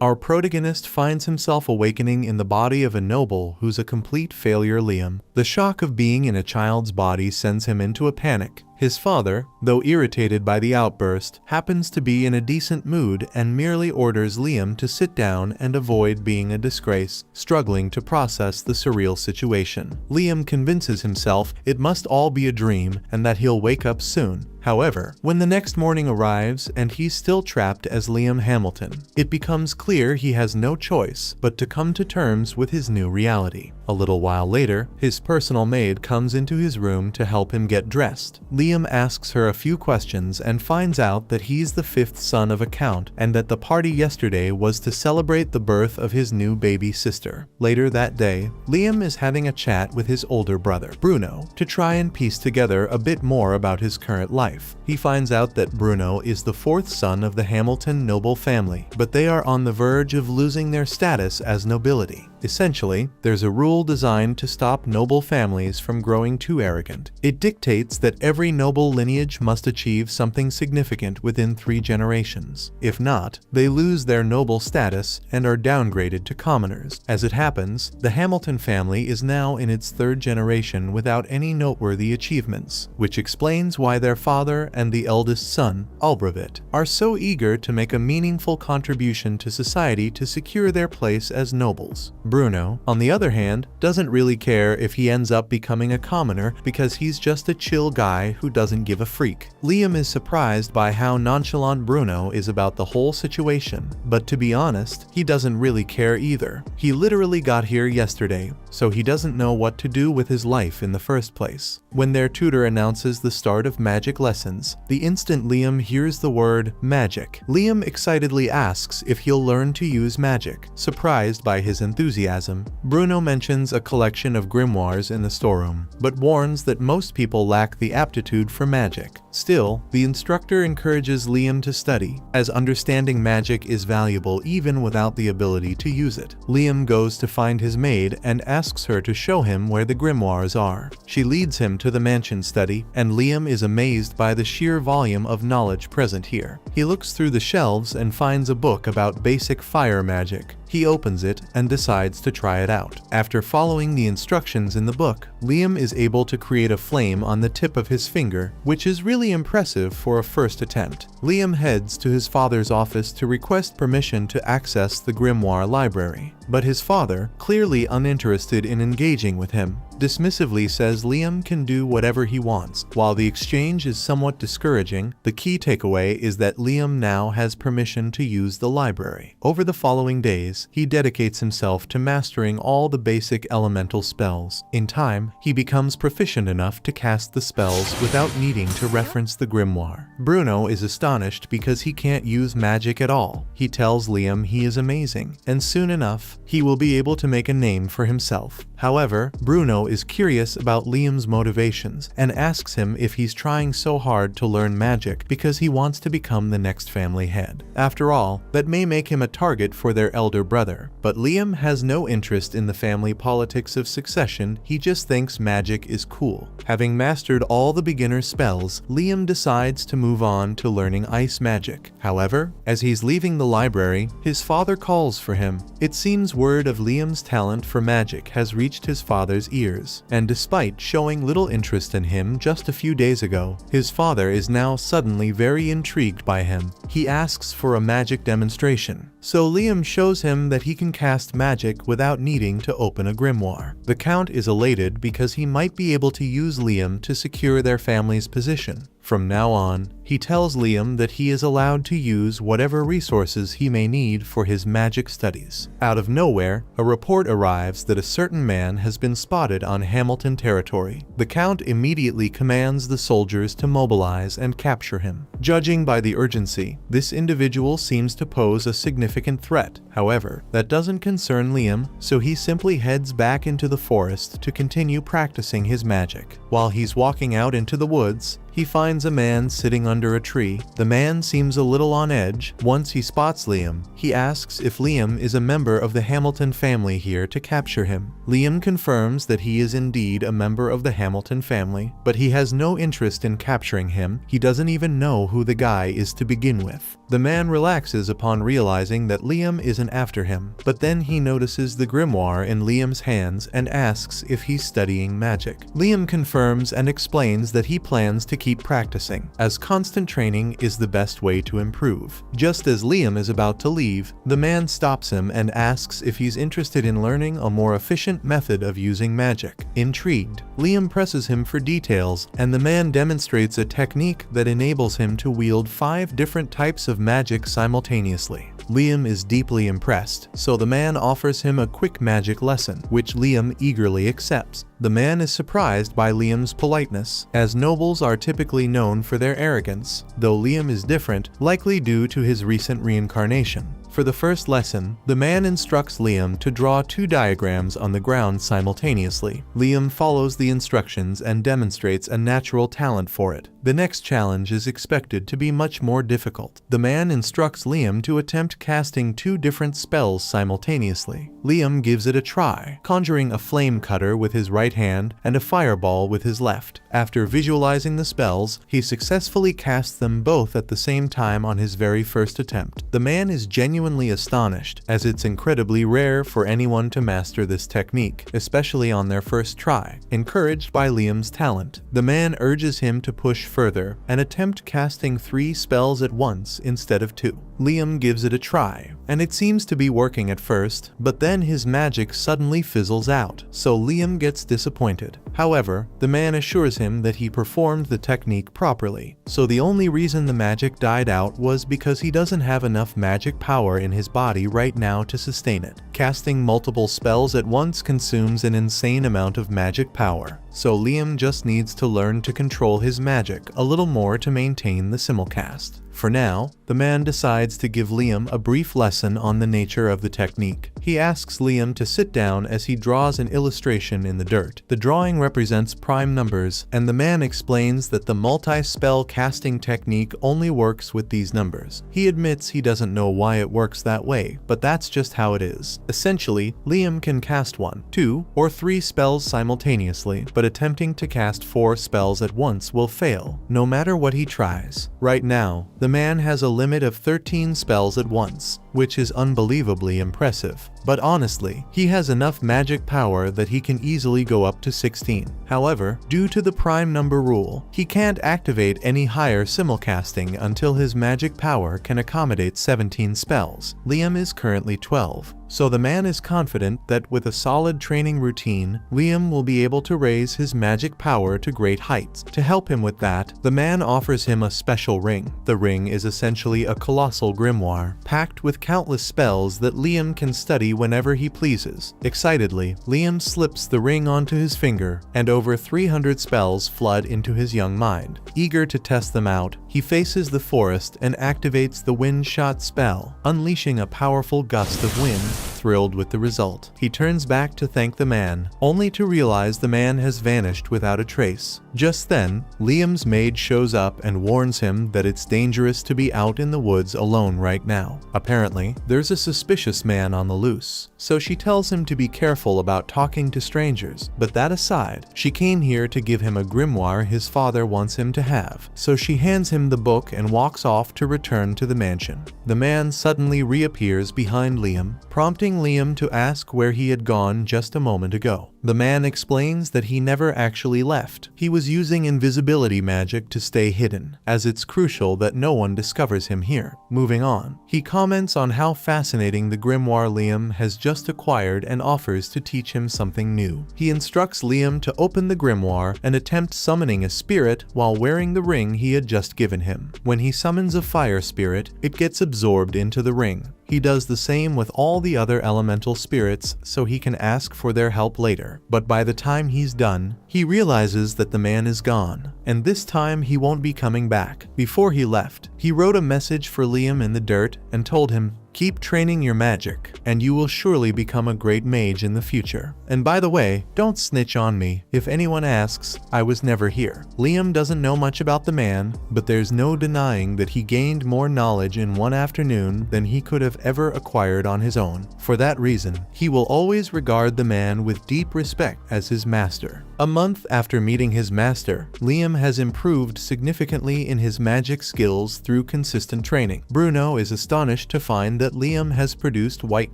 our protagonist finds himself awakening in the body of a noble who's a complete failure. Liam. The shock of being in a child's body sends him into a panic. His father, though irritated by the outburst, happens to be in a decent mood and merely orders Liam to sit down and avoid being a disgrace, struggling to process the surreal situation. Liam convinces himself it must all be a dream and that he'll wake up soon. However, when the next morning arrives and he's still trapped as Liam Hamilton, it becomes clear he has no choice but to come to terms with his new reality. A little while later, his personal maid comes into his room to help him get dressed. Liam asks her a few questions and finds out that he's the fifth son of a count and that the party yesterday was to celebrate the birth of his new baby sister. Later that day, Liam is having a chat with his older brother, Bruno, to try and piece together a bit more about his current life. He finds out that Bruno is the fourth son of the Hamilton noble family, but they are on the verge of losing their status as nobility. Essentially, there's a rule designed to stop noble families from growing too arrogant. It dictates that every noble lineage must achieve something significant within 3 generations. If not, they lose their noble status and are downgraded to commoners. As it happens, the Hamilton family is now in its 3rd generation without any noteworthy achievements, which explains why their father and the eldest son, Albravet, are so eager to make a meaningful contribution to society to secure their place as nobles. Bruno, on the other hand, doesn't really care if he ends up becoming a commoner because he's just a chill guy who doesn't give a freak. Liam is surprised by how nonchalant Bruno is about the whole situation, but to be honest, he doesn't really care either. He literally got here yesterday, so he doesn't know what to do with his life in the first place. When their tutor announces the start of magic lessons, the instant Liam hears the word magic, Liam excitedly asks if he'll learn to use magic. Surprised by his enthusiasm, Bruno mentions a collection of grimoires in the storeroom, but warns that most people lack the aptitude for magic. Still, the instructor encourages Liam to study, as understanding magic is valuable even without the ability to use it. Liam goes to find his maid and asks her to show him where the grimoires are. She leads him to the mansion study, and Liam is amazed by the sheer volume of knowledge present here. He looks through the shelves and finds a book about basic fire magic. He opens it and decides to try it out. After following the instructions in the book, Liam is able to create a flame on the tip of his finger, which is really impressive for a first attempt. Liam heads to his father's office to request permission to access the grimoire library, but his father, clearly uninterested in engaging with him, dismissively says Liam can do whatever he wants. While the exchange is somewhat discouraging, the key takeaway is that Liam now has permission to use the library. Over the following days, he dedicates himself to mastering all the basic elemental spells. In time, he becomes proficient enough to cast the spells without needing to reference the grimoire. Bruno is astonished because he can't use magic at all. He tells Liam he is amazing, and soon enough, he will be able to make a name for himself. However, Bruno is curious about Liam's motivations and asks him if he's trying so hard to learn magic because he wants to become the next family head. After all, that may make him a target for their elder brother, but Liam has no interest in the family politics of succession. He just thinks magic is cool. Having mastered all the beginner spells, Liam decides to move on to learning ice magic. However, as he's leaving the library, his father calls for him. It seems word of Liam's talent for magic has reached his father's ears, and despite showing little interest in him just a few days ago, his father is now suddenly very intrigued by him. He asks for a magic demonstration, so Liam shows him that he can cast magic without needing to open a grimoire. The Count is elated because he might be able to use Liam to secure their family's position. From now on, he tells Liam that he is allowed to use whatever resources he may need for his magic studies. Out of nowhere, a report arrives that a certain man has been spotted on Hamilton territory. The Count immediately commands the soldiers to mobilize and capture him. Judging by the urgency, this individual seems to pose a significant threat. However, that doesn't concern Liam, so he simply heads back into the forest to continue practicing his magic. While he's walking out into the woods, he finds a man sitting under a tree. The man seems a little on edge. Once he spots Liam, he asks if Liam is a member of the Hamilton family here to capture him. Liam confirms that he is indeed a member of the Hamilton family, but he has no interest in capturing him. He doesn't even know who the guy is to begin with. The man relaxes upon realizing that Liam isn't after him, but then he notices the grimoire in Liam's hands and asks if he's studying magic. Liam confirms and explains that he plans to keep practicing, as constant training is the best way to improve. Just as Liam is about to leave, the man stops him and asks if he's interested in learning a more efficient method of using magic. Intrigued, Liam presses him for details, and the man demonstrates a technique that enables him to wield 5 different types of magic simultaneously. Liam is deeply impressed, so the man offers him a quick magic lesson, which Liam eagerly accepts. The man is surprised by Liam's politeness, as nobles are typically known for their arrogance, though Liam is different, likely due to his recent reincarnation. For the first lesson, the man instructs Liam to draw 2 diagrams on the ground simultaneously. Liam follows the instructions and demonstrates a natural talent for it. The next challenge is expected to be much more difficult. The man instructs Liam to attempt casting 2 different spells simultaneously. Liam gives it a try, conjuring a flame cutter with his right hand and a fireball with his left. After visualizing the spells, he successfully casts them both at the same time on his very first attempt. The man is genuinely astonished, as it's incredibly rare for anyone to master this technique, especially on their first try. Encouraged by Liam's talent, the man urges him to push further and attempt casting 3 spells at once instead of 2. Liam gives it a try, and it seems to be working at first, but then his magic suddenly fizzles out, so Liam gets disappointed. However, the man assures him that he performed the technique properly, so the only reason the magic died out was because he doesn't have enough magic power in his body right now to sustain it. Casting multiple spells at once consumes an insane amount of magic power, so Liam just needs to learn to control his magic a little more to maintain the simulcast. For now, the man decides to give Liam a brief lesson on the nature of the technique. He asks Liam to sit down as he draws an illustration in the dirt. The drawing represents prime numbers, and the man explains that the multi-spell casting technique only works with these numbers. He admits he doesn't know why it works that way, but that's just how it is. Essentially, Liam can cast 1, 2, or 3 spells simultaneously, but attempting to cast 4 spells at once will fail, no matter what he tries. Right now, the man has a limit of 13 spells at once, which is unbelievably impressive. But honestly, he has enough magic power that he can easily go up to 16. However, due to the prime number rule, he can't activate any higher simulcasting until his magic power can accommodate 17 spells. Liam is currently 12. So the man is confident that with a solid training routine, Liam will be able to raise his magic power to great heights. To help him with that, the man offers him a special ring. The ring is essentially a colossal grimoire, packed with countless spells that Liam can study whenever he pleases. Excitedly, Liam slips the ring onto his finger, and over 300 spells flood into his young mind. Eager to test them out, he faces the forest and activates the wind shot spell, unleashing a powerful gust of wind. Thrilled with the result, he turns back to thank the man, only to realize the man has vanished without a trace. Just then, Liam's maid shows up and warns him that it's dangerous to be out in the woods alone right now. Apparently, there's a suspicious man on the loose, so she tells him to be careful about talking to strangers. But that aside, she came here to give him a grimoire his father wants him to have, so she hands him the book and walks off to return to the mansion. The man suddenly reappears behind Liam, prompting Liam to ask where he had gone just a moment ago. The man explains that he never actually left. He was using invisibility magic to stay hidden, as it's crucial that no one discovers him here. Moving on, he comments on how fascinating the grimoire Liam has just acquired and offers to teach him something new. He instructs Liam to open the grimoire and attempt summoning a spirit while wearing the ring he had just given him. When he summons a fire spirit, it gets absorbed into the ring. He does the same with all the other elemental spirits so he can ask for their help later. But by the time he's done, he realizes that the man is gone, and this time he won't be coming back. Before he left, he wrote a message for Liam in the dirt and told him, Keep training your magic, and you will surely become a great mage in the future. And by the way, don't snitch on me. If anyone asks, I was never here. Liam doesn't know much about the man, but there's no denying that he gained more knowledge in one afternoon than he could have ever acquired on his own. For that reason, he will always regard the man with deep respect as his master. A month after meeting his master, Liam has improved significantly in his magic skills through consistent training. Bruno is astonished to find that Liam has produced white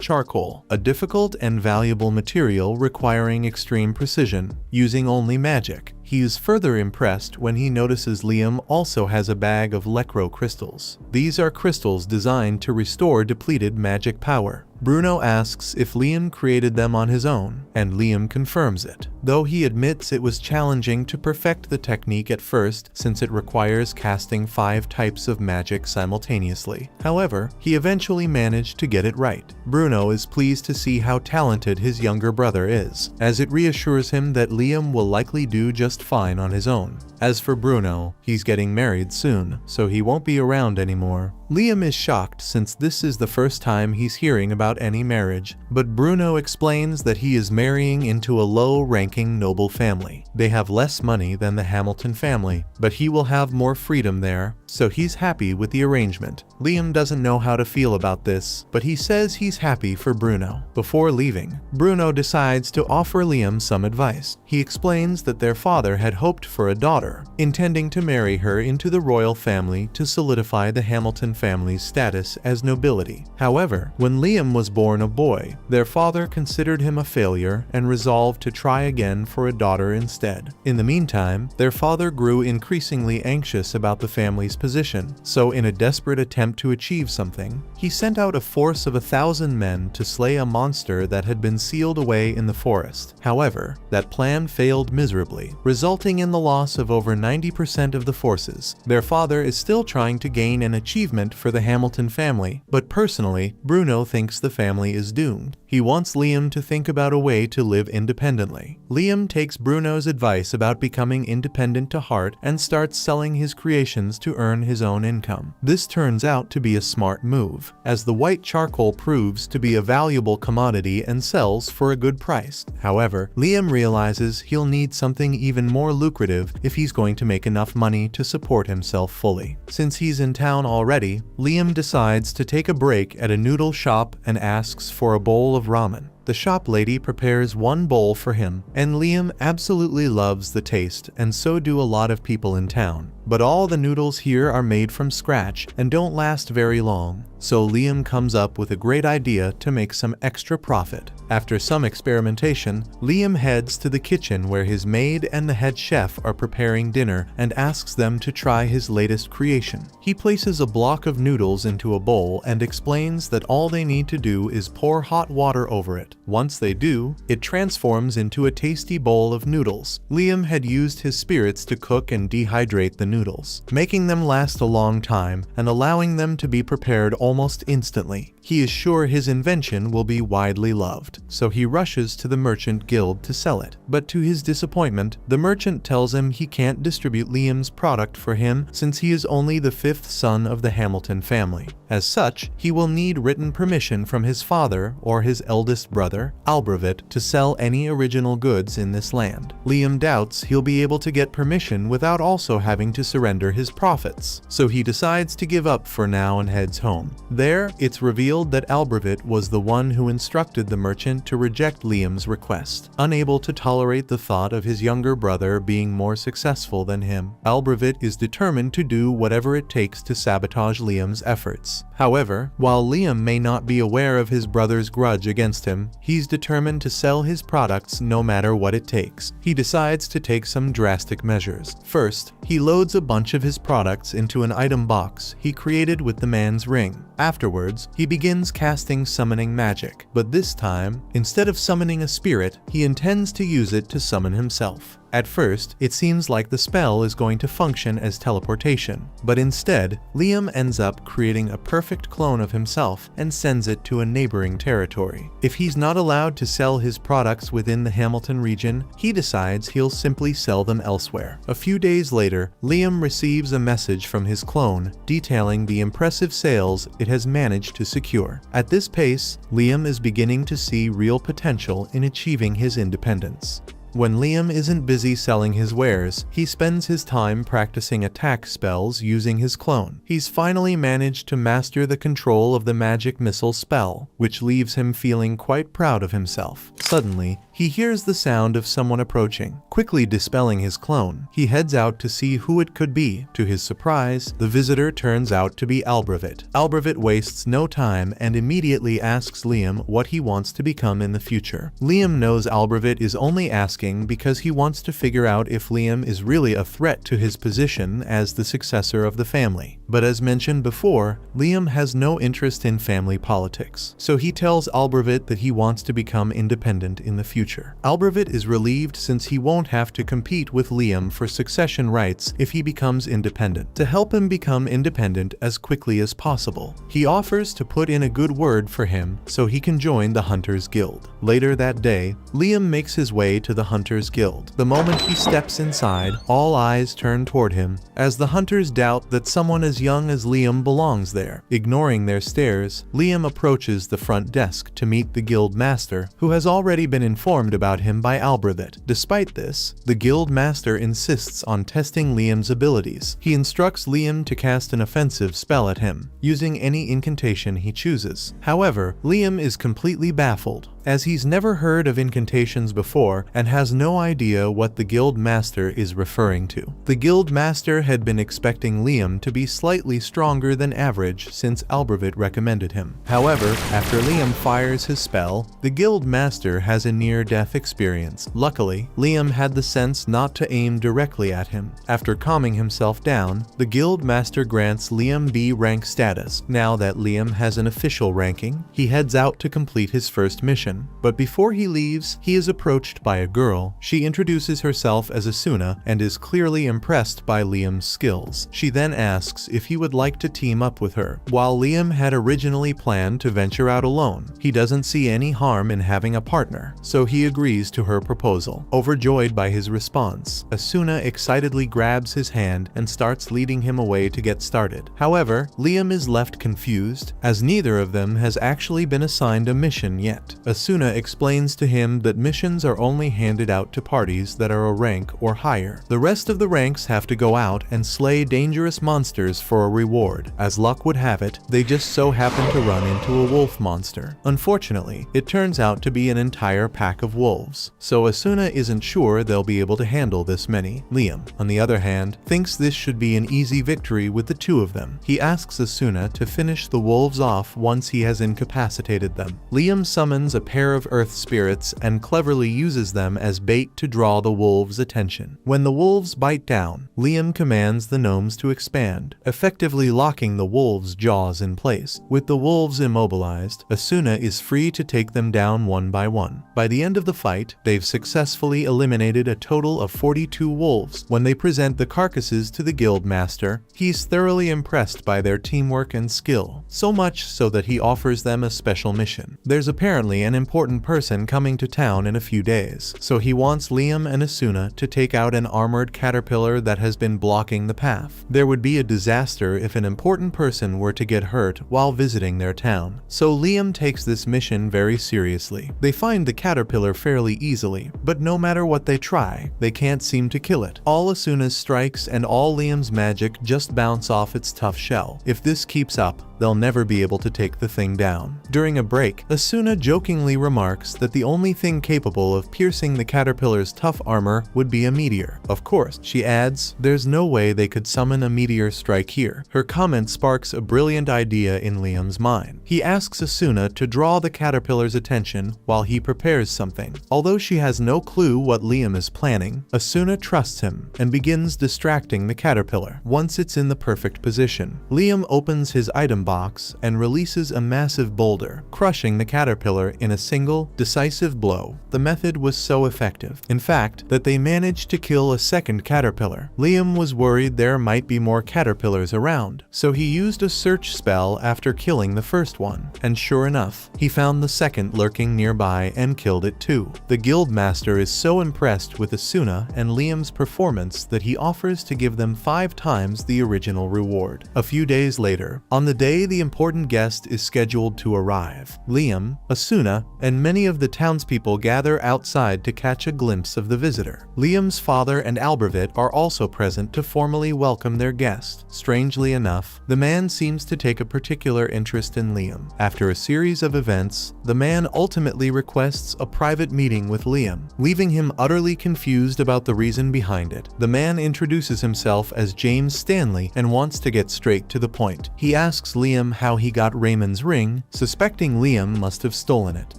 charcoal, a difficult and valuable material requiring extreme precision, using only magic. He is further impressed when he notices Liam also has a bag of Lecro crystals. These are crystals designed to restore depleted magic power. Bruno asks if Liam created them on his own, and Liam confirms it, though he admits it was challenging to perfect the technique at first since it requires casting 5 types of magic simultaneously. However, he eventually managed to get it right. Bruno is pleased to see how talented his younger brother is, as it reassures him that Liam will likely do just fine on his own. As for Bruno, he's getting married soon, so he won't be around anymore. Liam is shocked since this is the first time he's hearing about any marriage, but Bruno explains that he is marrying into a low-ranking noble family. They have less money than the Hamilton family, but he will have more freedom there, so he's happy with the arrangement. Liam doesn't know how to feel about this, but he says he's happy for Bruno. Before leaving, Bruno decides to offer Liam some advice. He explains that their father had hoped for a daughter, intending to marry her into the royal family to solidify the Hamilton family's status as nobility. However, when Liam was born a boy, their father considered him a failure and resolved to try again for a daughter instead. In the meantime, their father grew increasingly anxious about the family's position, so in a desperate attempt to achieve something, he sent out a force of 1,000 men to slay a monster that had been sealed away in the forest. However, that plan failed miserably, resulting in the loss of over 90% of the forces. Their father is still trying to gain an achievement for the Hamilton family, but personally, Bruno thinks the family is doomed. He wants Liam to think about a way to live independently. Liam takes Bruno's advice about becoming independent to heart and starts selling his creations to earn his own income. This turns out to be a smart move, as the white charcoal proves to be a valuable commodity and sells for a good price. However, Liam realizes he'll need something even more lucrative if he's going to make enough money to support himself fully. Since he's in town already, Liam decides to take a break at a noodle shop and asks for a bowl of ramen. The shop lady prepares one bowl for him, and Liam absolutely loves the taste, and so do a lot of people in town. But all the noodles here are made from scratch and don't last very long, so Liam comes up with a great idea to make some extra profit. After some experimentation, Liam heads to the kitchen where his maid and the head chef are preparing dinner and asks them to try his latest creation. He places a block of noodles into a bowl and explains that all they need to do is pour hot water over it. Once they do, it transforms into a tasty bowl of noodles. Liam had used his spirits to cook and dehydrate the noodles, making them last a long time and allowing them to be prepared almost instantly. He is sure his invention will be widely loved, so he rushes to the merchant guild to sell it. But to his disappointment, the merchant tells him he can't distribute Liam's product for him since he is only the 5th son of the Hamilton family. As such, he will need written permission from his father or his eldest brother, Albrecht, to sell any original goods in this land. Liam doubts he'll be able to get permission without also having to surrender his profits, so he decides to give up for now and heads home. There, it's revealed that Albrecht was the one who instructed the merchant to reject Liam's request. Unable to tolerate the thought of his younger brother being more successful than him, Albrecht is determined to do whatever it takes to sabotage Liam's efforts. However, while Liam may not be aware of his brother's grudge against him, he's determined to sell his products no matter what it takes. He decides to take some drastic measures. First, he loads a bunch of his products into an item box he created with the man's ring. Afterwards, he begins casting summoning magic, but this time, instead of summoning a spirit, he intends to use it to summon himself. At first, it seems like the spell is going to function as teleportation, but instead, Liam ends up creating a perfect clone of himself and sends it to a neighboring territory. If he's not allowed to sell his products within the Hamilton region, he decides he'll simply sell them elsewhere. A few days later, Liam receives a message from his clone detailing the impressive sales it has managed to secure. At this pace, Liam is beginning to see real potential in achieving his independence. When Liam isn't busy selling his wares, he spends his time practicing attack spells using his clone. He's finally managed to master the control of the magic missile spell, which leaves him feeling quite proud of himself. Suddenly, he hears the sound of someone approaching. Quickly dispelling his clone, he heads out to see who it could be. To his surprise, the visitor turns out to be Albrecht. Albrecht wastes no time and immediately asks Liam what he wants to become in the future. Liam knows Albrecht is only asking because he wants to figure out if Liam is really a threat to his position as the successor of the family. But as mentioned before, Liam has no interest in family politics, so he tells Albrecht that he wants to become independent in the future. Albrecht is relieved since he won't have to compete with Liam for succession rights if he becomes independent. To help him become independent as quickly as possible, he offers to put in a good word for him so he can join the Hunters Guild. Later that day, Liam makes his way to the Hunters Guild. The moment he steps inside, all eyes turn toward him, as the hunters doubt that someone as young as Liam belongs there. Ignoring their stares, Liam approaches the front desk to meet the guild master, who has already been informed about him by Albrecht. Despite this, the guild master insists on testing Liam's abilities. He instructs Liam to cast an offensive spell at him, using any incantation he chooses. However, Liam is completely baffled, as he's never heard of incantations before and has no idea what the guild master is referring to. The guild master had been expecting Liam to be slightly stronger than average since Albrecht recommended him. However, after Liam fires his spell, the guild master has a near-death experience. Luckily, Liam had the sense not to aim directly at him. After calming himself down, the guild master grants Liam B rank status. Now that Liam has an official ranking, he heads out to complete his first mission. But before he leaves, he is approached by a girl. She introduces herself as Asuna and is clearly impressed by Liam's skills. She then asks if he would like to team up with her. While Liam had originally planned to venture out alone, he doesn't see any harm in having a partner, so he agrees to her proposal. Overjoyed by his response, Asuna excitedly grabs his hand and starts leading him away to get started. However, Liam is left confused, as neither of them has actually been assigned a mission yet. Asuna explains to him that missions are only handed out to parties that are a rank or higher. The rest of the ranks have to go out and slay dangerous monsters for a reward. As luck would have it, they just so happen to run into a wolf monster. Unfortunately, it turns out to be an entire pack of wolves, so Asuna isn't sure they'll be able to handle this many. Liam, on the other hand, thinks this should be an easy victory with the two of them. He asks Asuna to finish the wolves off once he has incapacitated them. Liam summons a pair of earth spirits and cleverly uses them as bait to draw the wolves' attention. When the wolves bite down, Liam commands the gnomes to expand, effectively locking the wolves' jaws in place. With the wolves immobilized, Asuna is free to take them down one by one. By the end of the fight, they've successfully eliminated a total of 42 wolves. When they present the carcasses to the guild master, he's thoroughly impressed by their teamwork and skill, so much so that he offers them a special mission. There's apparently an important person coming to town in a few days, so he wants Liam and Asuna to take out an armored caterpillar that has been blocking the path. There would be a disaster if an important person were to get hurt while visiting their town, so Liam takes this mission very seriously. They find the caterpillar fairly easily, but no matter what they try, they can't seem to kill it. All Asuna's strikes and all Liam's magic just bounce off its tough shell. If this keeps up, they'll never be able to take the thing down. During a break, Asuna jokingly remarks that the only thing capable of piercing the caterpillar's tough armor would be a meteor. Of course, she adds, there's no way they could summon a meteor strike here. Her comment sparks a brilliant idea in Liam's mind. He asks Asuna to draw the caterpillar's attention while he prepares something. Although she has no clue what Liam is planning, Asuna trusts him and begins distracting the caterpillar. Once it's in the perfect position, Liam opens his item box and releases a massive boulder, crushing the caterpillar in a single, decisive blow. The method was so effective, in fact, that they managed to kill a second caterpillar. Liam was worried there might be more caterpillars around, so he used a search spell after killing the first one, and sure enough, he found the second lurking nearby and killed it too. The guildmaster is so impressed with Asuna and Liam's performance that he offers to give them 5 times the original reward. A few days later, on the day the important guest is scheduled to arrive, Liam, Asuna, and many of the townspeople gather outside to catch a glimpse of the visitor. Liam's father and Albervit are also present to formally welcome their guest. Strangely enough, the man seems to take a particular interest in Liam. After a series of events, the man ultimately requests a private meeting with Liam, leaving him utterly confused about the reason behind it. The man introduces himself as James Stanley and wants to get straight to the point. He asks Liam how he got Raymond's ring, suspecting Liam must have stolen it.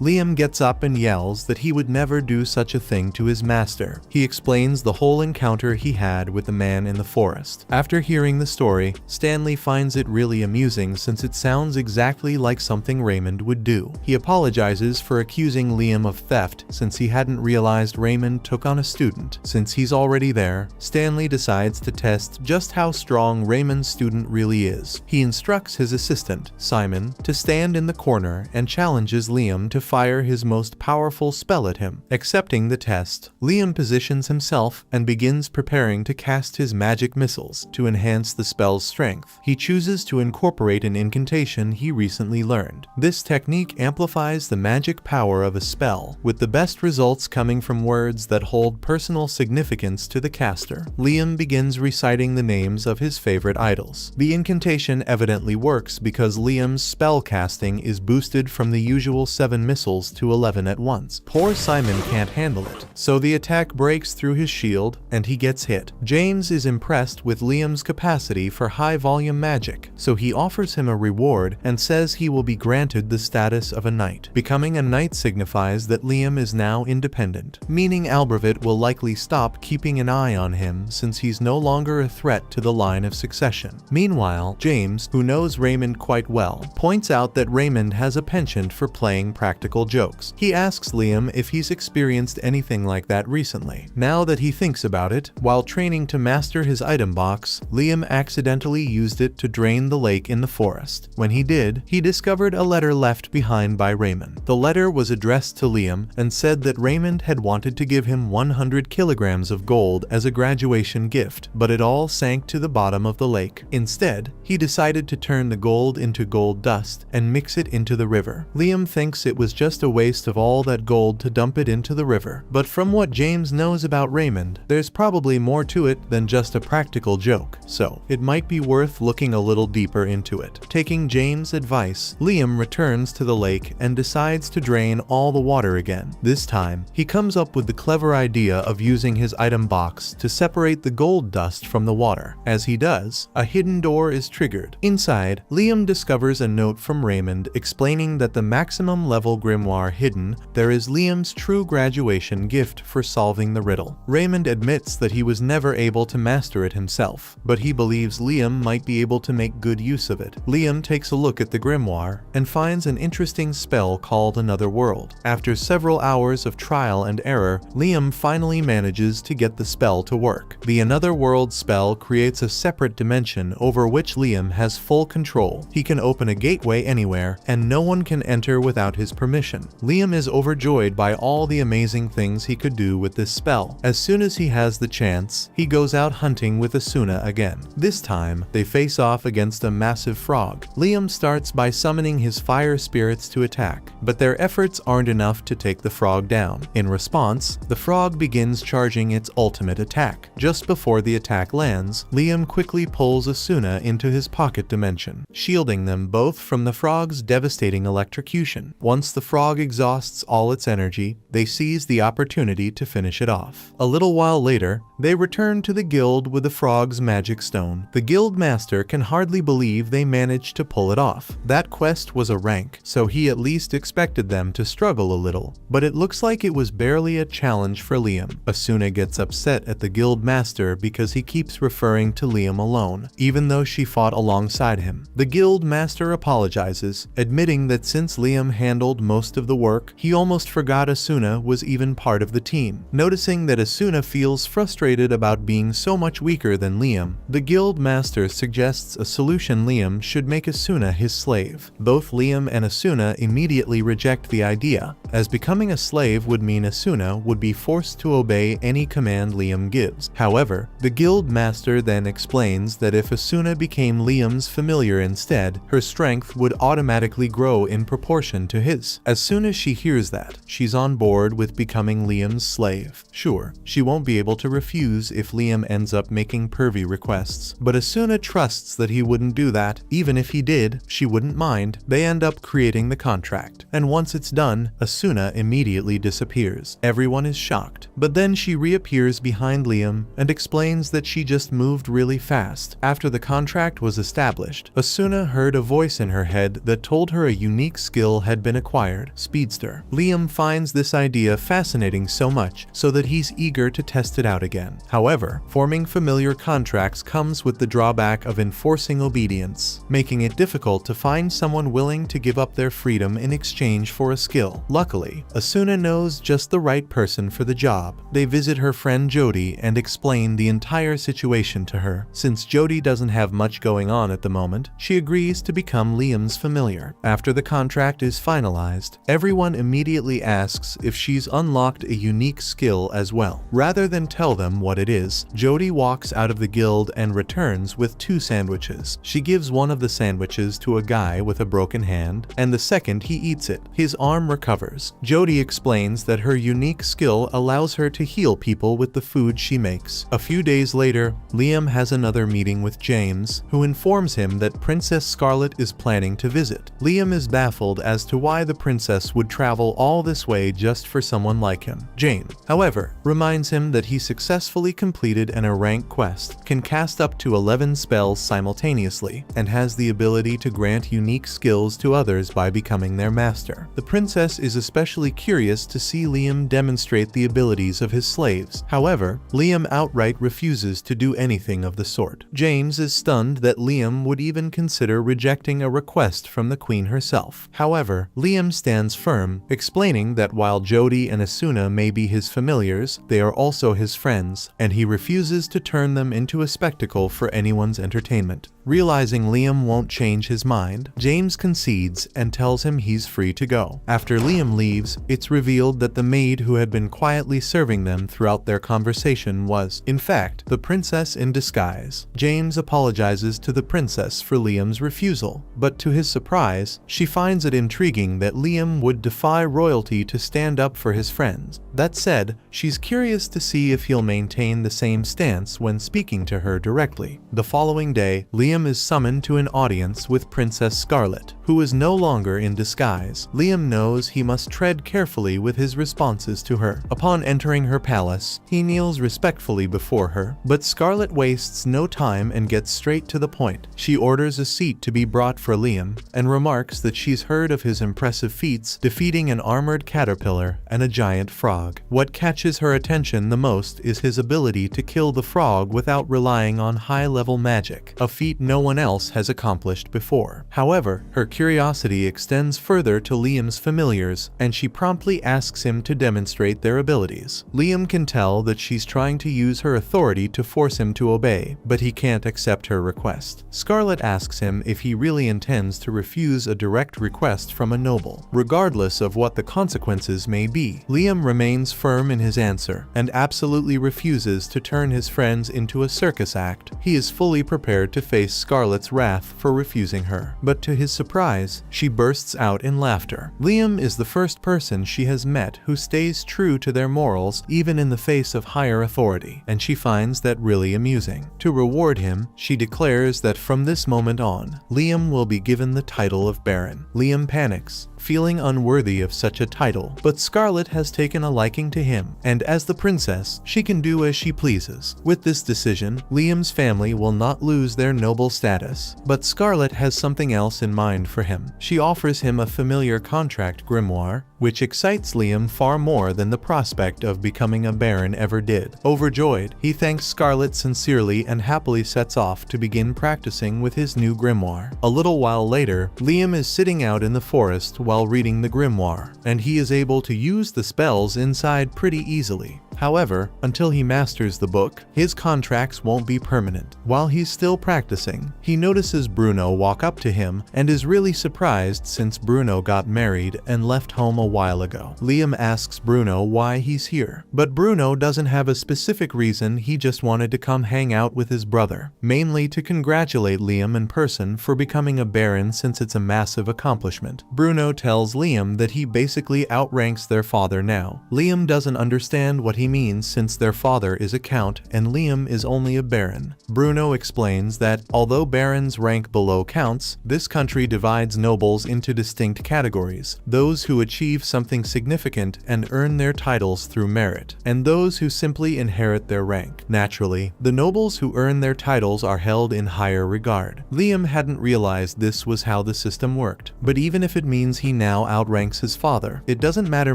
Liam gets up and yells that he would never do such a thing to his master. He explains the whole encounter he had with the man in the forest. After hearing the story, Stanley finds it really amusing since it sounds exactly like something Raymond would do. He apologizes for accusing Liam of theft since he hadn't realized Raymond took on a student. Since he's already there, Stanley decides to test just how strong Raymond's student really is. He instructs his assistant, Simon, to stand in the corner and challenges Liam to fire his most powerful spell at him. Accepting the test, Liam positions himself and begins preparing to cast his magic missiles to enhance the spell's strength. He chooses to incorporate an incantation he recently learned. This technique amplifies the magic power of a spell, with the best results coming from words that hold personal significance to the caster. Liam begins reciting the names of his favorite idols. The incantation evidently works because Liam's spell casting is boosted from the usual 7 missiles to 11 at once. Poor Simon can't handle it, so the attack breaks through his shield and he gets hit. James is impressed with Liam's capacity for high-volume magic, so he offers him a reward and says he will be granted the status of a knight. Becoming a knight signifies that Liam is now independent, meaning Albervit will likely stop keeping an eye on him since he's no longer a threat to the line of succession. Meanwhile, James, who knows Raymond quite well, points out that Raymond has a penchant for playing practical jokes. He asks Liam if he's experienced anything like that recently. Now that he thinks about it, while training to master his item box, Liam accidentally used it to drain the lake in the forest. When he did, he discovered a letter left behind by Raymond. The letter was addressed to Liam and said that Raymond had wanted to give him 100 kilograms of gold as a graduation gift, but it all sank to the bottom of the lake. Instead, he decided to turn the gold into gold dust and mix it into the river. Liam thinks it was just a waste of all that gold to dump it into the river, but from what James knows about Raymond, there's probably more to it than just a practical joke, so it might be worth looking a little deeper into it. Taking James' advice, Liam returns to the lake and decides to drain all the water again. This time, he comes up with the clever idea of using his item box to separate the gold dust from the water. As he does, a hidden door is triggered. Inside, Liam discovers a note from Raymond explaining that the maximum level grimoire hidden there is Liam's true graduation gift for solving the riddle. Raymond admits that he was never able to master it himself, but he believes Liam might be able to make good use of it. Liam takes a look at the grimoire and finds an interesting spell called Another World. After several hours of trial and error, Liam finally manages to get the spell to work. The Another World spell creates a separate dimension over which Liam has full control. He can open a gateway anywhere, and no one can enter without his permission. Liam is overjoyed by all the amazing things he could do with this spell. As soon as he has the chance, he goes out hunting with Asuna again. This time, they face off against a massive frog. Liam starts by summoning his fire spirits to attack, but their efforts aren't enough to take the frog down. In response, the frog begins charging its ultimate attack. Just before the attack lands, Liam quickly pulls Asuna into his pocket dimension, shielding them both from the frog's devastating electrocution. Once the frog exhausts all its energy, they seize the opportunity to finish it off. A little while later, they return to the guild with the frog's magic stone. The guild master can hardly believe they managed to pull it off. That quest was a rank, so he at least expected them to struggle a little, but it looks like it was barely a challenge for Liam. Asuna gets upset at the guild master because he keeps referring to Liam alone, even though she fought alongside him. The guild master apologizes, admitting that since Liam handled most of the work, he almost forgot Asuna was even part of the team. Noticing that Asuna feels frustrated about being so much weaker than Liam, the guild master suggests a solution: Liam should make Asuna his slave. Both Liam and Asuna immediately reject the idea, as becoming a slave would mean Asuna would be forced to obey any command Liam gives. However, the guild master then explains that if Asuna became Liam's familiar instead, her strength would automatically grow in proportion to his. As soon as she hears that, she's on board with becoming Liam's slave. Sure, she won't be able to refuse if Liam ends up making pervy requests, but Asuna trusts that he wouldn't do that. Even if he did, she wouldn't mind. They end up creating the contract, and once it's done, Asuna immediately disappears. Everyone is shocked, but then she reappears behind Liam and explains that she just moved really fast. After the contract was established, Asuna heard a voice in her head that told her a unique skill had been acquired: Speedster. Liam finds this idea fascinating so much so that he's eager to test it out again. However, forming familiar contracts comes with the drawback of enforcing obedience, making it difficult to find someone willing to give up their freedom in exchange for a skill. Luckily, Asuna knows just the right person for the job. They visit her friend Jody and explain the entire situation to her. Since Jody doesn't have much going on at the moment, she agrees to become Liam's familiar. After the contract is finalized, everyone immediately asks if she's unlocked a unique skill as well. Rather than tell them what it is, Jody walks out of the guild and returns with 2 sandwiches. She gives one of the sandwiches to a guy with a broken hand, and the second he eats it. His arm recovers. Jody explains that her unique skill allows her to heal people with the food she makes. A few days later, Liam has another meeting with James, who informs him that Princess Scarlet is planning to visit. Liam is baffled as to why the princess would travel all this way just for someone like him. James, however, reminds him that he successfully completed an rank quest, can cast up to 11 spells simultaneously, and has the ability to grant unique skills to others by becoming their master. The princess is especially curious to see Liam demonstrate the abilities of his slaves. However, Liam outright refuses to do anything of the sort. James is stunned that Liam would even consider rejecting a request from the queen herself. However, Liam stands firm, explaining that while Jody and Asuna may be his familiars, they are also his friends, and he refuses to turn them into a spectacle for anyone's entertainment. Realizing Liam won't change his mind, James concedes and tells him he's free to go. After Liam leaves, it's revealed that the maid who had been quietly serving them throughout their conversation was, in fact, the princess in disguise. James apologizes to the princess for Liam's refusal, but to his surprise, she finds it intriguing that Liam would defy royalty to stand up for his friends. That said, she's curious to see if he'll maintain the same stance when speaking to her directly. The following day, Liam is summoned to an audience with Princess Scarlet, who is no longer in disguise. Liam knows he must tread carefully with his responses to her. Upon entering her palace, he kneels respectfully before her, but Scarlet wastes no time and gets straight to the point. She orders a seat to be brought for Liam, and remarks that she's heard of his impressive feats defeating an armored caterpillar and a giant frog. What catches her attention the most is his ability to kill the frog without relying on high-level magic, a feat no one else has accomplished before. However, her curiosity extends further to Liam's familiars, and she promptly asks him to demonstrate their abilities. Liam can tell that she's trying to use her authority to force him to obey, but he can't accept her request. Scarlet asks him if he really intends to refuse a direct request from a noble, regardless of what the consequences may be. Liam remains firm in his answer, and absolutely refuses to turn his friends into a circus act. He is fully prepared to face Scarlet's wrath for refusing her, but to his surprise, she bursts out in laughter. Liam is the first person she has met who stays true to their morals even in the face of higher authority, and she finds that really amusing. To reward him, she declares that from this moment on, Liam will be given the title of Baron. Liam panics, feeling unworthy of such a title. But Scarlet has taken a liking to him, and as the princess, she can do as she pleases. With this decision, Liam's family will not lose their noble status. But Scarlet has something else in mind for him. She offers him a familiar contract grimoire, which excites Liam far more than the prospect of becoming a baron ever did. Overjoyed, he thanks Scarlet sincerely and happily sets off to begin practicing with his new grimoire. A little while later, Liam is sitting out in the forest while reading the grimoire, and he is able to use the spells inside pretty easily. However, until he masters the book, his contracts won't be permanent. While he's still practicing, he notices Bruno walk up to him and is really surprised since Bruno got married and left home a while ago. Liam asks Bruno why he's here, but Bruno doesn't have a specific reason. He just wanted to come hang out with his brother, mainly to congratulate Liam in person for becoming a baron since it's a massive accomplishment. Bruno tells Liam that he basically outranks their father now. Liam doesn't understand what he means since their father is a count and Liam is only a baron. Bruno explains that although barons rank below counts, this country divides nobles into distinct categories: those who achieve something significant and earn their titles through merit, and those who simply inherit their rank. Naturally, the nobles who earn their titles are held in higher regard. Liam hadn't realized this was how the system worked, but even if it means he now outranks his father, it doesn't matter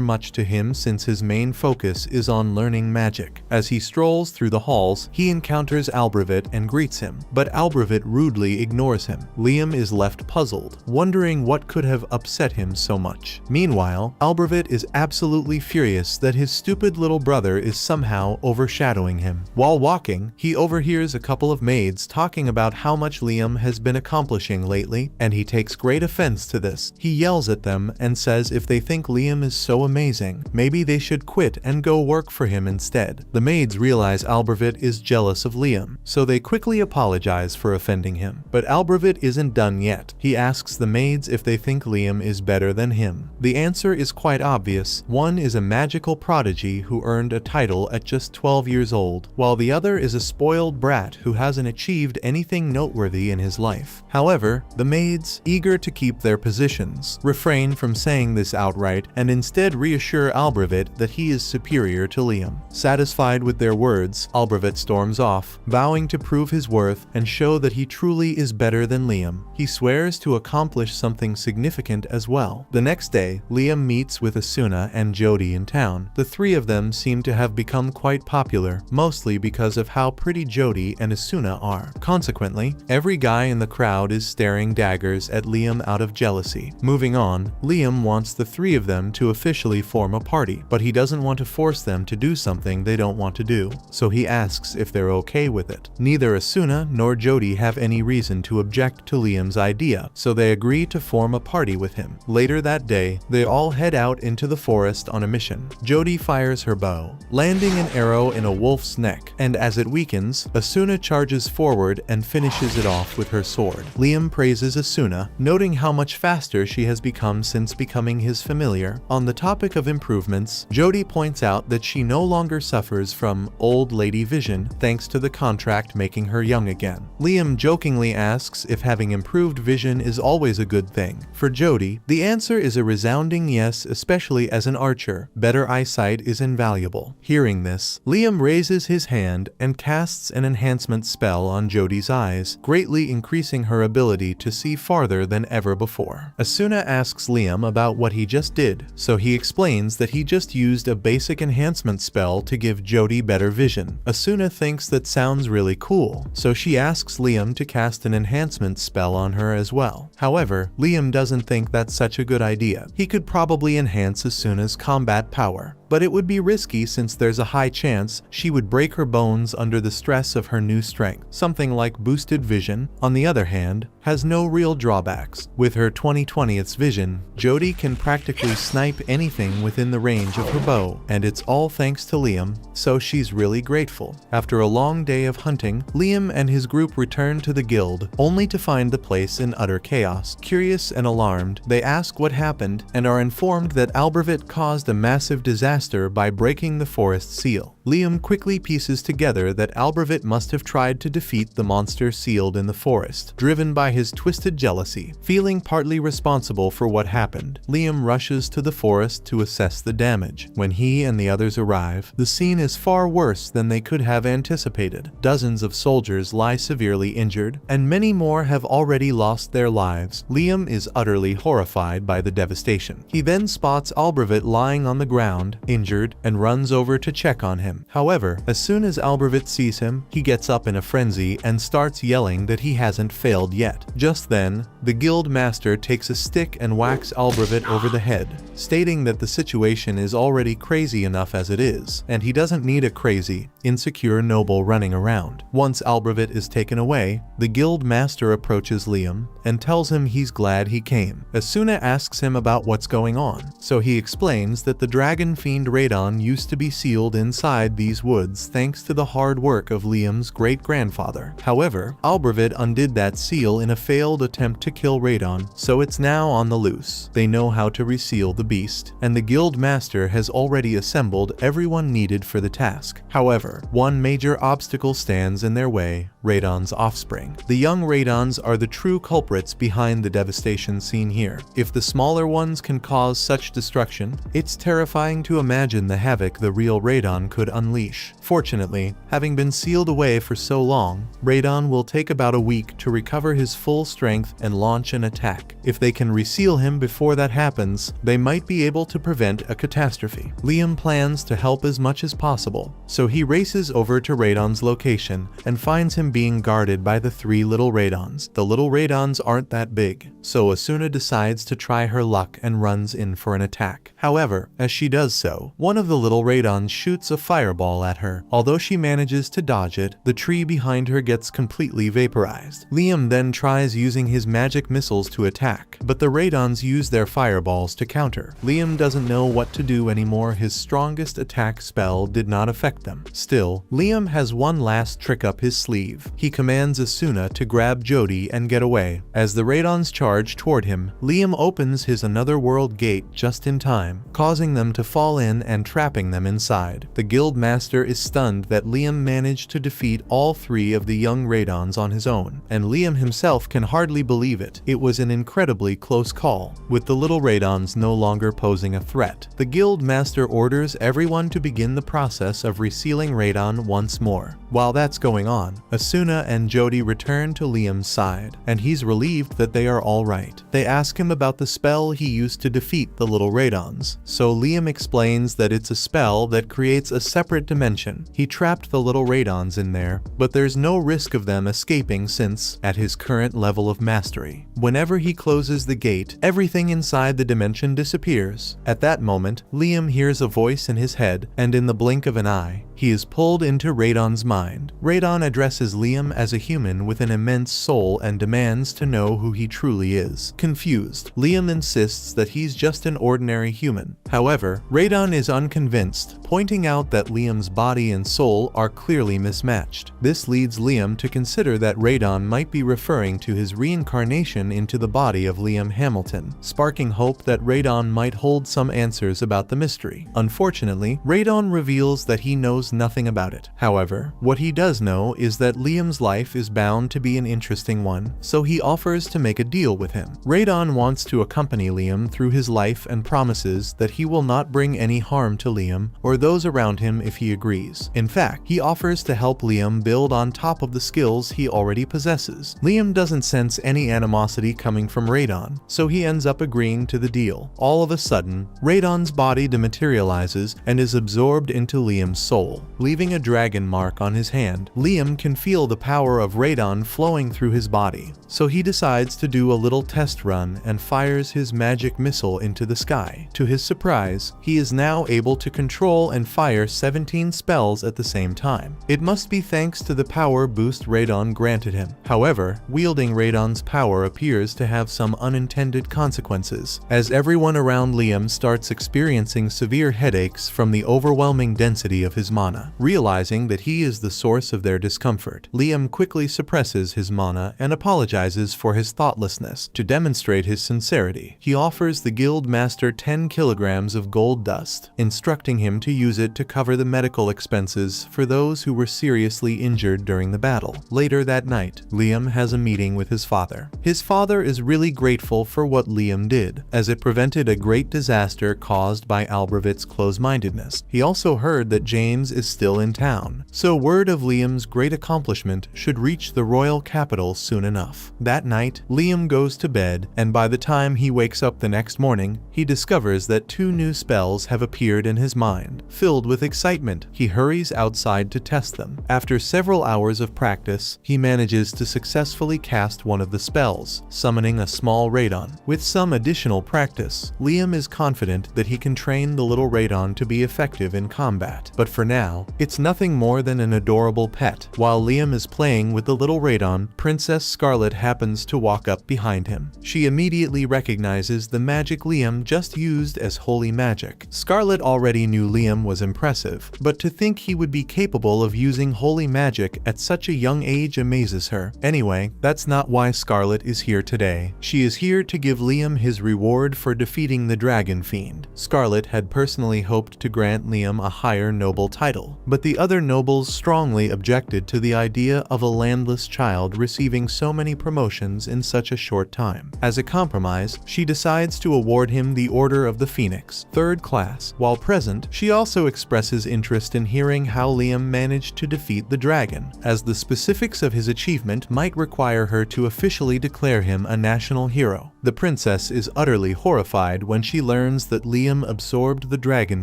much to him since his main focus is on learning magic. As he strolls through the halls, he encounters Albrecht and greets him, but Albrecht rudely ignores him. Liam is left puzzled, wondering what could have upset him so much. Meanwhile, Albrecht is absolutely furious that his stupid little brother is somehow overshadowing him. While walking, he overhears a couple of maids talking about how much Liam has been accomplishing lately, and he takes great offense to this. He yells at them and says if they think Liam is so amazing, maybe they should quit and go work for him instead. The maids realize Albrecht is jealous of Liam, so they quickly apologize for offending him. But Albrecht isn't done yet. He asks the maids if they think Liam is better than him. The answer is quite obvious. One is a magical prodigy who earned a title at just 12 years old, while the other is a spoiled brat who hasn't achieved anything noteworthy in his life. However, the maids, eager to keep their positions, refrain from saying this outright and instead reassure Albrecht that he is superior to Liam. Satisfied with their words, Albrecht storms off, vowing to prove his worth and show that he truly is better than Liam. He swears to accomplish something significant as well. The next day, Liam meets with Asuna and Jody in town. The three of them seem to have become quite popular, mostly because of how pretty Jody and Asuna are. Consequently, every guy in the crowd is staring daggers at Liam out of jealousy. Moving on, Liam wants the three of them to officially form a party, but he doesn't want to force them to do something they don't want to do, so he asks if they're okay with it. Neither Asuna nor Jody have any reason to object to Liam's idea, so they agree to form a party with him. Later that day, they all head out into the forest on a mission. Jody fires her bow, landing an arrow in a wolf's neck, and as it weakens, Asuna charges forward and finishes it off with her sword. Liam praises Asuna, noting how much faster she has become since becoming his familiar. On the topic of improvements, Jody points out that she no longer suffers from old lady vision thanks to the contract making her young again. Liam jokingly asks if having improved vision is always a good thing. For Jody, the answer is a resounding yes, especially as an archer. Better eyesight is invaluable. Hearing this, Liam raises his hand and casts an enhancement spell on Jody's eyes, greatly increasing her ability to see farther than ever before. Asuna asks Liam about what he just did, so he explains that he just used a basic enhancement spell to give Jody better vision. Asuna thinks that sounds really cool, so she asks Liam to cast an enhancement spell on her as well. However, Liam doesn't think that's such a good idea. He could probably enhance Asuna's combat power, but it would be risky since there's a high chance she would break her bones under the stress of her new strength. Something like boosted vision, on the other hand, has no real drawbacks. With her 20/20ths vision, Jody can practically snipe anything within the range of her bow, and it's all thanks to Liam, so she's really grateful. After a long day of hunting, Liam and his group return to the guild, only to find the place in utter chaos. Curious and alarmed, they ask what happened and are informed that Albrecht caused a massive disaster by breaking the forest seal. Liam quickly pieces together that Albervit must have tried to defeat the monster sealed in the forest, driven by his twisted jealousy. Feeling partly responsible for what happened, Liam rushes to the forest to assess the damage. When he and the others arrive, the scene is far worse than they could have anticipated. Dozens of soldiers lie severely injured, and many more have already lost their lives. Liam is utterly horrified by the devastation. He then spots Albervit lying on the ground, injured, and runs over to check on him. However, as soon as Albervit sees him, he gets up in a frenzy and starts yelling that he hasn't failed yet. Just then, the guild master takes a stick and whacks Albervit over the head, stating that the situation is already crazy enough as it is, and he doesn't need a crazy, insecure noble running around. Once Albervit is taken away, the guild master approaches Liam and tells him he's glad he came. Asuna asks him about what's going on, so he explains that the dragon fiend Radon used to be sealed inside these woods thanks to the hard work of Liam's great-grandfather. However, Albervit undid that seal in a failed attempt to kill Radon, so it's now on the loose. They know how to reseal the beast, and the guild master has already assembled everyone needed for the task. However, one major obstacle stands in their way: Radon's offspring. The young Radons are the true culprits behind the devastation seen here. If the smaller ones can cause such destruction, it's terrifying to imagine the havoc the real Radon could unleash. Fortunately, having been sealed away for so long, Radon will take about a week to recover his full strength and launch an attack. If they can reseal him before that happens, they might be able to prevent a catastrophe. Liam plans to help as much as possible, so he races over to Radon's location and finds him being guarded by the three little Radons. The little Radons aren't that big, so Asuna decides to try her luck and runs in for an attack. However, as she does so, one of the little Radons shoots a fireball at her. Although she manages to dodge it, the tree behind her gets completely vaporized. Liam then tries using his magic missiles to attack, but the Radons use their fireballs to counter. Liam doesn't know what to do anymore. His strongest attack spell did not affect them. Still, Liam has one last trick up his sleeve. He commands Asuna to grab Jody and get away. As the Radons charge toward him, Liam opens his another world gate just in time, causing them to fall in and trapping them inside. The guild master is stunned that Liam managed to defeat all three of the young Radons on his own, and Liam himself can hardly believe it. It was an incredibly close call, with the little Radons no longer posing a threat. The guild master orders everyone to begin the process of resealing Radon once more. While that's going on, Asuna and Jody return to Liam's side, and he's relieved that they are all right. They ask him about the spell he used to defeat the little Radons, so Liam explains that it's a spell that creates a separate dimension. He trapped the little Radons in there, but there's no risk of them escaping since, at his current level of mastery, whenever he closes the gate, everything inside the dimension disappears. At that moment, Liam hears a voice in his head, and in the blink of an eye, he is pulled into Radon's mind. Radon addresses Liam as a human with an immense soul and demands to know who he truly is. Confused, Liam insists that he's just an ordinary human. However, Radon is unconvinced, pointing out that Liam's body and soul are clearly mismatched. This leads Liam to consider that Radon might be referring to his reincarnation into the body of Liam Hamilton, sparking hope that Radon might hold some answers about the mystery. Unfortunately, Radon reveals that he knows nothing about it. However, what he does know is that Liam's life is bound to be an interesting one, so he offers to make a deal with him. Radon wants to accompany Liam through his life and promises that he will not bring any harm to Liam or those around him if he agrees. In fact, he offers to help Liam build on top of the skills he already possesses. Liam doesn't sense any animosity coming from Radon, so he ends up agreeing to the deal. All of a sudden, Radon's body dematerializes and is absorbed into Liam's soul, leaving a dragon mark on his hand. Liam can feel the power of Radon flowing through his body, so he decides to do a little test run and fires his magic missile into the sky. To his surprise, he is now able to control and fire 17 spells at the same time. It must be thanks to the power boost Radon granted him. However, wielding Radon's power appears to have some unintended consequences, as everyone around Liam starts experiencing severe headaches from the overwhelming density of his mind. mana. Realizing that he is the source of their discomfort, Liam quickly suppresses his mana and apologizes for his thoughtlessness. To demonstrate his sincerity, he offers the guild master 10 kilograms of gold dust, instructing him to use it to cover the medical expenses for those who were seriously injured during the battle. Later that night, Liam has a meeting with his father. His father is really grateful for what Liam did, as it prevented a great disaster caused by Albrecht's close-mindedness. He also heard that James is still in town, so word of Liam's great accomplishment should reach the royal capital soon enough. That night, Liam goes to bed, and by the time he wakes up the next morning, he discovers that 2 new spells have appeared in his mind. Filled with excitement, he hurries outside to test them. After several hours of practice, he manages to successfully cast one of the spells, summoning a small radon. With some additional practice, Liam is confident that he can train the little radon to be effective in combat. But for now, it's nothing more than an adorable pet. While Liam is playing with the little radon, Princess Scarlet happens to walk up behind him. She immediately recognizes the magic Liam just used as holy magic. Scarlet already knew Liam was impressive, but to think he would be capable of using holy magic at such a young age amazes her. Anyway, that's not why Scarlet is here today. She is here to give Liam his reward for defeating the Dragon Fiend. Scarlet had personally hoped to grant Liam a higher noble title, but the other nobles strongly objected to the idea of a landless child receiving so many promotions in such a short time. As a compromise, she decides to award him the Order of the Phoenix, 3rd class. While present, she also expresses interest in hearing how Liam managed to defeat the dragon, as the specifics of his achievement might require her to officially declare him a national hero. The princess is utterly horrified when she learns that Liam absorbed the Dragon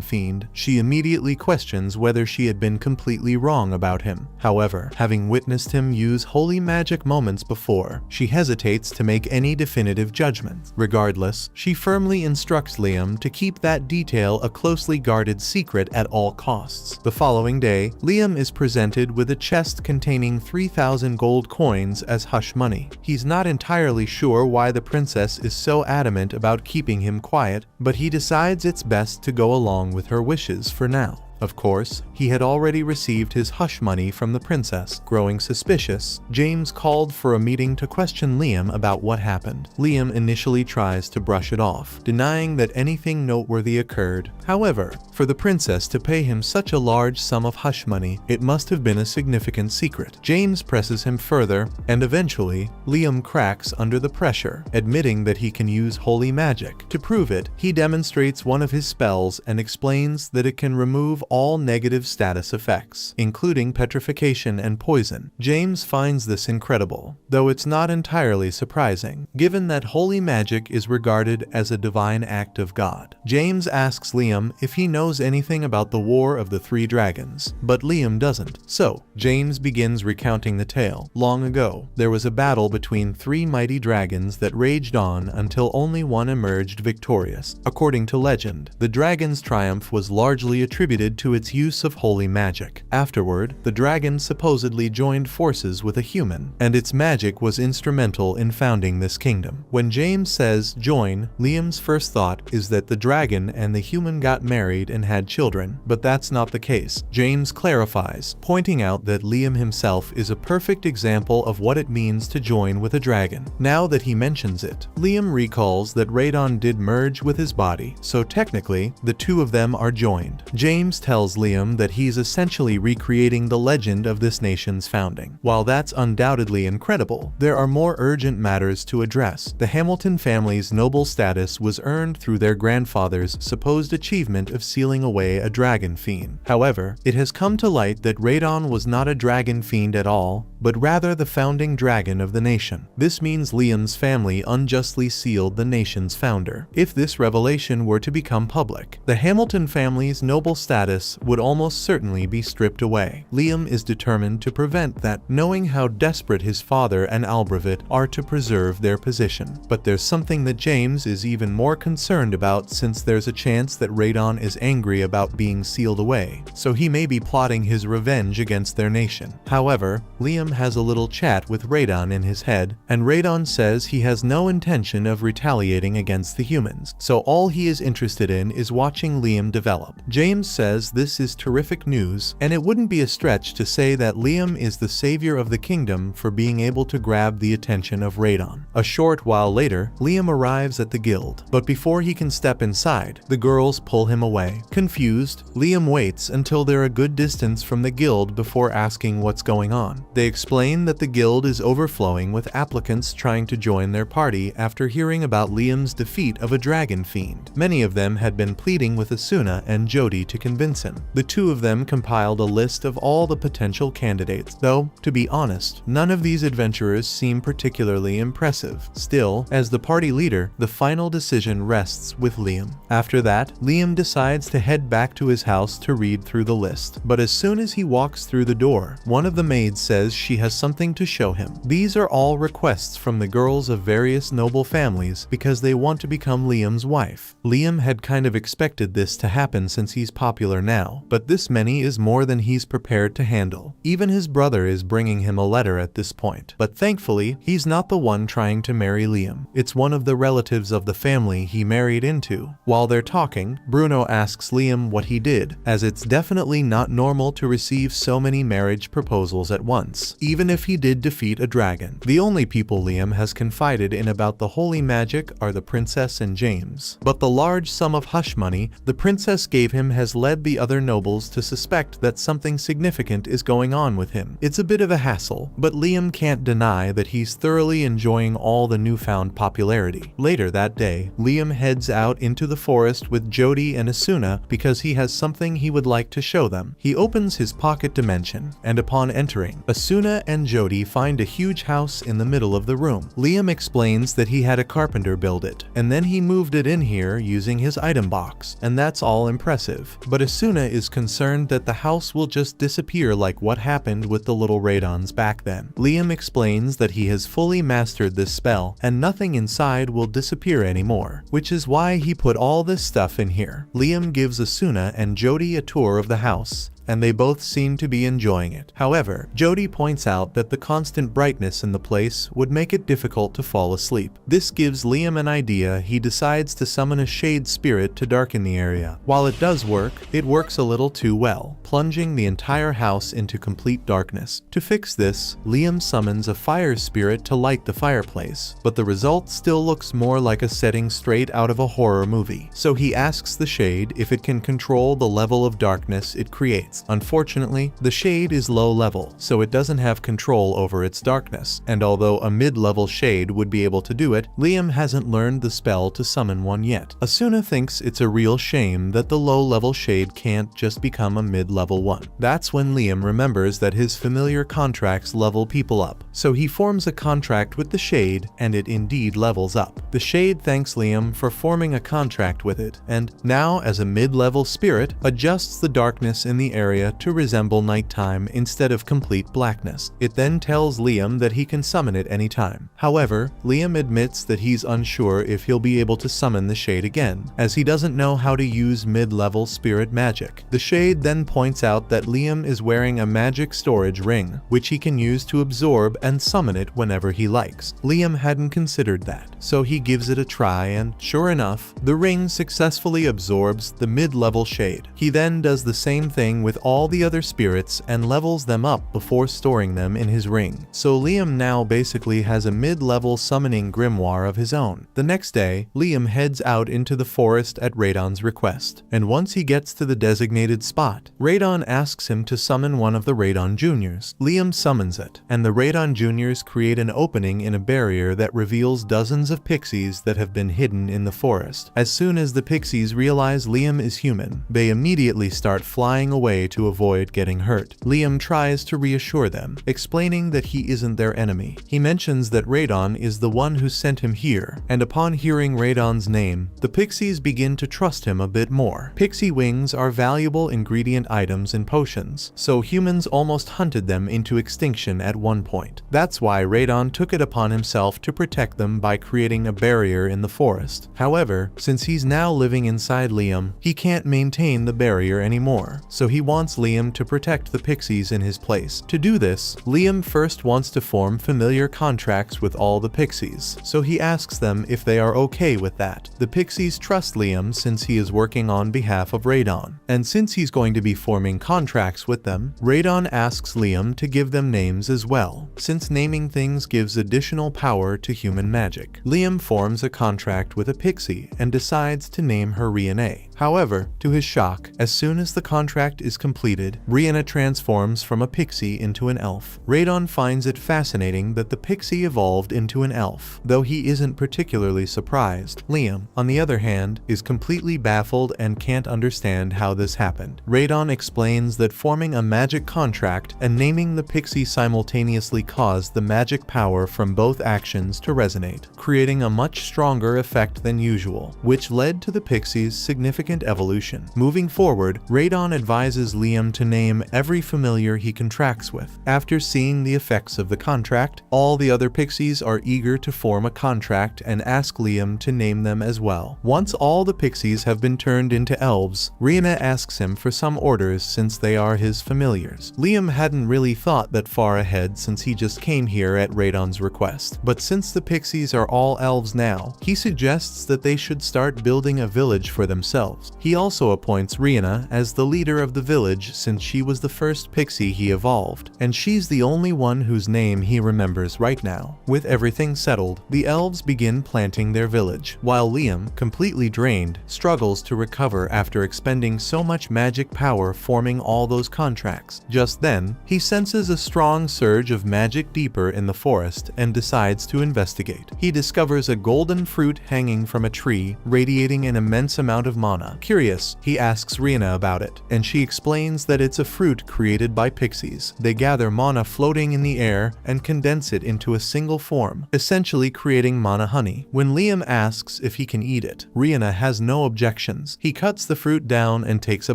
Fiend. She immediately questions whether she had been completely wrong about him. However, having witnessed him use holy magic moments before, she hesitates to make any definitive judgment. Regardless, she firmly instructs Liam to keep that detail a closely guarded secret at all costs. The following day, Liam is presented with a chest containing 3,000 gold coins as hush money. He's not entirely sure why the princess is so adamant about keeping him quiet, but he decides it's best to go along with her wishes for now. Of course, he had already received his hush money from the princess. Growing suspicious, James called for a meeting to question Liam about what happened. Liam initially tries to brush it off, denying that anything noteworthy occurred. However, for the princess to pay him such a large sum of hush money, it must have been a significant secret. James presses him further, and eventually, Liam cracks under the pressure, admitting that he can use holy magic. To prove it, he demonstrates one of his spells and explains that it can remove all negative status effects, including petrification and poison. James finds this incredible, though it's not entirely surprising, given that holy magic is regarded as a divine act of God. James asks Liam if he knows anything about the War of the Three Dragons, but Liam doesn't. So, James begins recounting the tale. Long ago, there was a battle between 3 mighty dragons that raged on until only one emerged victorious. According to legend, the dragon's triumph was largely attributed to its use of holy magic. Afterward, the dragon supposedly joined forces with a human, and its magic was instrumental in founding this kingdom. When James says join, Liam's first thought is that the dragon and the human got married and had children, but that's not the case. James clarifies, pointing out that Liam himself is a perfect example of what it means to join with a dragon. Now that he mentions it, Liam recalls that Radon did merge with his body, so technically, the two of them are joined. James tells Liam that he's essentially recreating the legend of this nation's founding. While that's undoubtedly incredible, there are more urgent matters to address. The Hamilton family's noble status was earned through their grandfather's supposed achievement of sealing away a dragon fiend. However, it has come to light that Radon was not a dragon fiend at all, but rather the founding dragon of the nation. This means Liam's family unjustly sealed the nation's founder. If this revelation were to become public, the Hamilton family's noble status would almost certainly be stripped away. Liam is determined to prevent that, knowing how desperate his father and Albrecht are to preserve their position. But there's something that James is even more concerned about, since there's a chance that Radon is angry about being sealed away, so he may be plotting his revenge against their nation. However, Liam has a little chat with Radon in his head, and Radon says he has no intention of retaliating against the humans, so all he is interested in is watching Liam develop. James says because this is terrific news, and it wouldn't be a stretch to say that Liam is the savior of the kingdom for being able to grab the attention of Radon. A short while later, Liam arrives at the guild, but before he can step inside, the girls pull him away. Confused, Liam waits until they're a good distance from the guild before asking what's going on. They explain that the guild is overflowing with applicants trying to join their party after hearing about Liam's defeat of a dragon fiend. Many of them had been pleading with Asuna and Jody to convince him. The two of them compiled a list of all the potential candidates, though, to be honest, none of these adventurers seem particularly impressive. Still, as the party leader, the final decision rests with Liam. After that, Liam decides to head back to his house to read through the list. But as soon as he walks through the door, one of the maids says she has something to show him. These are all requests from the girls of various noble families because they want to become Liam's wife. Liam had kind of expected this to happen since he's popular now, but this many is more than he's prepared to handle. Even his brother is bringing him a letter at this point. But thankfully, he's not the one trying to marry Liam. It's one of the relatives of the family he married into. While they're talking, Bruno asks Liam what he did, as it's definitely not normal to receive so many marriage proposals at once, even if he did defeat a dragon. The only people Liam has confided in about the holy magic are the princess and James. But the large sum of hush money the princess gave him has led the other nobles to suspect that something significant is going on with him. It's a bit of a hassle, but Liam can't deny that he's thoroughly enjoying all the newfound popularity. Later that day, Liam heads out into the forest with Jody and Asuna because he has something he would like to show them. He opens his pocket dimension, and upon entering, Asuna and Jody find a huge house in the middle of the room. Liam explains that he had a carpenter build it, and then he moved it in here using his item box, and that's all impressive. But Asuna is concerned that the house will just disappear like what happened with the little Radons back then. Liam explains that he has fully mastered this spell, and nothing inside will disappear anymore, which is why he put all this stuff in here. Liam gives Asuna and Jody a tour of the house, and they both seem to be enjoying it. However, Jody points out that the constant brightness in the place would make it difficult to fall asleep. This gives Liam an idea. He decides to summon a shade spirit to darken the area. While it does work, it works a little too well, plunging the entire house into complete darkness. To fix this, Liam summons a fire spirit to light the fireplace, but the result still looks more like a setting straight out of a horror movie. So he asks the shade if it can control the level of darkness it creates. Unfortunately, the shade is low level, so it doesn't have control over its darkness, and although a mid-level shade would be able to do it, Liam hasn't learned the spell to summon one yet. Asuna thinks it's a real shame that the low-level shade can't just become a mid-level one. That's when Liam remembers that his familiar contracts level people up, so he forms a contract with the shade, and it indeed levels up. The shade thanks Liam for forming a contract with it, and now as a mid-level spirit, adjusts the darkness in the area to resemble nighttime instead of complete blackness. It then tells Liam that he can summon it anytime. However, Liam admits that he's unsure if he'll be able to summon the shade again, as he doesn't know how to use mid-level spirit magic. The shade then points out that Liam is wearing a magic storage ring, which he can use to absorb and summon it whenever he likes. Liam hadn't considered that, so he gives it a try, and sure enough, the ring successfully absorbs the mid-level shade. He then does the same thing with all the other spirits and levels them up before storing them in his ring. So Liam now basically has a mid-level summoning grimoire of his own. The next day, Liam heads out into the forest at Radon's request, and once he gets to the designated spot, Radon asks him to summon one of the Radon Juniors. Liam summons it, and the Radon Juniors create an opening in a barrier that reveals dozens of pixies that have been hidden in the forest. As soon as the pixies realize Liam is human, they immediately start flying away to avoid getting hurt. Liam tries to reassure them, explaining that he isn't their enemy. He mentions that Radon is the one who sent him here, and upon hearing Radon's name, the pixies begin to trust him a bit more. Pixie wings are valuable ingredient items in potions, so humans almost hunted them into extinction at one point. That's why Radon took it upon himself to protect them by creating a barrier in the forest. However, since he's now living inside Liam, he can't maintain the barrier anymore, so he wants wants Liam to protect the pixies in his place. To do this, Liam first wants to form familiar contracts with all the pixies, so he asks them if they are okay with that. The pixies trust Liam since he is working on behalf of Radon, and since he's going to be forming contracts with them, Radon asks Liam to give them names as well, since naming things gives additional power to human magic. Liam forms a contract with a pixie and decides to name her Rihanna. However, to his shock, as soon as the contract is completed, Rihanna transforms from a pixie into an elf. Radon finds it fascinating that the pixie evolved into an elf, though he isn't particularly surprised. Liam, on the other hand, is completely baffled and can't understand how this happened. Radon explains that forming a magic contract and naming the pixie simultaneously caused the magic power from both actions to resonate, creating a much stronger effect than usual, which led to the pixie's significant evolution. Moving forward, Radon advises Liam to name every familiar he contracts with. After seeing the effects of the contract, all the other pixies are eager to form a contract and ask Liam to name them as well. Once all the pixies have been turned into elves, Rihanna asks him for some orders since they are his familiars. Liam hadn't really thought that far ahead since he just came here at Radon's request, but since the pixies are all elves now, he suggests that they should start building a village for themselves. He also appoints Rihanna as the leader of the village since she was the first pixie he evolved, and she's the only one whose name he remembers right now. With everything settled, the elves begin planting their village, while Liam, completely drained, struggles to recover after expending so much magic power forming all those contracts. Just then, he senses a strong surge of magic deeper in the forest and decides to investigate. He discovers a golden fruit hanging from a tree, radiating an immense amount of mana. Curious, he asks Rihanna about it, and she explains that it's a fruit created by pixies. They gather mana floating in the air and condense it into a single form, essentially creating mana honey. When Liam asks if he can eat it, Rihanna has no objections. He cuts the fruit down and takes a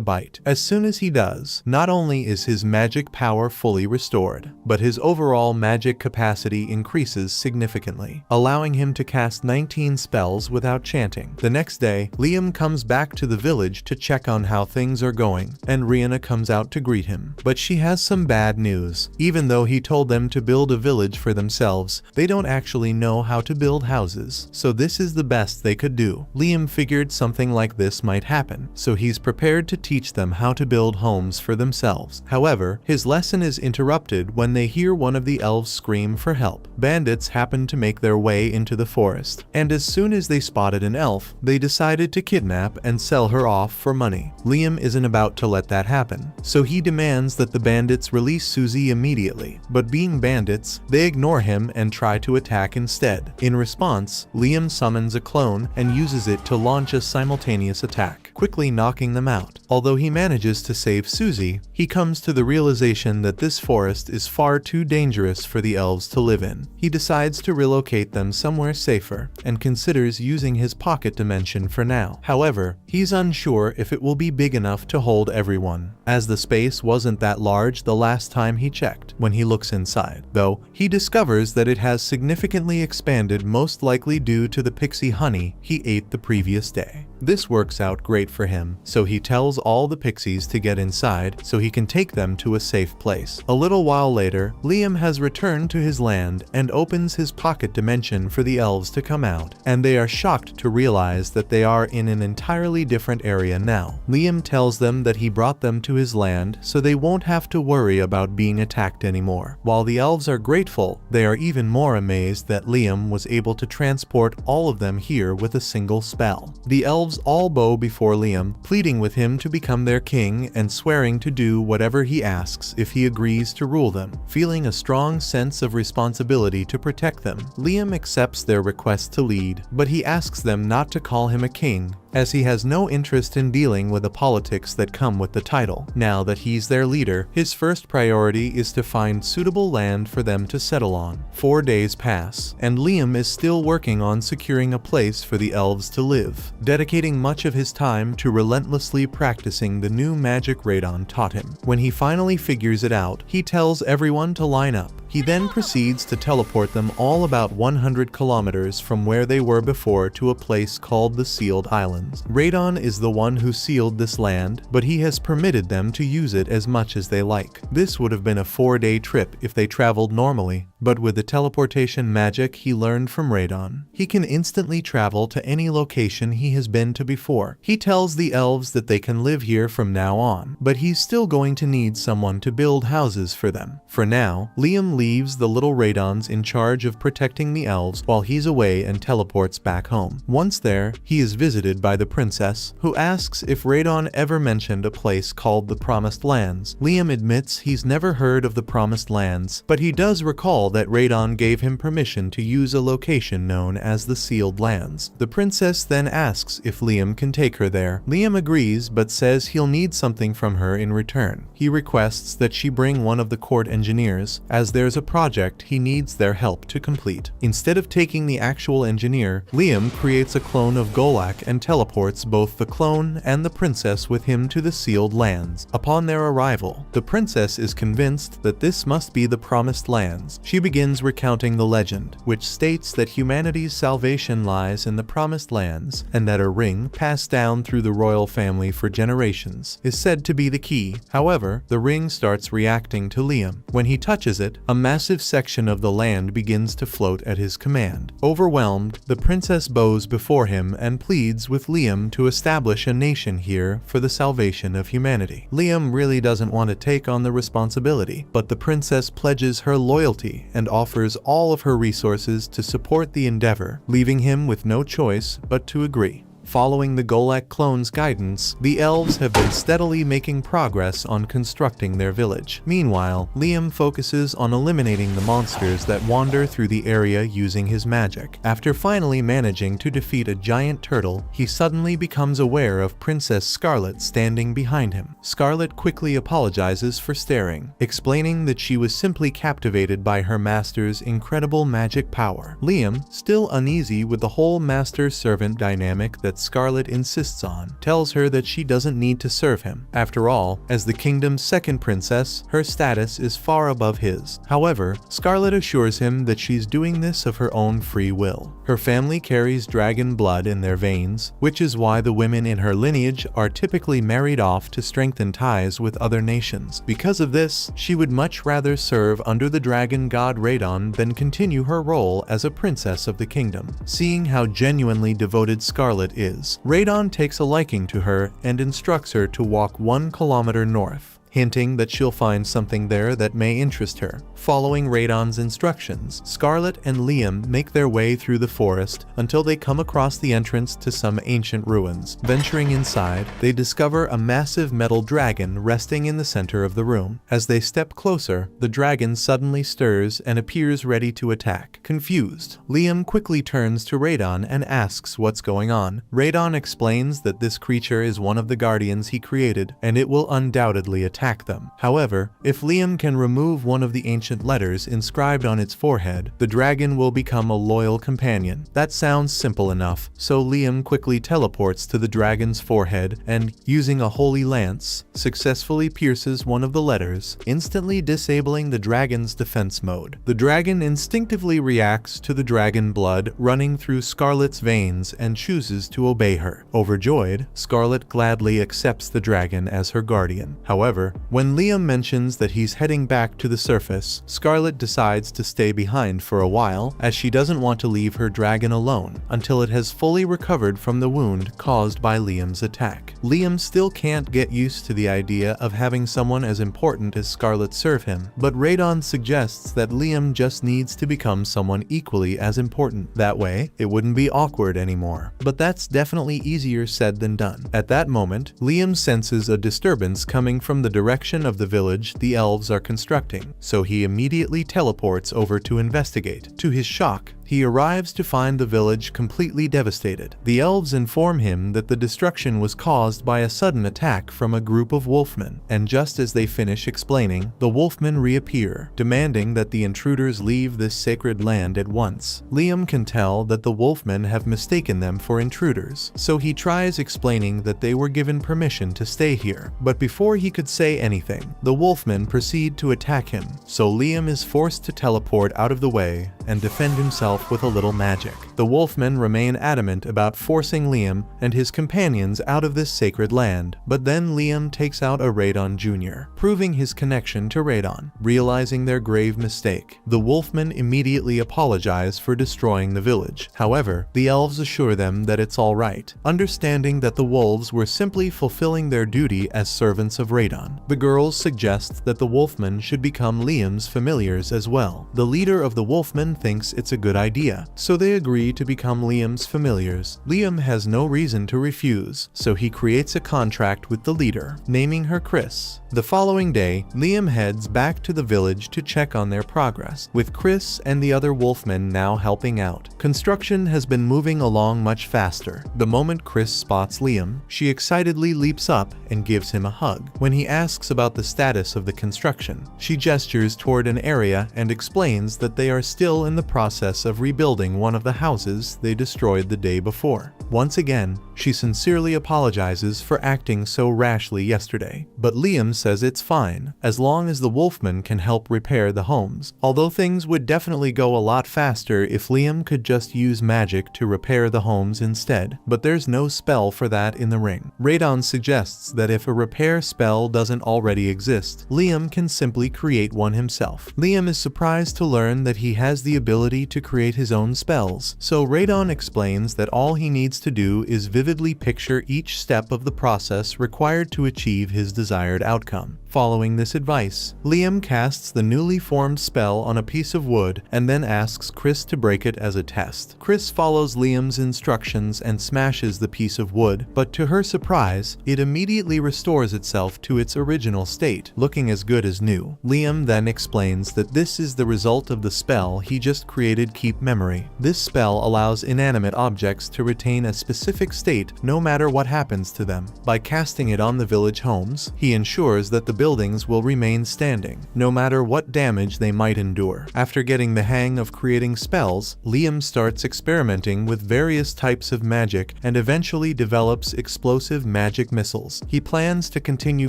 bite. As soon as he does, not only is his magic power fully restored, but his overall magic capacity increases significantly, allowing him to cast 19 spells without chanting. The next day, Liam comes back to the village to check on how things are going, and Rihanna comes out to greet him. But she has some bad news. Even though he told them to build a village for themselves, they don't actually know how to build houses, so this is the best they could do. Liam figured something like this might happen, so he's prepared to teach them how to build homes for themselves. However, his lesson is interrupted when they hear one of the elves scream for help. Bandits happen to make their way into the forest, and as soon as they spotted an elf, they decided to kidnap and sell her off for money. Liam isn't about to let that happen, so he demands that the bandits release Susie immediately, but being bandits, they ignore him and try to attack instead. In response, Liam summons a clone and uses it to launch a simultaneous attack, quickly knocking them out. Although he manages to save Susie, he comes to the realization that this forest is far too dangerous for the elves to live in. He decides to relocate them somewhere safer and considers using his pocket dimension for now. However, he's unsure if it will be big enough to hold everyone, as the space wasn't that large the last time he checked. When he looks inside, though, he discovers that it has significantly expanded, most likely due to the pixie honey he ate the previous day. This works out great for him, so he tells all the pixies to get inside so he can take them to a safe place. A little while later, Liam has returned to his land and opens his pocket dimension for the elves to come out, and they are shocked to realize that they are in an entirely different area now. Liam tells them that he brought them to his land so they won't have to worry about being attacked anymore. While the elves are grateful, they are even more amazed that Liam was able to transport all of them here with a single spell. The elves all bow before Liam, pleading with him to become their king and swearing to do whatever he asks if he agrees to rule them. Feeling a strong sense of responsibility to protect them, Liam accepts their request to lead, but he asks them not to call him a king, as he has no interest in dealing with the politics that come with the title. Now that he's their leader, his first priority is to find suitable land for them to settle on. 4 days pass, and Liam is still working on securing a place for the elves to live, dedicating much of his time to relentlessly practicing the new magic Radon taught him. When he finally figures it out, he tells everyone to line up, He then proceeds to teleport them all about 100 kilometers from where they were before to a place called the Sealed Islands. Radon is the one who sealed this land, but he has permitted them to use it as much as they like. This would have been a 4-day trip if they traveled normally, but with the teleportation magic he learned from Radon, he can instantly travel to any location he has been to before. He tells the elves that they can live here from now on, but he's still going to need someone to build houses for them. For now, Liam leaves the little Radons in charge of protecting the elves while he's away and teleports back home. Once there, he is visited by the princess, who asks if Radon ever mentioned a place called the Promised Lands. Liam admits he's never heard of the Promised Lands, but he does recall that Radon gave him permission to use a location known as the Sealed Lands. The princess then asks if Liam can take her there. Liam agrees but says he'll need something from her in return. He requests that she bring one of the court engineers, as there's a project he needs their help to complete. Instead of taking the actual engineer, Liam creates a clone of Golak and teleports both the clone and the princess with him to the Sealed Lands. Upon their arrival, the princess is convinced that this must be the Promised Lands. She begins recounting the legend, which states that humanity's salvation lies in the Promised Lands, and that a ring passed down through the royal family for generations is said to be the key. However, the ring starts reacting to Liam. When he touches it, a massive section of the land begins to float at his command. Overwhelmed, the princess bows before him and pleads with Liam to establish a nation here for the salvation of humanity. Liam really doesn't want to take on the responsibility, but the princess pledges her loyalty and offers all of her resources to support the endeavor, leaving him with no choice but to agree. Following the Golak clone's guidance, the elves have been steadily making progress on constructing their village. Meanwhile, Liam focuses on eliminating the monsters that wander through the area using his magic. After finally managing to defeat a giant turtle, he suddenly becomes aware of Princess Scarlet standing behind him. Scarlet quickly apologizes for staring, explaining that she was simply captivated by her master's incredible magic power. Liam, still uneasy with the whole master-servant dynamic that Scarlet insists on, tells her that she doesn't need to serve him. After all, as the kingdom's second princess, her status is far above his. However, Scarlet assures him that she's doing this of her own free will. Her family carries dragon blood in their veins, which is why the women in her lineage are typically married off to strengthen ties with other nations. Because of this, she would much rather serve under the dragon god Radon than continue her role as a princess of the kingdom. Seeing how genuinely devoted Scarlet is, Radon takes a liking to her and instructs her to walk 1 kilometer north, hinting that she'll find something there that may interest her. Following Radon's instructions, Scarlet and Liam make their way through the forest until they come across the entrance to some ancient ruins. Venturing inside, they discover a massive metal dragon resting in the center of the room. As they step closer, the dragon suddenly stirs and appears ready to attack. Confused, Liam quickly turns to Radon and asks what's going on. Radon explains that this creature is one of the guardians he created, and it will undoubtedly attack them. However, if Liam can remove one of the ancient letters inscribed on its forehead, the dragon will become a loyal companion. That sounds simple enough, so Liam quickly teleports to the dragon's forehead and, using a holy lance, successfully pierces one of the letters, instantly disabling the dragon's defense mode. The dragon instinctively reacts to the dragon blood running through Scarlet's veins and chooses to obey her. Overjoyed, Scarlet gladly accepts the dragon as her guardian. However, when Liam mentions that he's heading back to the surface, Scarlet decides to stay behind for a while, as she doesn't want to leave her dragon alone until it has fully recovered from the wound caused by Liam's attack. Liam still can't get used to the idea of having someone as important as Scarlet serve him, but Radon suggests that Liam just needs to become someone equally as important. That way, it wouldn't be awkward anymore. But that's definitely easier said than done. At that moment, Liam senses a disturbance coming from the direction of the village the elves are constructing, so he immediately teleports over to investigate. To his shock, He arrives to find the village completely devastated. The elves inform him that the destruction was caused by a sudden attack from a group of wolfmen, and just as they finish explaining, the wolfmen reappear, demanding that the intruders leave this sacred land at once. Liam can tell that the wolfmen have mistaken them for intruders, so he tries explaining that they were given permission to stay here. But before he could say anything, the wolfmen proceed to attack him, so Liam is forced to teleport out of the way and defend himself with a little magic. The wolfmen remain adamant about forcing Liam and his companions out of this sacred land, but then Liam takes out a Radon Jr., proving his connection to Radon. Realizing their grave mistake, the wolfmen immediately apologize for destroying the village. However, the elves assure them that it's all right, understanding that the wolves were simply fulfilling their duty as servants of Radon. The girls suggest that the wolfmen should become Liam's familiars as well. The leader of the wolfmen thinks it's a good idea, so they agree to become Liam's familiars. Liam has no reason to refuse, so he creates a contract with the leader, naming her Chris. The following day, Liam heads back to the village to check on their progress, with Chris and the other wolfmen now helping out. Construction has been moving along much faster. The moment Chris spots Liam, she excitedly leaps up and gives him a hug. When he asks about the status of the construction, she gestures toward an area and explains that they are still in the process of rebuilding one of the houses they destroyed the day before. Once again, she sincerely apologizes for acting so rashly yesterday, but Liam says it's fine, as long as the wolfmen can help repair the homes, although things would definitely go a lot faster if Liam could just use magic to repair the homes instead, but there's no spell for that in the ring. Radon suggests that if a repair spell doesn't already exist, Liam can simply create one himself. Liam is surprised to learn that he has the ability to create his own spells, so Radon explains that all he needs to do is vividly picture each step of the process required to achieve his desired outcome. Following this advice, Liam casts the newly formed spell on a piece of wood and then asks Chris to break it as a test. Chris follows Liam's instructions and smashes the piece of wood, but to her surprise, it immediately restores itself to its original state, looking as good as new. Liam then explains that this is the result of the spell he just created, Keep Memory. This spell allows inanimate objects to retain a specific state no matter what happens to them. By casting it on the village homes, he ensures that the buildings will remain standing, no matter what damage they might endure. After getting the hang of creating spells, Liam starts experimenting with various types of magic and eventually develops explosive magic missiles. He plans to continue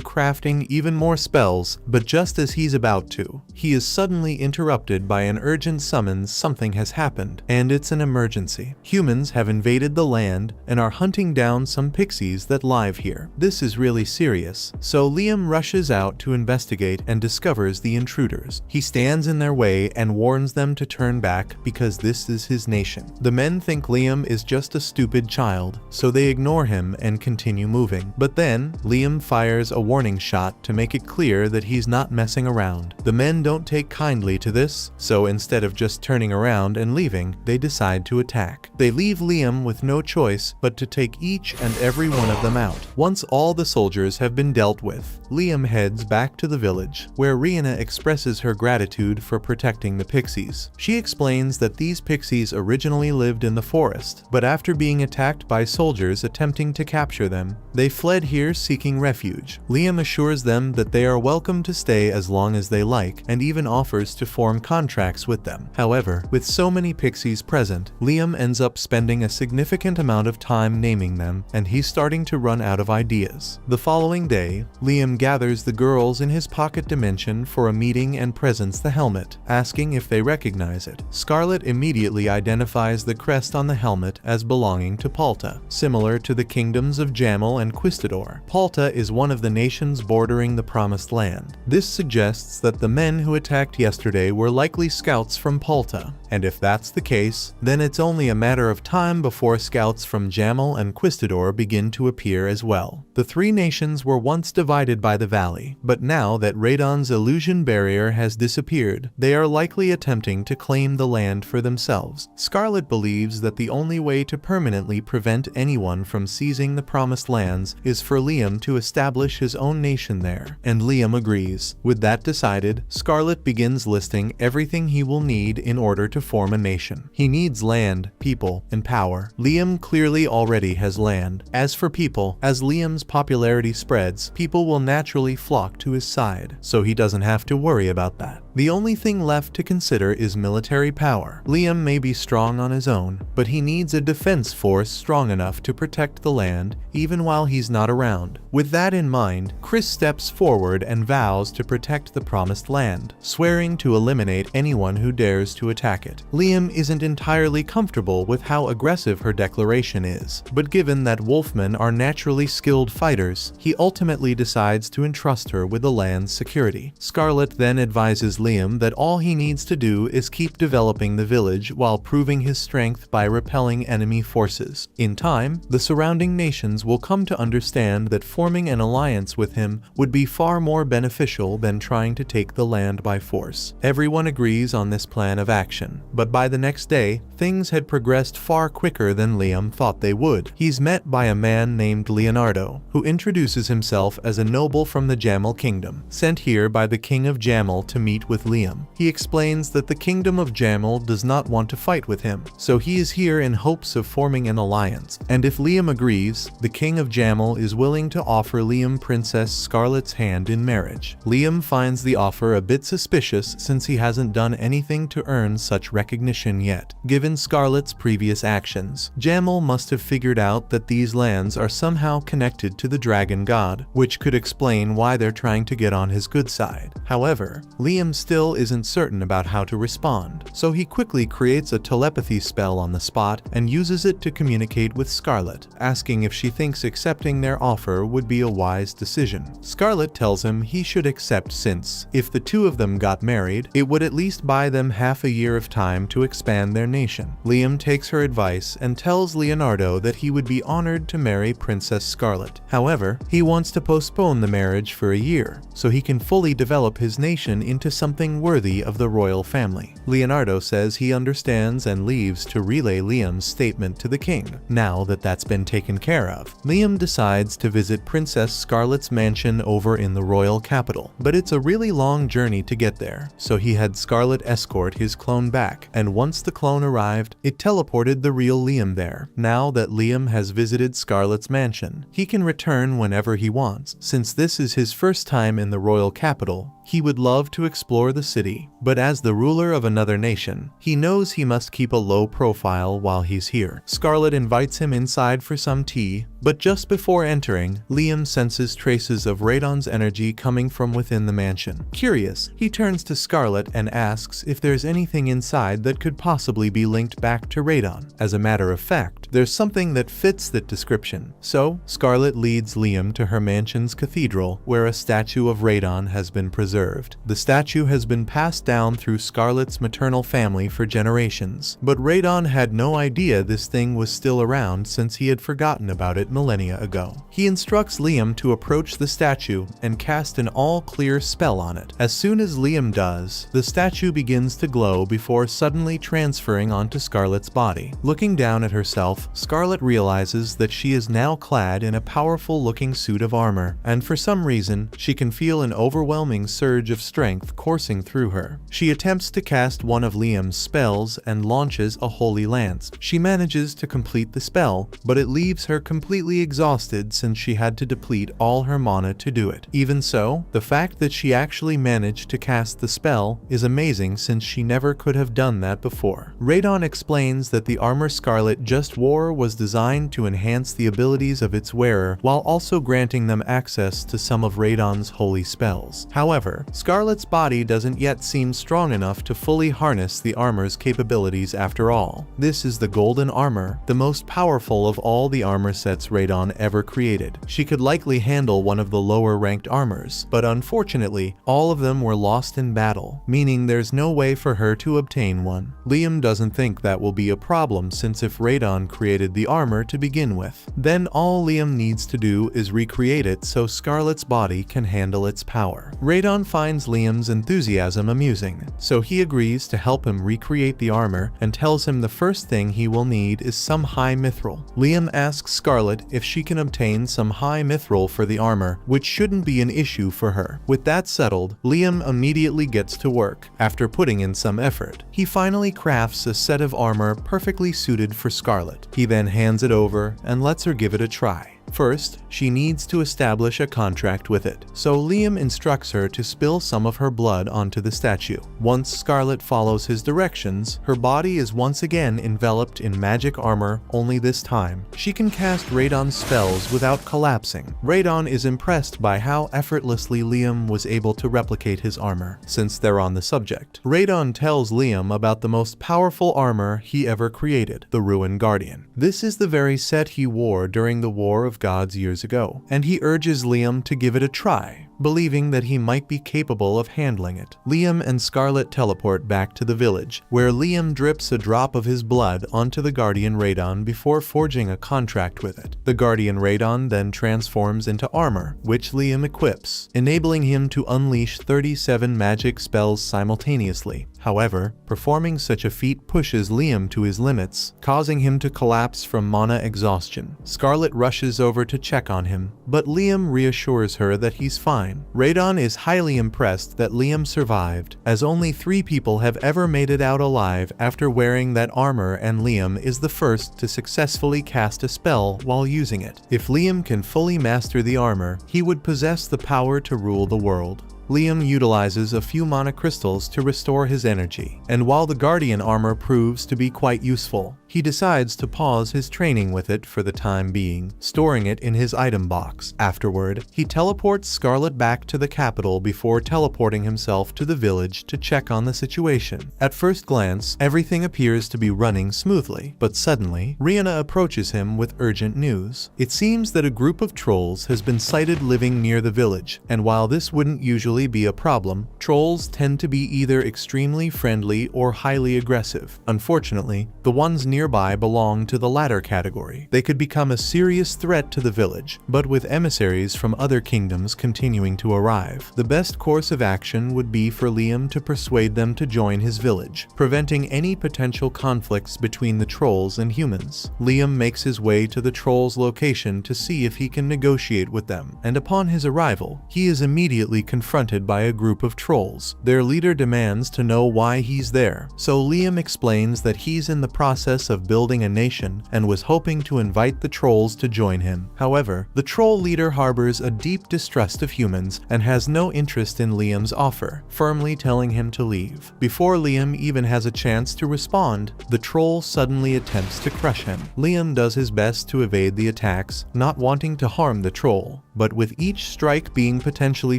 crafting even more spells, but just as he's about to, he is suddenly interrupted by an urgent summons. Something has happened, and it's an emergency. Humans have invaded the land and are hunting down some pixies that live here. This is really serious, so Liam rushes out to investigate and discovers the intruders. He stands in their way and warns them to turn back because this is his nation. The men think Liam is just a stupid child, so they ignore him and continue moving. But then, Liam fires a warning shot to make it clear that he's not messing around. The men don't take kindly to this, so instead of just turning around and leaving, they decide to attack. They leave Liam with no choice but to take each and every one of them out. Once all the soldiers have been dealt with, Liam heads back to the village, where Rihanna expresses her gratitude for protecting the pixies. She explains that these pixies originally lived in the forest, but after being attacked by soldiers attempting to capture them, they fled here seeking refuge. Liam assures them that they are welcome to stay as long as they like, and even offers to form contracts with them. However, with so many pixies present, Liam ends up spending a significant amount of time naming them, and he's starting to run out of ideas. The following day, Liam gathers the girls in his pocket dimension for a meeting and presents the helmet, asking if they recognize it. Scarlet immediately identifies the crest on the helmet as belonging to Palta, similar to the kingdoms of Jamel and Quistador. Palta is one of the nations bordering the Promised Land. This suggests that the men who attacked yesterday were likely scouts from Palta, and if that's the case, then it's only a matter of time before scouts from Jamel and Quistador begin to appear as well. The three nations were once divided by the valley, but now that Radon's illusion barrier has disappeared, they are likely attempting to claim the land for themselves. Scarlet believes that the only way to permanently prevent anyone from seizing the Promised Lands is for Liam to establish his own nation there, and Liam agrees. With that decided, Scarlet begins listing everything he will need in order to form a nation. He needs land, people, and power. Liam clearly already has land. As for people, as Liam's popularity spreads, people will naturally flock to his side, so he doesn't have to worry about that. The only thing left to consider is military power. Liam may be strong on his own, but he needs a defense force strong enough to protect the land, even while he's not around. With that in mind, Chris steps forward and vows to protect the promised land, swearing to eliminate anyone who dares to attack it. Liam isn't entirely comfortable with how aggressive her declaration is, but given that wolfmen are naturally skilled fighters, he ultimately decides to entrust her with the land's security. Scarlet then advises Liam that all he needs to do is keep developing the village while proving his strength by repelling enemy forces. In time, the surrounding nations will come to understand that forming an alliance with him would be far more beneficial than trying to take the land by force. Everyone agrees on this plan of action, but by the next day, things had progressed far quicker than Liam thought they would. He's met by a man named Leonardo, who introduces himself as a noble from the Jamel Kingdom, sent here by the King of Jamel to meet with Liam. He explains that the Kingdom of Jamel does not want to fight with him, so he is here in hopes of forming an alliance, and if Liam agrees, the King of Jamel is willing to offer Liam Princess Scarlet's hand in marriage. Liam finds the offer a bit suspicious since he hasn't done anything to earn such recognition yet. Given Scarlet's previous actions, Jamel must have figured out that these lands are somehow connected to the dragon god, which could explain why they're trying to get on his good side. However, Liam still isn't certain about how to respond, so he quickly creates a telepathy spell on the spot and uses it to communicate with Scarlet, asking if she thinks accepting their offer would be a wise decision. Scarlet tells him he should accept since, if the two of them got married, it would at least buy them half a year of time to expand their nation. Liam takes her advice and tells Leonardo that he would be honored to marry Princess Scarlet. However, he wants to postpone the marriage for a year, so he can fully develop his nation into something worthy of the royal family. Leonardo says he understands and leaves to relay Liam's statement to the king. Now that that's been taken care of, Liam decides to visit Princess Scarlet's mansion over in the royal capital, but it's a really long journey to get there, so he had Scarlet escort his clone back, and once the clone arrived, it teleported the real Liam there. Now that Liam has visited Scarlet's mansion, he can return whenever he wants. Since this is his first time in the royal capital, he would love to explore the city, but as the ruler of another nation, he knows he must keep a low profile while he's here. Scarlet invites him inside for some tea, but just before entering, Liam senses traces of Radon's energy coming from within the mansion. Curious, he turns to Scarlet and asks if there's anything inside that could possibly be linked back to Radon. As a matter of fact, there's something that fits that description, so Scarlet leads Liam to her mansion's cathedral, where a statue of Radon has been preserved. The statue has been passed down through Scarlet's maternal family for generations, but Radon had no idea this thing was still around since he had forgotten about it millennia ago. He instructs Liam to approach the statue and cast an all-clear spell on it. As soon as Liam does, the statue begins to glow before suddenly transferring onto Scarlet's body. Looking down at herself, Scarlet realizes that she is now clad in a powerful-looking suit of armor, and for some reason, she can feel an overwhelming surge of strength coursing through her. She attempts to cast one of Liam's spells and launches a holy lance. She manages to complete the spell, but it leaves her completely exhausted since she had to deplete all her mana to do it. Even so, the fact that she actually managed to cast the spell is amazing since she never could have done that before. Radon explains that the armor Scarlet just wore was designed to enhance the abilities of its wearer while also granting them access to some of Radon's holy spells. However, Scarlet's body doesn't yet seem strong enough to fully harness the armor's capabilities after all. This is the Golden Armor, the most powerful of all the armor sets Radon ever created. She could likely handle one of the lower ranked armors, but unfortunately, all of them were lost in battle, meaning there's no way for her to obtain one. Liam doesn't think that will be a problem since if Radon created the armor to begin with. Then all Liam needs to do is recreate it so Scarlet's body can handle its power. Radon finds Liam's enthusiasm amusing, so he agrees to help him recreate the armor and tells him the first thing he will need is some high mithril. Liam asks Scarlet if she can obtain some high mithril for the armor, which shouldn't be an issue for her. With that settled, Liam immediately gets to work. After putting in some effort, he finally crafts a set of armor perfectly suited for Scarlet. He then hands it over and lets her give it a try. First, she needs to establish a contract with it, so Liam instructs her to spill some of her blood onto the statue. Once Scarlet follows his directions, her body is once again enveloped in magic armor, only this time she can cast Radon's spells without collapsing. Radon is impressed by how effortlessly Liam was able to replicate his armor. Since they're on the subject, Radon tells Liam about the most powerful armor he ever created, the Ruin Guardian. This is the very set he wore during the War of Gods years ago, and he urges Liam to give it a try, believing that he might be capable of handling it. Liam and Scarlet teleport back to the village, where Liam drips a drop of his blood onto the Guardian Radon before forging a contract with it. The Guardian Radon then transforms into armor, which Liam equips, enabling him to unleash 37 magic spells simultaneously. However, performing such a feat pushes Liam to his limits, causing him to collapse from mana exhaustion. Scarlet rushes over to check on him, but Liam reassures her that he's fine. Radon is highly impressed that Liam survived, as only 3 people have ever made it out alive after wearing that armor, and Liam is the first to successfully cast a spell while using it. If Liam can fully master the armor, he would possess the power to rule the world. Liam utilizes a few mana crystals to restore his energy, and while the Guardian armor proves to be quite useful, he decides to pause his training with it for the time being, storing it in his item box. Afterward, he teleports Scarlet back to the capital before teleporting himself to the village to check on the situation. At first glance, everything appears to be running smoothly, but suddenly, Rihanna approaches him with urgent news. It seems that a group of trolls has been sighted living near the village, and while this wouldn't usually be a problem, trolls tend to be either extremely friendly or highly aggressive. Unfortunately, the ones nearby belong to the latter category. They could become a serious threat to the village, but with emissaries from other kingdoms continuing to arrive, the best course of action would be for Liam to persuade them to join his village, preventing any potential conflicts between the trolls and humans. Liam makes his way to the trolls' location to see if he can negotiate with them, and upon his arrival, he is immediately confronted by a group of trolls. Their leader demands to know why he's there, so Liam explains that he's in the process of building a nation and was hoping to invite the trolls to join him. However, the troll leader harbors a deep distrust of humans and has no interest in Liam's offer, firmly telling him to leave. Before Liam even has a chance to respond, the troll suddenly attempts to crush him. Liam does his best to evade the attacks, not wanting to harm the troll, but with each strike being potentially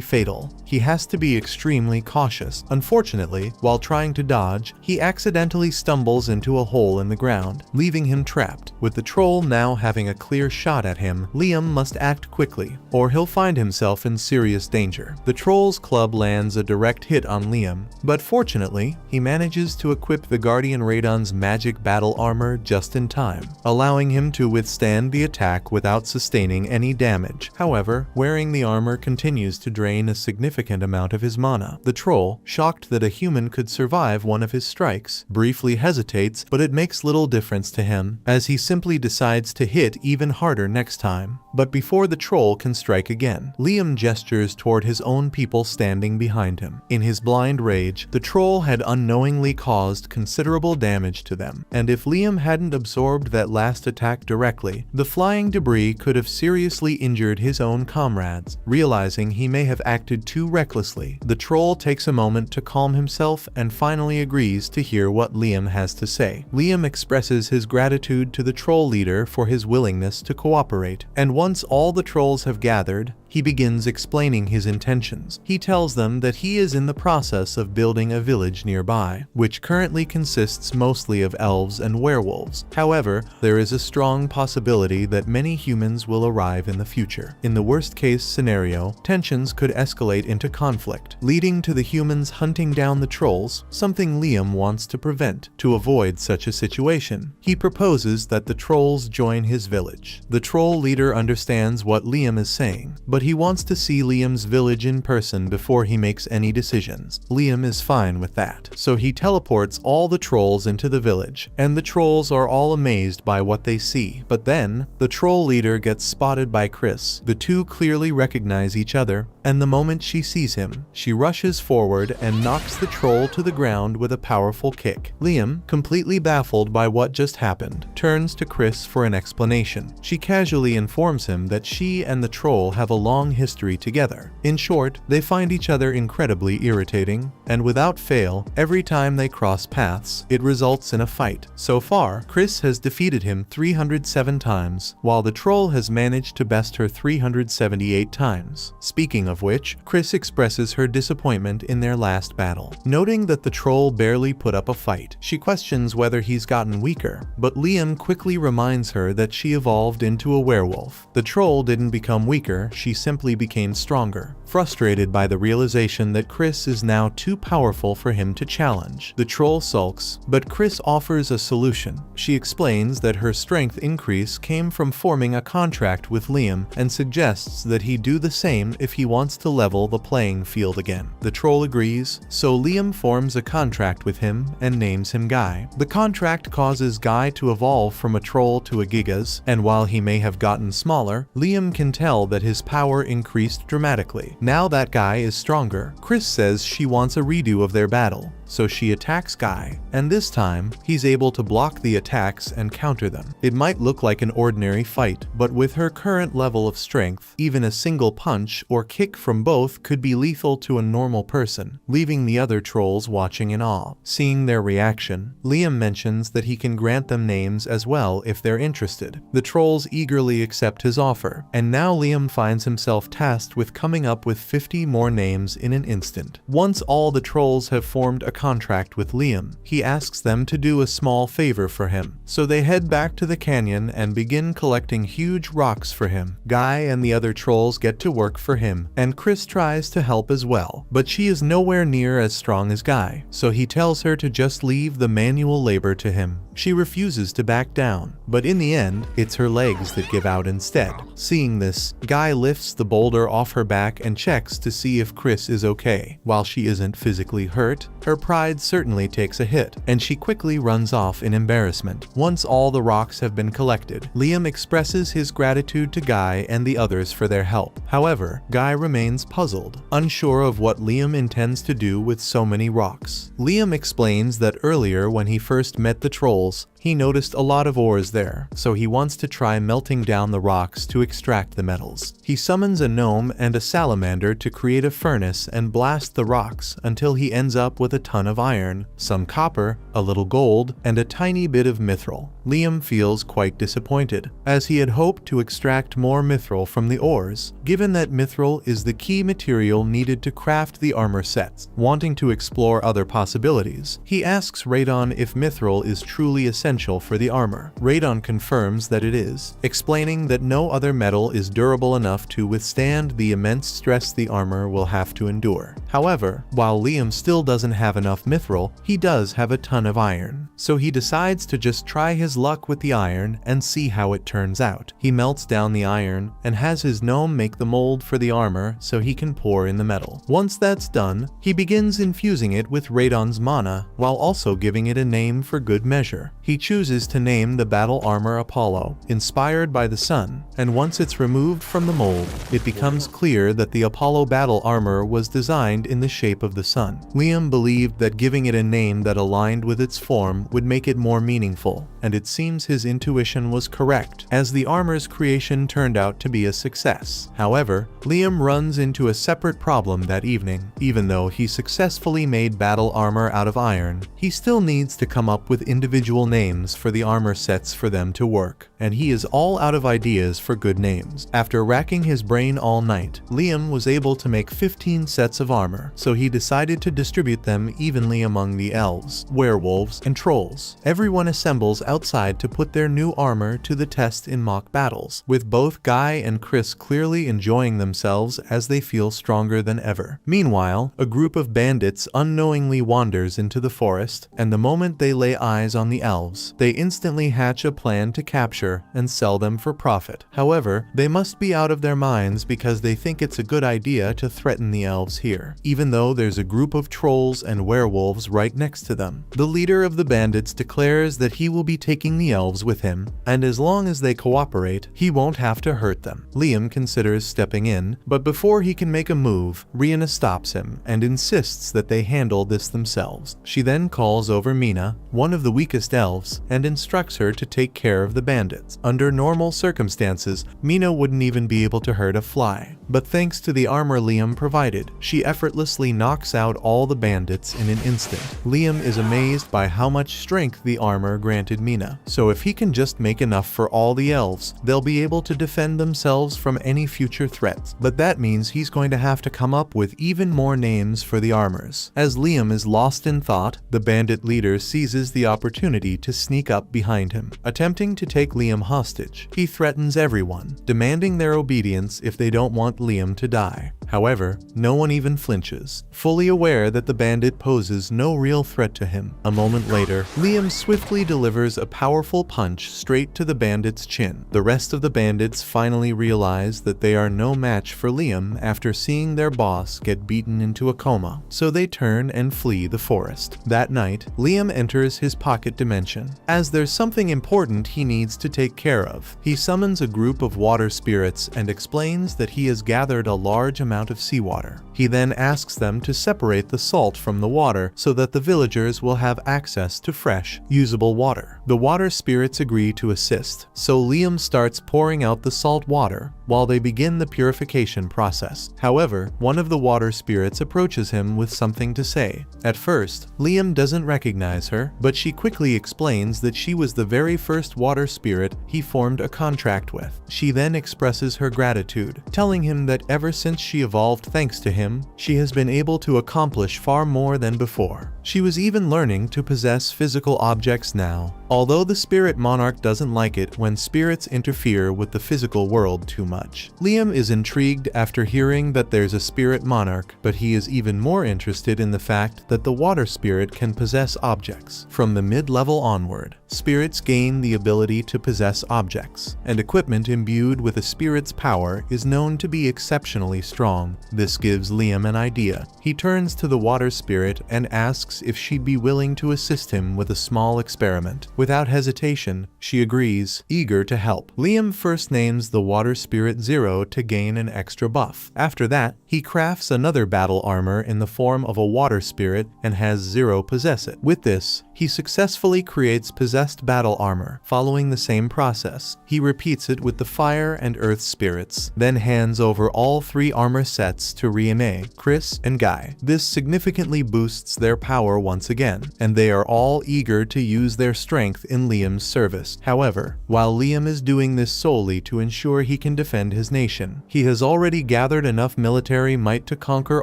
fatal, he has to be extremely cautious. Unfortunately, while trying to dodge, he accidentally stumbles into a hole in the ground, leaving him trapped. With the troll now having a clear shot at him, Liam must act quickly, or he'll find himself in serious danger. The troll's club lands a direct hit on Liam, but fortunately, he manages to equip the Guardian Radon's magic battle armor just in time, allowing him to withstand the attack without sustaining any damage. However, wearing the armor continues to drain a significant amount of his mana. The troll, shocked that a human could survive one of his strikes, briefly hesitates, but it makes little difference to him, as he simply decides to hit even harder next time. But before the troll can strike again, Liam gestures toward his own people standing behind him. In his blind rage, the troll had unknowingly caused considerable damage to them, and if Liam hadn't absorbed that last attack directly, the flying debris could have seriously injured his own comrades. Realizing he may have acted too recklessly, the troll takes a moment to calm himself and finally agrees to hear what Liam has to say. Liam expresses his gratitude to the troll leader for his willingness to cooperate, and once all the trolls have gathered, he begins explaining his intentions. He tells them that he is in the process of building a village nearby, which currently consists mostly of elves and werewolves. However, there is a strong possibility that many humans will arrive in the future. In the worst-case scenario, tensions could escalate into conflict, leading to the humans hunting down the trolls, something Liam wants to prevent. To avoid such a situation, he proposes that the trolls join his village. The troll leader understands what Liam is saying, but he wants to see Liam's village in person before he makes any decisions. Liam is fine with that, so he teleports all the trolls into the village, and the trolls are all amazed by what they see. But then, the troll leader gets spotted by Chris. The two clearly recognize each other, and the moment she sees him, she rushes forward and knocks the troll to the ground with a powerful kick. Liam, completely baffled by what just happened, turns to Chris for an explanation. She casually informs him that she and the troll have a long history together. In short, they find each other incredibly irritating, and without fail, every time they cross paths, it results in a fight. So far, Chris has defeated him 307 times, while the troll has managed to best her 378 times. Speaking of which, Chris expresses her disappointment in their last battle. Noting that the troll barely put up a fight, she questions whether he's gotten weaker, but Liam quickly reminds her that she evolved into a werewolf. The troll didn't become weaker, she simply became stronger. Frustrated by the realization that Chris is now too powerful for him to challenge, the troll sulks, but Chris offers a solution. She explains that her strength increase came from forming a contract with Liam and suggests that he do the same if he wants to level the playing field again. The troll agrees, so Liam forms a contract with him and names him Guy. The contract causes Guy to evolve from a troll to a Gigas, and while he may have gotten smaller, Liam can tell that his power increased dramatically. Now that Guy is stronger, Chris says she wants a redo of their battle, so she attacks Guy, and this time, he's able to block the attacks and counter them. It might look like an ordinary fight, but with her current level of strength, even a single punch or kick from both could be lethal to a normal person, leaving the other trolls watching in awe. Seeing their reaction, Liam mentions that he can grant them names as well if they're interested. The trolls eagerly accept his offer, and now Liam finds himself tasked with coming up with 50 more names in an instant. Once all the trolls have formed a contract with Liam, he asks them to do a small favor for him. So they head back to the canyon and begin collecting huge rocks for him. Guy and the other trolls get to work for him, and Chris tries to help as well, but she is nowhere near as strong as Guy, so he tells her to just leave the manual labor to him. She refuses to back down, but in the end, it's her legs that give out instead. Seeing this, Guy lifts the boulder off her back and checks to see if Chris is okay. While she isn't physically hurt, her pride certainly takes a hit, and she quickly runs off in embarrassment. Once all the rocks have been collected, Liam expresses his gratitude to Guy and the others for their help. However, Guy remains puzzled, unsure of what Liam intends to do with so many rocks. Liam explains that earlier when he first met the trolls, he noticed a lot of ores there, so he wants to try melting down the rocks to extract the metals. He summons a gnome and a salamander to create a furnace and blast the rocks until he ends up with a ton of iron, some copper, a little gold, and a tiny bit of mithril. Liam feels quite disappointed, as he had hoped to extract more mithril from the ores, given that mithril is the key material needed to craft the armor sets. Wanting to explore other possibilities, he asks Radon if mithril is truly essential for the armor. Radon confirms that it is, explaining that no other metal is durable enough to withstand the immense stress the armor will have to endure. However, while Liam still doesn't have enough mithril, he does have a ton of iron, so he decides to just try his luck with the iron and see how it turns out. He melts down the iron and has his gnome make the mold for the armor so he can pour in the metal. Once that's done, he begins infusing it with Radon's mana while also giving it a name for good measure. He chooses to name the battle armor Apollo, inspired by the sun, and once it's removed from the mold, it becomes clear that the Apollo battle armor was designed in the shape of the sun. Liam believed that giving it a name that aligned with its form would make it more meaningful, and it seems his intuition was correct, as the armor's creation turned out to be a success. However, Liam runs into a separate problem that evening. Even though he successfully made battle armor out of iron, he still needs to come up with individual names for the armor sets for them to work, and he is all out of ideas for good names. After racking his brain all night, Liam was able to make 15 sets of armor, so he decided to distribute them evenly among the elves, werewolves, and trolls. Everyone assembles outside to put their new armor to the test in mock battles, with both Guy and Chris clearly enjoying themselves as they feel stronger than ever. Meanwhile, a group of bandits unknowingly wanders into the forest, and the moment they lay eyes on the elves, they instantly hatch a plan to capture and sell them for profit. However, they must be out of their minds because they think it's a good idea to threaten the elves here, even though there's a group of trolls and werewolves right next to them. The leader of the bandits declares that he will be taking the elves with him, and as long as they cooperate, he won't have to hurt them. Liam considers stepping in, but before he can make a move, Rihanna stops him and insists that they handle this themselves. She then calls over Mina, one of the weakest elves, and instructs her to take care of the bandits. Under normal circumstances, Mina wouldn't even be able to hurt a fly, but thanks to the armor Liam provided, she effortlessly knocks out all the bandits in an instant. Liam is amazed by how much strength the armor granted Mina, so if he can just make enough for all the elves, they'll be able to defend themselves from any future threats. But that means he's going to have to come up with even more names for the armors. As Liam is lost in thought, the bandit leader seizes the opportunity to sneak up behind him. Attempting to take Liam hostage, he threatens everyone, demanding their obedience if they don't want Liam to die. However, no one even flinches, fully aware that the bandit poses no real threat to him. A moment later, Liam swiftly delivers a powerful punch straight to the bandit's chin. The rest of the bandits finally realize that they are no match for Liam after seeing their boss get beaten into a coma, so they turn and flee the forest. That night, Liam enters his pocket dimension, as there's something important he needs to take care of. He summons a group of water spirits and explains that he has gathered a large amount of seawater. He then asks them to separate the salt from the water so that the villagers will have access to fresh, usable water. The water spirits agree to assist, so Liam starts pouring out the salt water while they begin the purification process. However, one of the water spirits approaches him with something to say. At first, Liam doesn't recognize her, but she quickly explains that she was the very first water spirit he formed a contract with. She then expresses her gratitude, telling him that ever since she evolved thanks to him, she has been able to accomplish far more than before. She was even learning to possess physical objects now, although the spirit monarch doesn't like it when spirits interfere with the physical world too much. Liam is intrigued after hearing that there's a spirit monarch, but he is even more interested in the fact that the water spirit can possess objects. From the mid-level onward, spirits gain the ability to possess objects, and equipment imbued with a spirit's power is known to be exceptionally strong. This gives Liam an idea. He turns to the water spirit and asks if she'd be willing to assist him with a small experiment. Without hesitation, she agrees, eager to help. Liam first names the water spirit Zero to gain an extra buff. After that, he crafts another battle armor in the form of a water spirit and has Zero possess it. With this, he successfully creates possessed battle armor. Following the same process, he repeats it with the fire and earth spirits, then hands over all 3 armor sets to Rihanna, Chris, and Guy. This significantly boosts their power once again, and they are all eager to use their strength in Liam's service. However, while Liam is doing this solely to ensure he can defend his nation, he has already gathered enough military might to conquer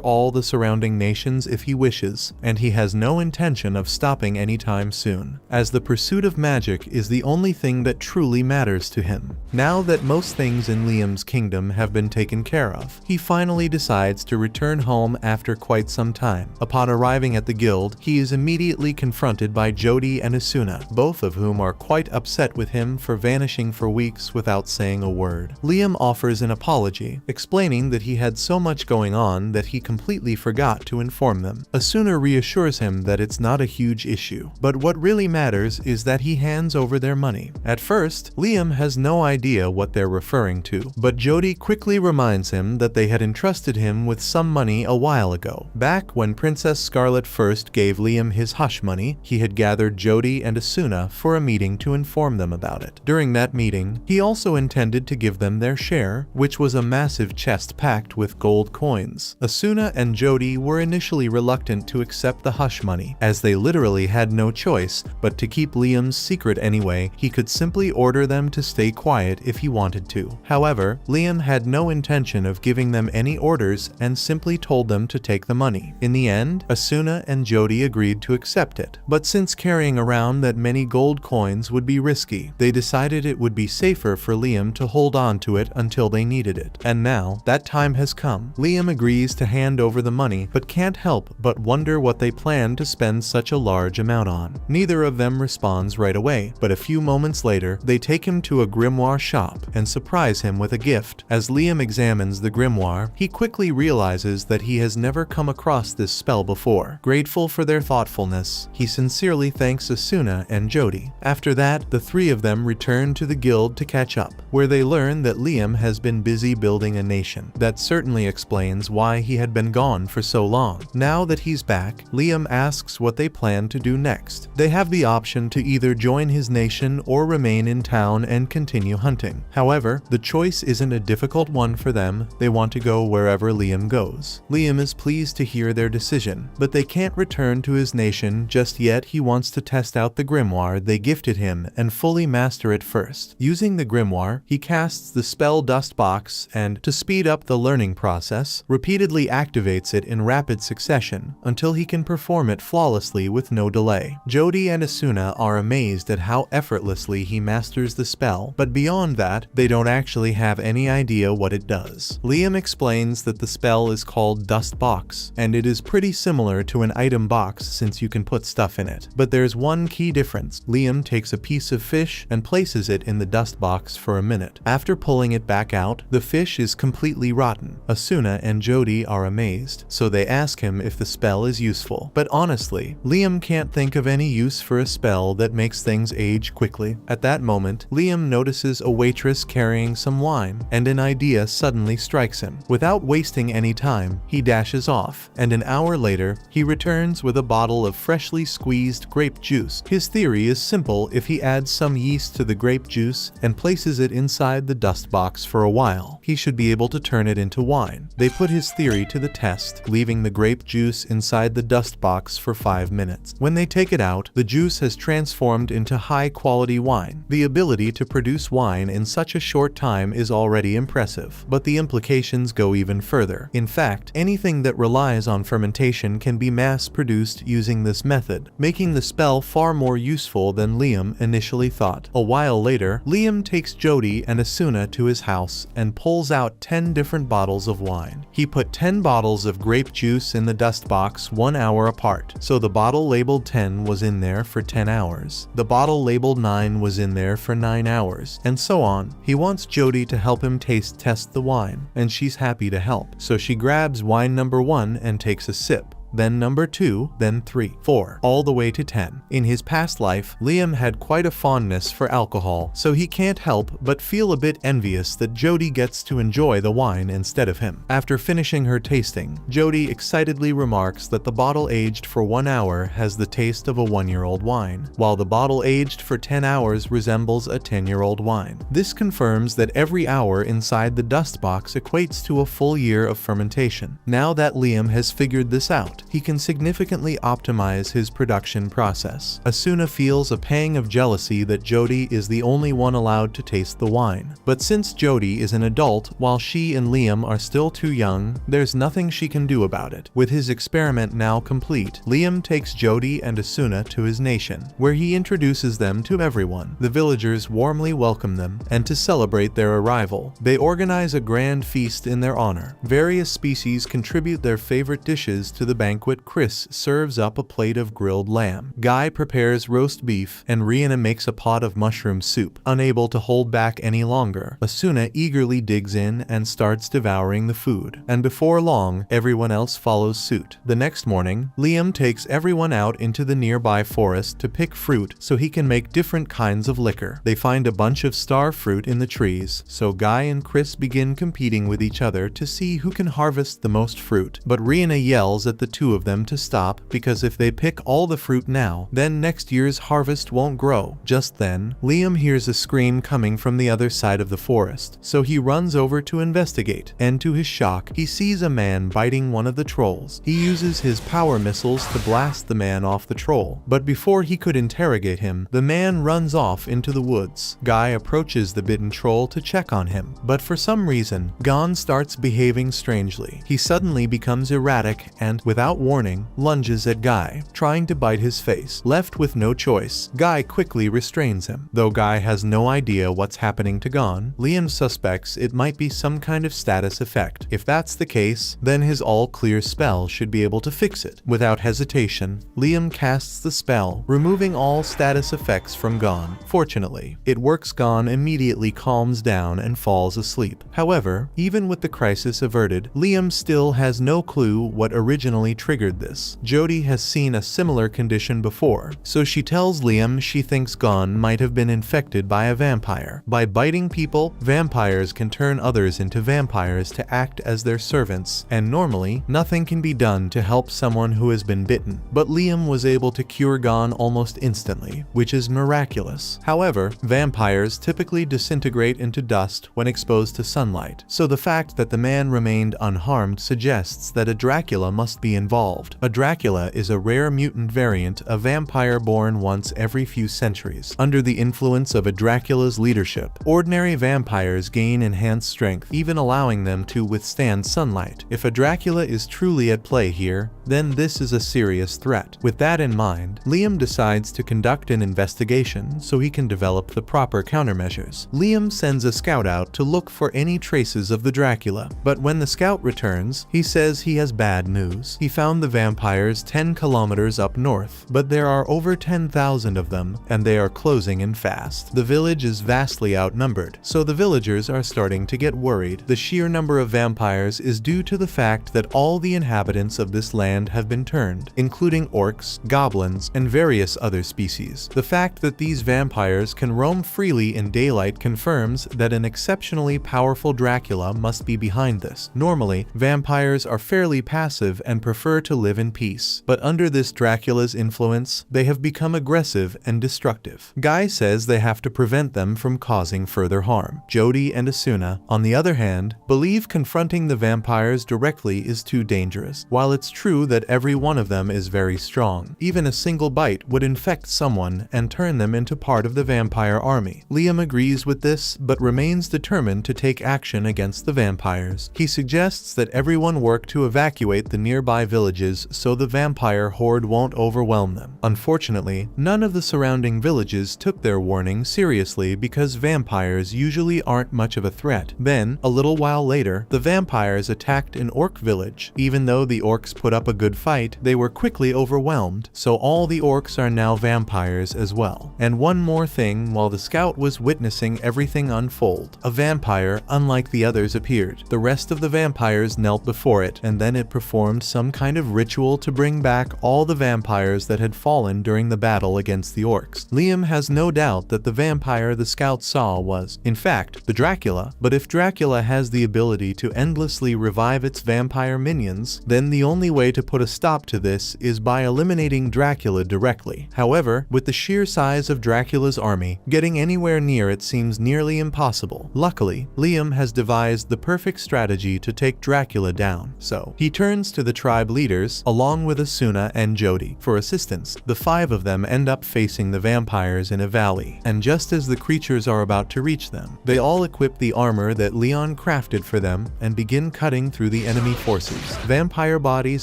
all the surrounding nations if he wishes, and he has no intention of stopping anytime soon, as the pursuit of magic is the only thing that truly matters to him. Now that most things in Liam's kingdom have been taken care of, he finally decides to return home after quite some time. Upon arriving at the guild, he is immediately confronted by Jody and Asuna, both of whom are quite upset with him for vanishing for weeks without saying a word. Liam offers an apology, explaining that he had so much going on that he completely forgot to inform them. Asuna reassures him that it's not a huge issue, but what really matters is that he hands over their money. At first, Liam has no idea what they're referring to, but Jody quickly reminds him that they had entrusted him with some money a while ago. Back when Princess Scarlet first gave Liam his hush money, he had gathered Jody and Asuna for a meeting to inform them about it. During that meeting, he also intended to give them their share, which was a massive chest packed with gold coins. Asuna and Jody were initially reluctant to accept the hush money, as they literally had no no choice but to keep Liam's secret anyway. He could simply order them to stay quiet if he wanted to. However, Liam had no intention of giving them any orders and simply told them to take the money. In the end, Asuna and Jody agreed to accept it, but since carrying around that many gold coins would be risky, they decided it would be safer for Liam to hold on to it until they needed it. And now, that time has come. Liam agrees to hand over the money, but can't help but wonder what they plan to spend such a large amount on. Neither of them responds right away, but a few moments later, they take him to a grimoire shop and surprise him with a gift. As Liam examines the grimoire, he quickly realizes that he has never come across this spell before. Grateful for their thoughtfulness, he sincerely thanks Asuna and Jody. After that, the three of them return to the guild to catch up, where they learn that Liam has been busy building a nation. That certainly explains why he had been gone for so long. Now that he's back, Liam asks what they plan to do next. They have the option to either join his nation or remain in town and continue hunting. However, the choice isn't a difficult one for them. They want to go wherever Liam goes. Liam is pleased to hear their decision, but they can't return to his nation just yet. He wants to test out the grimoire they gifted him and fully master it first. Using the grimoire, he casts the spell Dust Box and, to speed up the learning process, repeatedly activates it in rapid succession until he can perform it flawlessly with no delay. Jody and Asuna are amazed at how effortlessly he masters the spell, but beyond that, they don't actually have any idea what it does. Liam explains that the spell is called Dust Box, and it is pretty similar to an item box since you can put stuff in it. But there's one key difference. Liam takes a piece of fish and places it in the dust box for a minute. After pulling it back out, the fish is completely rotten. Asuna and Jody are amazed, so they ask him if the spell is useful. But honestly, Liam can't think of any use for a spell that makes things age quickly. At that moment, Liam notices a waitress carrying some wine, and an idea suddenly strikes him. Without wasting any time, he dashes off, and an hour later, he returns with a bottle of freshly squeezed grape juice. His theory is simple. If he adds some yeast to the grape juice and places it inside the dust box for a while, he should be able to turn it into wine. They put his theory to the test, leaving the grape juice inside the dust box for 5 minutes. When they take it out, the juice has transformed into high-quality wine. The ability to produce wine in such a short time is already impressive, but the implications go even further. In fact, anything that relies on fermentation can be mass-produced using this method, making the spell far more useful than Liam initially thought. A while later, Liam takes Jody and Asuna to his house and pulls out 10 different bottles of wine. He put 10 bottles of grape juice in the dust box 1 hour apart, so the bottle labeled 10 was in there for 10 hours. The bottle labeled 9 was in there for 9 hours, and so on. He wants Jody to help him taste test the wine, and she's happy to help. So she grabs wine number 1 and takes a sip. Then number 2, then 3, 4, all the way to 10. In his past life, Liam had quite a fondness for alcohol, so he can't help but feel a bit envious that Jody gets to enjoy the wine instead of him. After finishing her tasting, Jody excitedly remarks that the bottle aged for 1 hour has the taste of a 1-year-old wine, while the bottle aged for 10 hours resembles a 10-year-old wine. This confirms that every hour inside the dust box equates to a full year of fermentation. Now that Liam has figured this out, he can significantly optimize his production process. Asuna feels a pang of jealousy that Jody is the only one allowed to taste the wine. But since Jody is an adult while she and Liam are still too young, there's nothing she can do about it. With his experiment now complete, Liam takes Jody and Asuna to his nation, where he introduces them to everyone. The villagers warmly welcome them, and to celebrate their arrival, they organize a grand feast in their honor. Various species contribute their favorite dishes to the banquet. Chris serves up a plate of grilled lamb. Guy prepares roast beef, and Rihanna makes a pot of mushroom soup. Unable to hold back any longer, Asuna eagerly digs in and starts devouring the food. And before long, everyone else follows suit. The next morning, Liam takes everyone out into the nearby forest to pick fruit so he can make different kinds of liquor. They find a bunch of star fruit in the trees, so Guy and Chris begin competing with each other to see who can harvest the most fruit. But Rihanna yells at the two two of them to stop, because if they pick all the fruit now, then next year's harvest won't grow. Just then, Liam hears a scream coming from the other side of the forest, so he runs over to investigate, and to his shock, he sees a man biting one of the trolls. He uses his power missiles to blast the man off the troll, but before he could interrogate him, the man runs off into the woods. Guy approaches the bitten troll to check on him, but for some reason, Gon starts behaving strangely. He suddenly becomes erratic and, without warning, lunges at Guy, trying to bite his face. Left with no choice, Guy quickly restrains him. Though Guy has no idea what's happening to Gon, Liam suspects it might be some kind of status effect. If that's the case, then his all-clear spell should be able to fix it. Without hesitation, Liam casts the spell, removing all status effects from Gon. Fortunately, it works. Gon immediately calms down and falls asleep. However, even with the crisis averted, Liam still has no clue what originally triggered this. Jody has seen a similar condition before, so she tells Liam she thinks Gon might have been infected by a vampire. By biting people, vampires can turn others into vampires to act as their servants, and normally, nothing can be done to help someone who has been bitten. But Liam was able to cure Gon almost instantly, which is miraculous. However, vampires typically disintegrate into dust when exposed to sunlight, so the fact that the man remained unharmed suggests that a Dracula must be involved. A Dracula is a rare mutant variant, a vampire born once every few centuries. Under the influence of a Dracula's leadership, ordinary vampires gain enhanced strength, even allowing them to withstand sunlight. If a Dracula is truly at play here, then this is a serious threat. With that in mind, Liam decides to conduct an investigation so he can develop the proper countermeasures. Liam sends a scout out to look for any traces of the Dracula, but when the scout returns, he says he has bad news. He found the vampires 10 kilometers up north, but there are over 10,000 of them, and they are closing in fast. The village is vastly outnumbered, so the villagers are starting to get worried. The sheer number of vampires is due to the fact that all the inhabitants of this land have been turned, including orcs, goblins, and various other species. The fact that these vampires can roam freely in daylight confirms that an exceptionally powerful Dracula must be behind this. Normally, vampires are fairly passive and prefer to live in peace, but under this Dracula's influence, they have become aggressive and destructive. Guy says they have to prevent them from causing further harm. Jody and Asuna, on the other hand, believe confronting the vampires directly is too dangerous. While it's true that every one of them is very strong, even a single bite would infect someone and turn them into part of the vampire army. Liam agrees with this, but remains determined to take action against the vampires. He suggests that everyone work to evacuate the nearby villages so the vampire horde won't overwhelm them. Unfortunately, none of the surrounding villages took their warning seriously because vampires usually aren't much of a threat. Then, a little while later, the vampires attacked an orc village. Even though the orcs put up a good fight, they were quickly overwhelmed, so all the orcs are now vampires as well. And one more thing, while the scout was witnessing everything unfold, a vampire, unlike the others, appeared. The rest of the vampires knelt before it, and then it performed some kind of ritual to bring back all the vampires that had fallen during the battle against the orcs. Liam has no doubt that the vampire the scout saw was, in fact, the Dracula, but if Dracula has the ability to endlessly revive its vampire minions, then the only way to put a stop to this is by eliminating Dracula directly. However, with the sheer size of Dracula's army, getting anywhere near it seems nearly impossible. Luckily, Liam has devised the perfect strategy to take Dracula down, so he turns to the tribe leaders, along with Asuna and Jody, for assistance. The 5 of them end up facing the vampires in a valley, and just as the creatures are about to reach them, they all equip the armor that Leon crafted for them and begin cutting through the enemy forces. Vampire bodies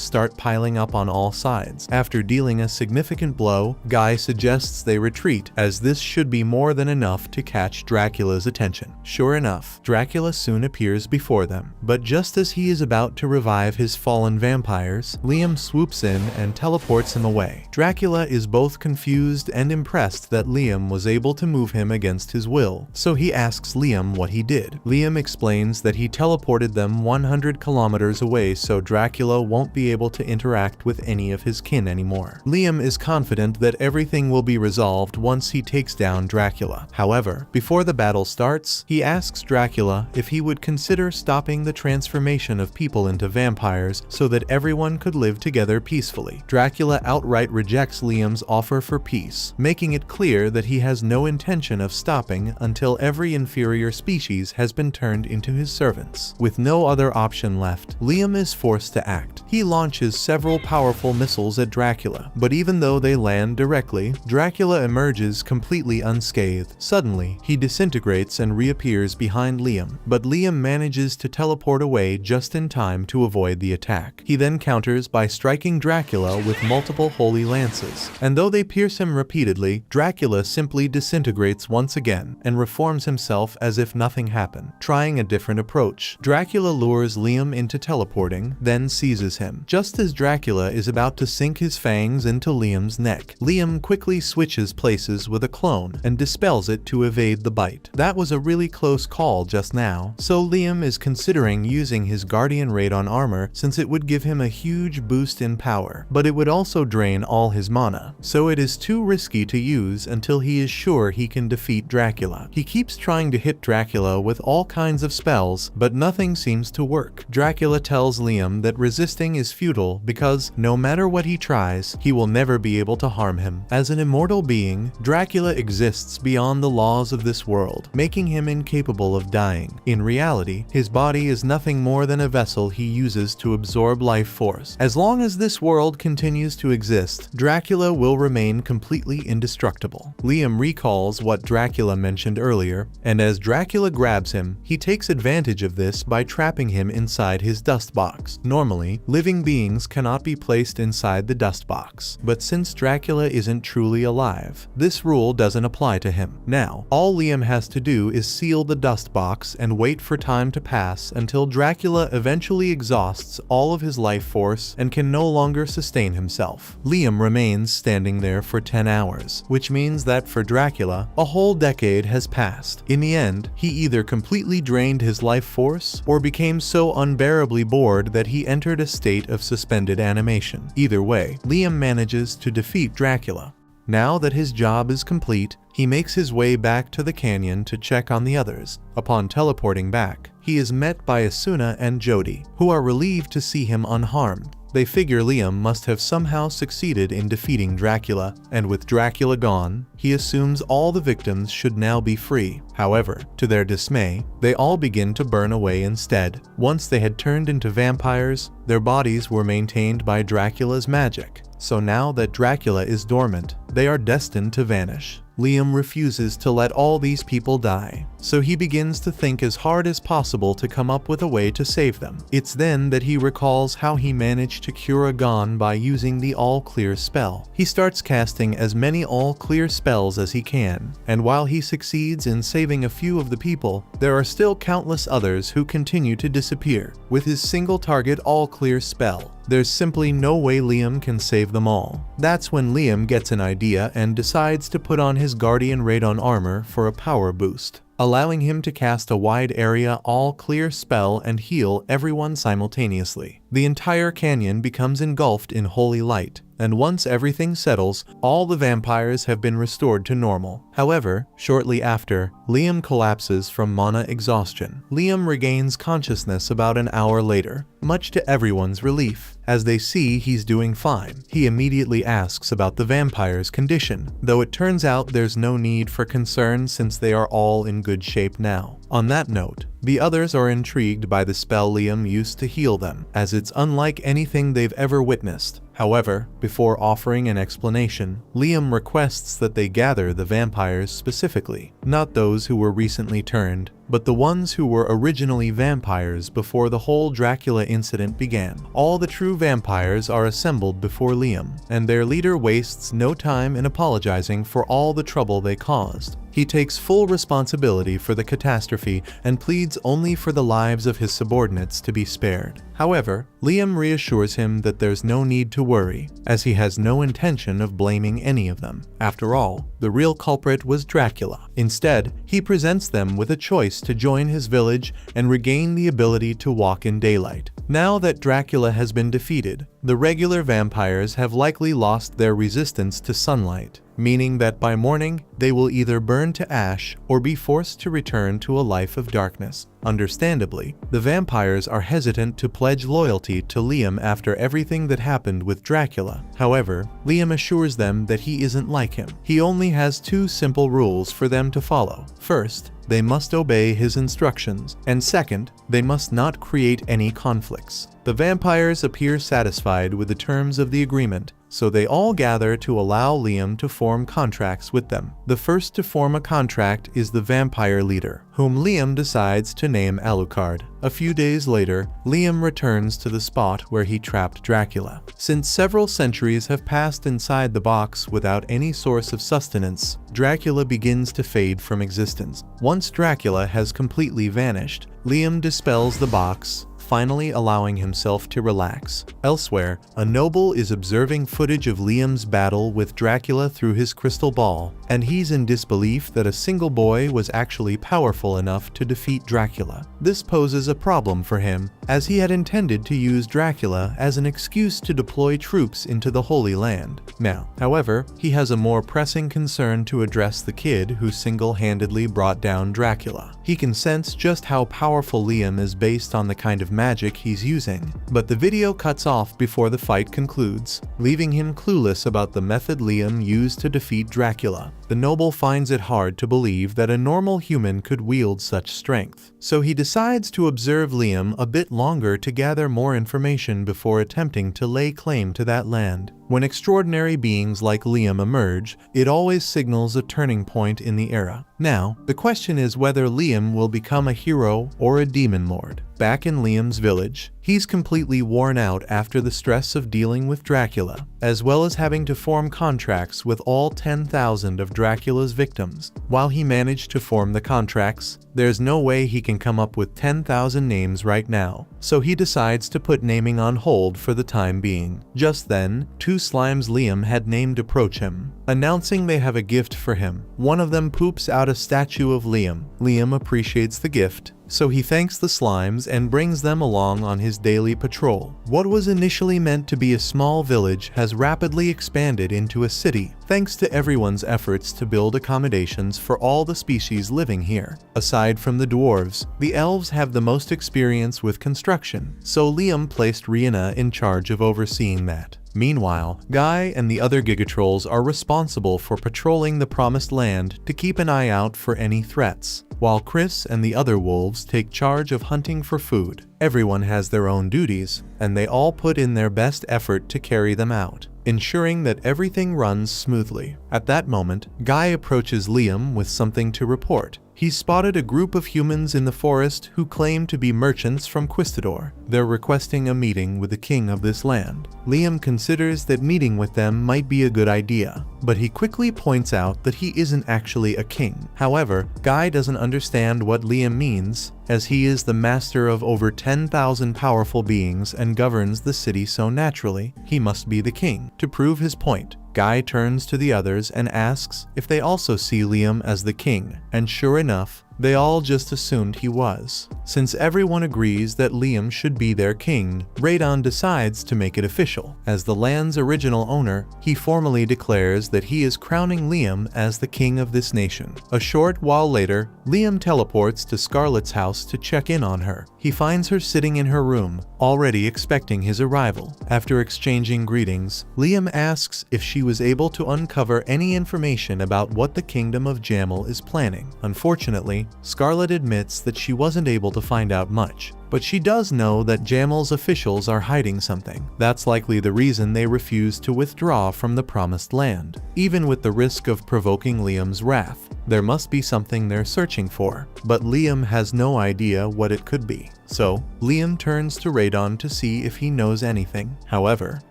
start piling up on all sides. After dealing a significant blow, Guy suggests they retreat, as this should be more than enough to catch Dracula's attention. Sure enough, Dracula soon appears before them, but just as he is about to revive his fallen vampires, Liam swoops in and teleports him away. Dracula is both confused and impressed that Liam was able to move him against his will, so he asks Liam what he did. Liam explains that he teleported them 100 kilometers away so Dracula won't be able to interact with any of his kin anymore. Liam is confident that everything will be resolved once he takes down Dracula. However, before the battle starts, he asks Dracula if he would consider stopping the transformation of people into vampires so that everyone everyone could live together peacefully. Dracula outright rejects Liam's offer for peace, making it clear that he has no intention of stopping until every inferior species has been turned into his servants. With no other option left, Liam is forced to act. He launches several powerful missiles at Dracula, but even though they land directly, Dracula emerges completely unscathed. Suddenly, he disintegrates and reappears behind Liam, but Liam manages to teleport away just in time to avoid the attack. He then counters by striking Dracula with multiple holy lances, and though they pierce him repeatedly, Dracula simply disintegrates once again and reforms himself as if nothing happened. Trying a different approach, Dracula lures Liam into teleporting, then seizes him. Just as Dracula is about to sink his fangs into Liam's neck, Liam quickly switches places with a clone and dispels it to evade the bite. That was a really close call just now, so Liam is considering using his Guardian Radon armor since it would give him a huge boost in power, but it would also drain all his mana, so it is too risky to use until he is sure he can defeat Dracula. He keeps trying to hit Dracula with all kinds of spells, but nothing seems to work. Dracula tells Liam that resisting is futile because no matter what he tries, he will never be able to harm him. As an immortal being, Dracula exists beyond the laws of this world, making him incapable of dying. In reality, his body is nothing more than a vessel he uses to absorb life force. As long as this world continues to exist, Dracula will remain completely indestructible. Liam recalls what Dracula mentioned earlier, and as Dracula grabs him, he takes advantage of this by trapping him inside his dust box. Normally, living beings cannot be placed inside the dust box, but since Dracula isn't truly alive, this rule doesn't apply to him. Now, all Liam has to do is seal the dust box and wait for time to pass until Dracula eventually exhausts all of his life force and can no longer sustain himself. Liam remains standing there for 10 hours, which means that for Dracula, a whole decade has passed. In the end, he either completely drained his life force or became so unbearably bored that he entered a state of suspended animation. Either way, Liam manages to defeat Dracula. Now that his job is complete, he makes his way back to the canyon to check on the others. Upon teleporting back, he is met by Asuna and Jody, who are relieved to see him unharmed. They figure Liam must have somehow succeeded in defeating Dracula, and with Dracula gone, he assumes all the victims should now be free. However, to their dismay, they all begin to burn away instead. Once they had turned into vampires, their bodies were maintained by Dracula's magic. So now that Dracula is dormant, they are destined to vanish. Liam refuses to let all these people die, so he begins to think as hard as possible to come up with a way to save them. It's then that he recalls how he managed to cure Agon by using the All-Clear spell. He starts casting as many All-Clear spells as he can, and while he succeeds in saving a few of the people, there are still countless others who continue to disappear. With his single-target All-Clear spell, there's simply no way Liam can save them all. That's when Liam gets an idea and decides to put on his Guardian Radon armor for a power boost, allowing him to cast a wide area all-clear spell and heal everyone simultaneously. The entire canyon becomes engulfed in holy light, and once everything settles, all the vampires have been restored to normal. However, shortly after, Liam collapses from mana exhaustion. Liam regains consciousness about an hour later, much to everyone's relief. As they see he's doing fine, he immediately asks about the vampire's condition, though it turns out there's no need for concern since they are all in good shape now. On that note, the others are intrigued by the spell Liam used to heal them, as it's unlike anything they've ever witnessed. However, before offering an explanation, Liam requests that they gather the vampires specifically, not those who were recently turned, but the ones who were originally vampires before the whole Dracula incident began. All the true vampires are assembled before Liam, and their leader wastes no time in apologizing for all the trouble they caused. He takes full responsibility for the catastrophe and pleads only for the lives of his subordinates to be spared. However, Liam reassures him that there's no need to worry, as he has no intention of blaming any of them. After all, the real culprit was Dracula. Instead, he presents them with a choice to join his village and regain the ability to walk in daylight. Now that Dracula has been defeated, the regular vampires have likely lost their resistance to sunlight, meaning that by morning they will either burn to ash or be forced to return to a life of darkness. Understandably, the vampires are hesitant to pledge loyalty to Liam after everything that happened with Dracula. However, Liam assures them that he isn't like him. He only has two simple rules for them to follow. First, they must obey his instructions, and second, they must not create any conflicts. The vampires appear satisfied with the terms of the agreement, so they all gather to allow Liam to form contracts with them. The first to form a contract is the vampire leader, whom Liam decides to name Alucard. A few days later, Liam returns to the spot where he trapped Dracula. Since several centuries have passed inside the box without any source of sustenance, Dracula begins to fade from existence. Once Dracula has completely vanished, Liam dispels the box, finally allowing himself to relax. Elsewhere, a noble is observing footage of Liam's battle with Dracula through his crystal ball, and he's in disbelief that a single boy was actually powerful enough to defeat Dracula. This poses a problem for him, as he had intended to use Dracula as an excuse to deploy troops into the Holy Land. Now, however, he has a more pressing concern to address: the kid who single-handedly brought down Dracula. He can sense just how powerful Liam is based on the kind of magic he's using, but the video cuts off before the fight concludes, leaving him clueless about the method Liam used to defeat Dracula. The noble finds it hard to believe that a normal human could wield such strength, so he decides to observe Liam a bit longer to gather more information before attempting to lay claim to that land. When extraordinary beings like Liam emerge, it always signals a turning point in the era. Now, the question is whether Liam will become a hero or a demon lord. Back in Liam's village, he's completely worn out after the stress of dealing with Dracula, as well as having to form contracts with all 10,000 of Dracula's victims. While he managed to form the contracts, there's no way he can come up with 10,000 names right now, so he decides to put naming on hold for the time being. Just then, two slimes Liam had named approach him, announcing they have a gift for him. One of them poops out a statue of Liam. Liam appreciates the gift, so he thanks the slimes and brings them along on his daily patrol. What was initially meant to be a small village has rapidly expanded into a city, thanks to everyone's efforts to build accommodations for all the species living here. Aside from the dwarves, the elves have the most experience with construction, so Liam placed Rihanna in charge of overseeing that. Meanwhile, Guy and the other Gigatrolls are responsible for patrolling the Promised Land to keep an eye out for any threats, while Chris and the other wolves take charge of hunting for food. Everyone has their own duties, and they all put in their best effort to carry them out, ensuring that everything runs smoothly. At that moment, Guy approaches Liam with something to report. He's spotted a group of humans in the forest who claim to be merchants from Quistador. They're requesting a meeting with the king of this land. Liam considers that meeting with them might be a good idea, but he quickly points out that he isn't actually a king. However, Guy doesn't understand what Liam means, as he is the master of over 10,000 powerful beings and governs the city so naturally, he must be the king. To prove his point, Guy turns to the others and asks if they also see Liam as the king, and sure enough, they all just assumed he was. Since everyone agrees that Liam should be their king, Radon decides to make it official. As the land's original owner, he formally declares that he is crowning Liam as the king of this nation. A short while later, Liam teleports to Scarlet's house to check in on her. He finds her sitting in her room, already expecting his arrival. After exchanging greetings, Liam asks if she was able to uncover any information about what the Kingdom of Jamel is planning. Unfortunately, Scarlet admits that she wasn't able to find out much, but she does know that Jamel's officials are hiding something. That's likely the reason they refuse to withdraw from the Promised Land. Even with the risk of provoking Liam's wrath, there must be something they're searching for, but Liam has no idea what it could be. So, Liam turns to Radon to see if he knows anything. However,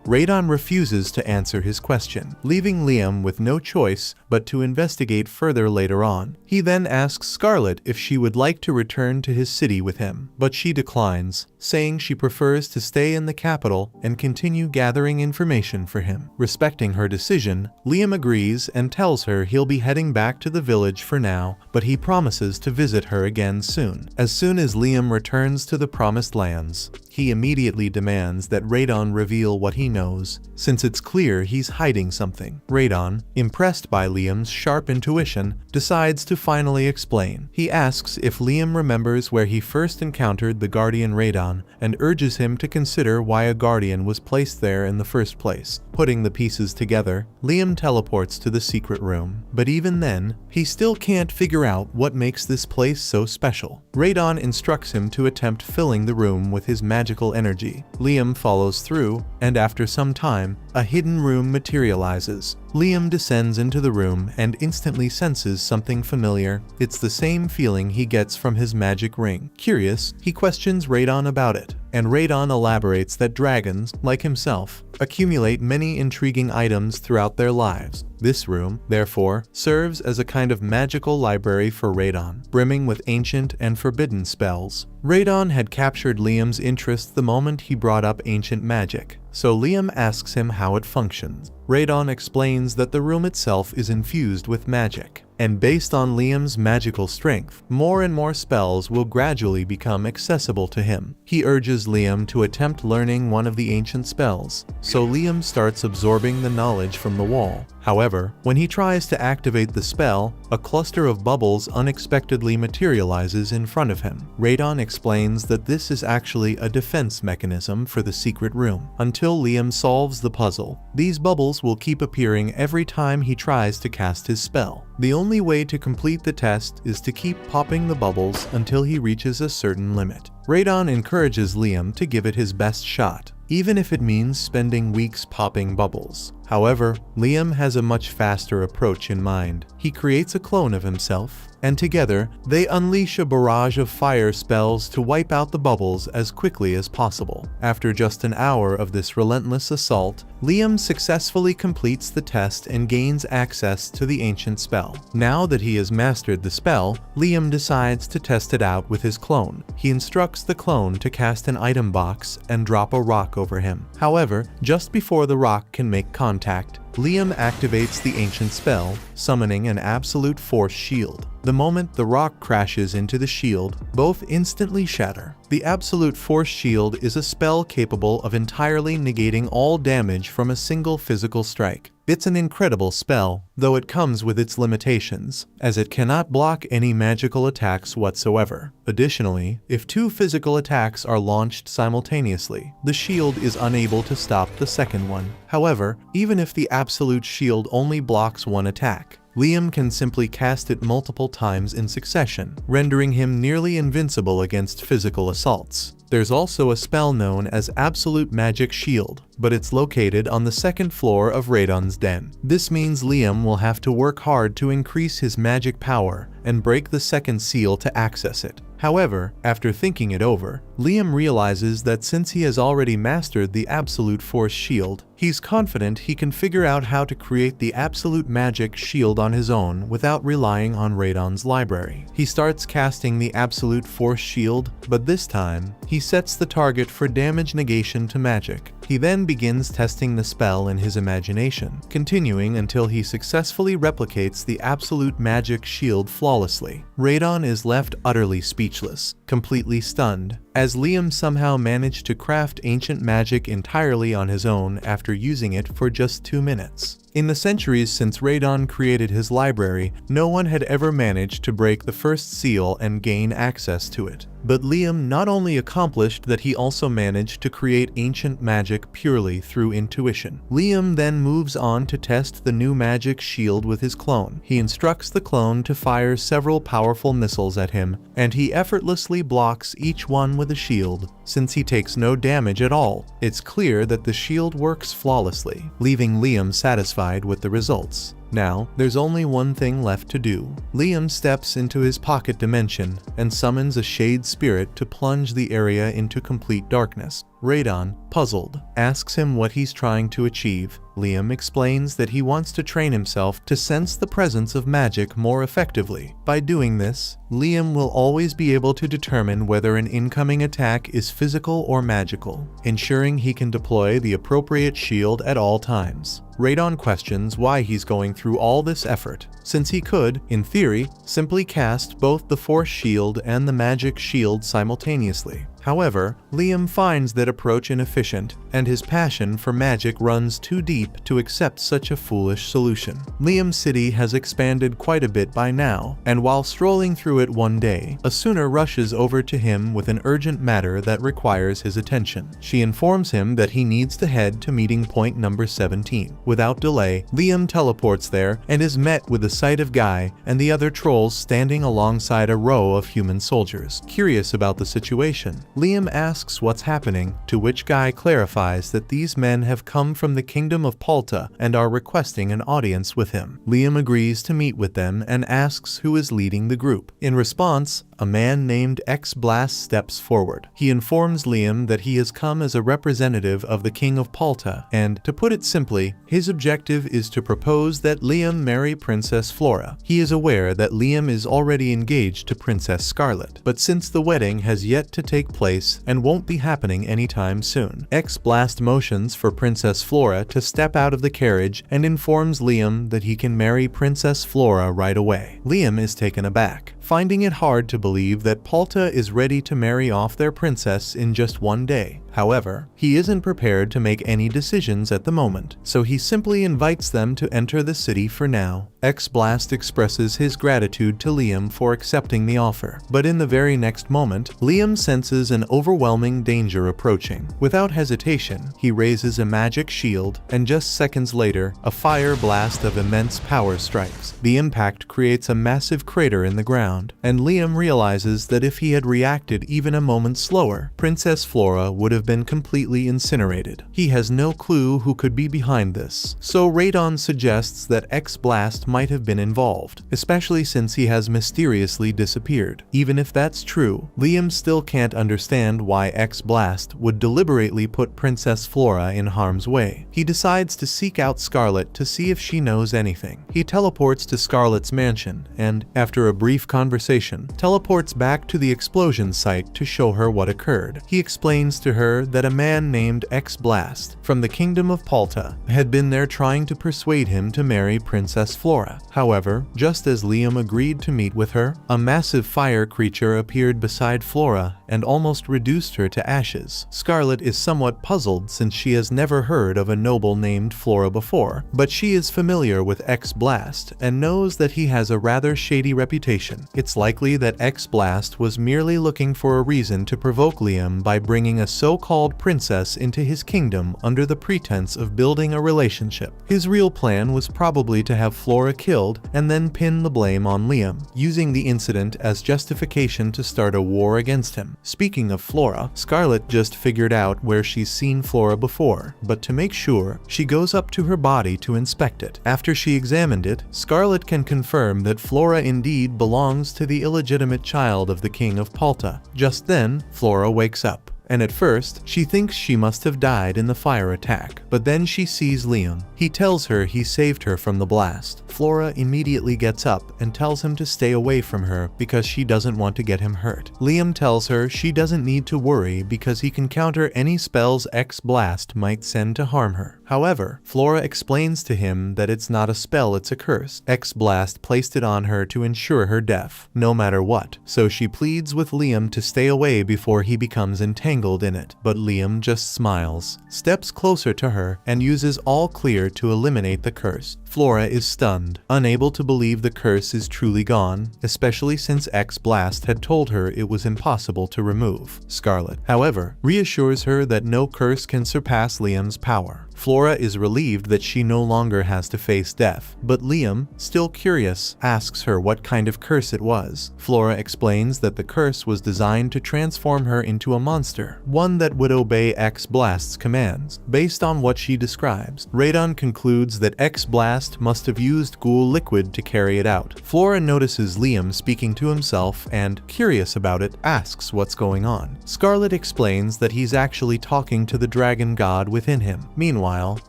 Radon refuses to answer his question, leaving Liam with no choice but to investigate further later on. He then asks Scarlet if she would like to return to his city with him, but she declines, saying she prefers to stay in the capital and continue gathering information for him. Respecting her decision, Liam agrees and tells her he'll be heading back to the village for now, but he promises to visit her again soon. As soon as Liam returns to the Promised Lands, He immediately demands that Radon reveal what he knows, since it's clear he's hiding something. Radon, impressed by Liam's sharp intuition, decides to finally explain. He asks if Liam remembers where he first encountered the Guardian Radon and urges him to consider why a Guardian was placed there in the first place. Putting the pieces together, Liam teleports to the secret room. But even then, he still can't figure out what makes this place so special. Radon instructs him to attempt filling the room with his magical energy. Liam follows through, and after some time, a hidden room materializes. Liam descends into the room and instantly senses something familiar. It's the same feeling he gets from his magic ring. Curious, he questions Radon about it, and Radon elaborates that dragons, like himself, accumulate many intriguing items throughout their lives. This room, therefore, serves as a kind of magical library for Radon, brimming with ancient and forbidden spells. Radon had captured Liam's interest the moment he brought up ancient magic, so Liam asks him how it functions. Radon explains that the room itself is infused with magic, and based on Liam's magical strength, more and more spells will gradually become accessible to him. He urges Liam to attempt learning one of the ancient spells, so Liam starts absorbing the knowledge from the wall. However, when he tries to activate the spell, a cluster of bubbles unexpectedly materializes in front of him. Radon explains that this is actually a defense mechanism for the secret room. Until Liam solves the puzzle, these bubbles will keep appearing every time he tries to cast his spell. The only way to complete the test is to keep popping the bubbles until he reaches a certain limit. Radon encourages Liam to give it his best shot, even if it means spending weeks popping bubbles. However, Liam has a much faster approach in mind. He creates a clone of himself, and together, they unleash a barrage of fire spells to wipe out the bubbles as quickly as possible. After just an hour of this relentless assault, Liam successfully completes the test and gains access to the ancient spell. Now that he has mastered the spell, Liam decides to test it out with his clone. He instructs the clone to cast an item box and drop a rock over him. However, just before the rock can make contact, Liam activates the ancient spell, summoning an absolute force shield. The moment the rock crashes into the shield, both instantly shatter. The absolute force shield is a spell capable of entirely negating all damage from a single physical strike. It's an incredible spell, though it comes with its limitations, as it cannot block any magical attacks whatsoever. Additionally, if two physical attacks are launched simultaneously, the shield is unable to stop the second one. However, even if the absolute shield only blocks one attack, Liam can simply cast it multiple times in succession, rendering him nearly invincible against physical assaults. There's also a spell known as Absolute Magic Shield, but it's located on the second floor of Radon's den. This means Liam will have to work hard to increase his magic power and break the second seal to access it. However, after thinking it over, Liam realizes that since he has already mastered the Absolute Force Shield, he's confident he can figure out how to create the Absolute Magic Shield on his own without relying on Radon's library. He starts casting the Absolute Force Shield, but this time, he sets the target for damage negation to magic. He then begins testing the spell in his imagination, continuing until he successfully replicates the Absolute Magic Shield flawlessly. Radon is left utterly speechless, completely stunned, as Liam somehow managed to craft ancient magic entirely on his own after using it for just 2 minutes. In the centuries since Radon created his library, no one had ever managed to break the first seal and gain access to it. But Liam not only accomplished that, he also managed to create ancient magic purely through intuition. Liam then moves on to test the new magic shield with his clone. He instructs the clone to fire several powerful missiles at him, and he effortlessly blocks each one with a shield, since he takes no damage at all. It's clear that the shield works flawlessly, leaving Liam satisfied with the results. Now, there's only one thing left to do. Liam steps into his pocket dimension and summons a shade spirit to plunge the area into complete darkness. Radon, puzzled, asks him what he's trying to achieve. Liam explains that he wants to train himself to sense the presence of magic more effectively. By doing this, Liam will always be able to determine whether an incoming attack is physical or magical, ensuring he can deploy the appropriate shield at all times. Radon questions why he's going through all this effort, since he could, in theory, simply cast both the Force Shield and the Magic Shield simultaneously. However, Liam finds that approach inefficient, and his passion for magic runs too deep to accept such a foolish solution. Liam City has expanded quite a bit by now, and while strolling through it one day, Asuna rushes over to him with an urgent matter that requires his attention. She informs him that he needs to head to meeting point number 17. Without delay, Liam teleports there and is met with the sight of Guy and the other trolls standing alongside a row of human soldiers. Curious about the situation, Liam asks what's happening, to which Guy clarifies that these men have come from the kingdom of Palta and are requesting an audience with him. Liam agrees to meet with them and asks who is leading the group. In response, a man named X-Blast steps forward. He informs Liam that he has come as a representative of the King of Palta, and, to put it simply, his objective is to propose that Liam marry Princess Flora. He is aware that Liam is already engaged to Princess Scarlet, but since the wedding has yet to take place and won't be happening anytime soon, X-Blast motions for Princess Flora to step out of the carriage and informs Liam that he can marry Princess Flora right away. Liam is taken aback, finding it hard to believe that Palta is ready to marry off their princess in just one day. However, he isn't prepared to make any decisions at the moment, so he simply invites them to enter the city for now. X-Blast expresses his gratitude to Liam for accepting the offer, but in the very next moment, Liam senses an overwhelming danger approaching. Without hesitation, he raises a magic shield, and just seconds later, a fire blast of immense power strikes. The impact creates a massive crater in the ground, and Liam realizes that if he had reacted even a moment slower, Princess Flora would have been completely incinerated. He has no clue who could be behind this, so Radon suggests that X-Blast might have been involved, especially since he has mysteriously disappeared. Even if that's true, Liam still can't understand why X-Blast would deliberately put Princess Flora in harm's way. He decides to seek out Scarlet to see if she knows anything. He teleports to Scarlet's mansion and, after a brief conversation, teleports back to the explosion site to show her what occurred. He explains to her that a man named X-Blast from the kingdom of Palta had been there trying to persuade him to marry Princess Flora. However, just as Liam agreed to meet with her, a massive fire creature appeared beside Flora and almost reduced her to ashes. Scarlet is somewhat puzzled since she has never heard of a noble named Flora before, but she is familiar with X-Blast and knows that he has a rather shady reputation. It's likely that X-Blast was merely looking for a reason to provoke Liam by bringing a so-called princess into his kingdom under the pretense of building a relationship. His real plan was probably to have Flora killed and then pin the blame on Liam, using the incident as justification to start a war against him. Speaking of Flora, Scarlet just figured out where she's seen Flora before, but to make sure, she goes up to her body to inspect it. After she examined it, Scarlet can confirm that Flora indeed belongs to the illegitimate child of the King of Palta. Just then, Flora wakes up, and at first, she thinks she must have died in the fire attack, but then she sees Liam. He tells her he saved her from the blast. Flora immediately gets up and tells him to stay away from her because she doesn't want to get him hurt. Liam tells her she doesn't need to worry because he can counter any spells X-Blast might send to harm her. However, Flora explains to him that it's not a spell, it's a curse. X-Blast placed it on her to ensure her death, no matter what, so she pleads with Liam to stay away before he becomes entangled in it. But Liam just smiles, steps closer to her, and uses all clear to eliminate the curse. Flora is stunned, unable to believe the curse is truly gone, especially since X-Blast had told her it was impossible to remove. Scarlet, however, reassures her that no curse can surpass Liam's power. Flora is relieved that she no longer has to face death, but Liam, still curious, asks her what kind of curse it was. Flora explains that the curse was designed to transform her into a monster, one that would obey X-Blast's commands. Based on what she describes, Radon concludes that X-Blast must have used ghoul liquid to carry it out. Flora notices Liam speaking to himself and, curious about it, asks what's going on. Scarlet explains that he's actually talking to the dragon god within him. Meanwhile, Meanwhile,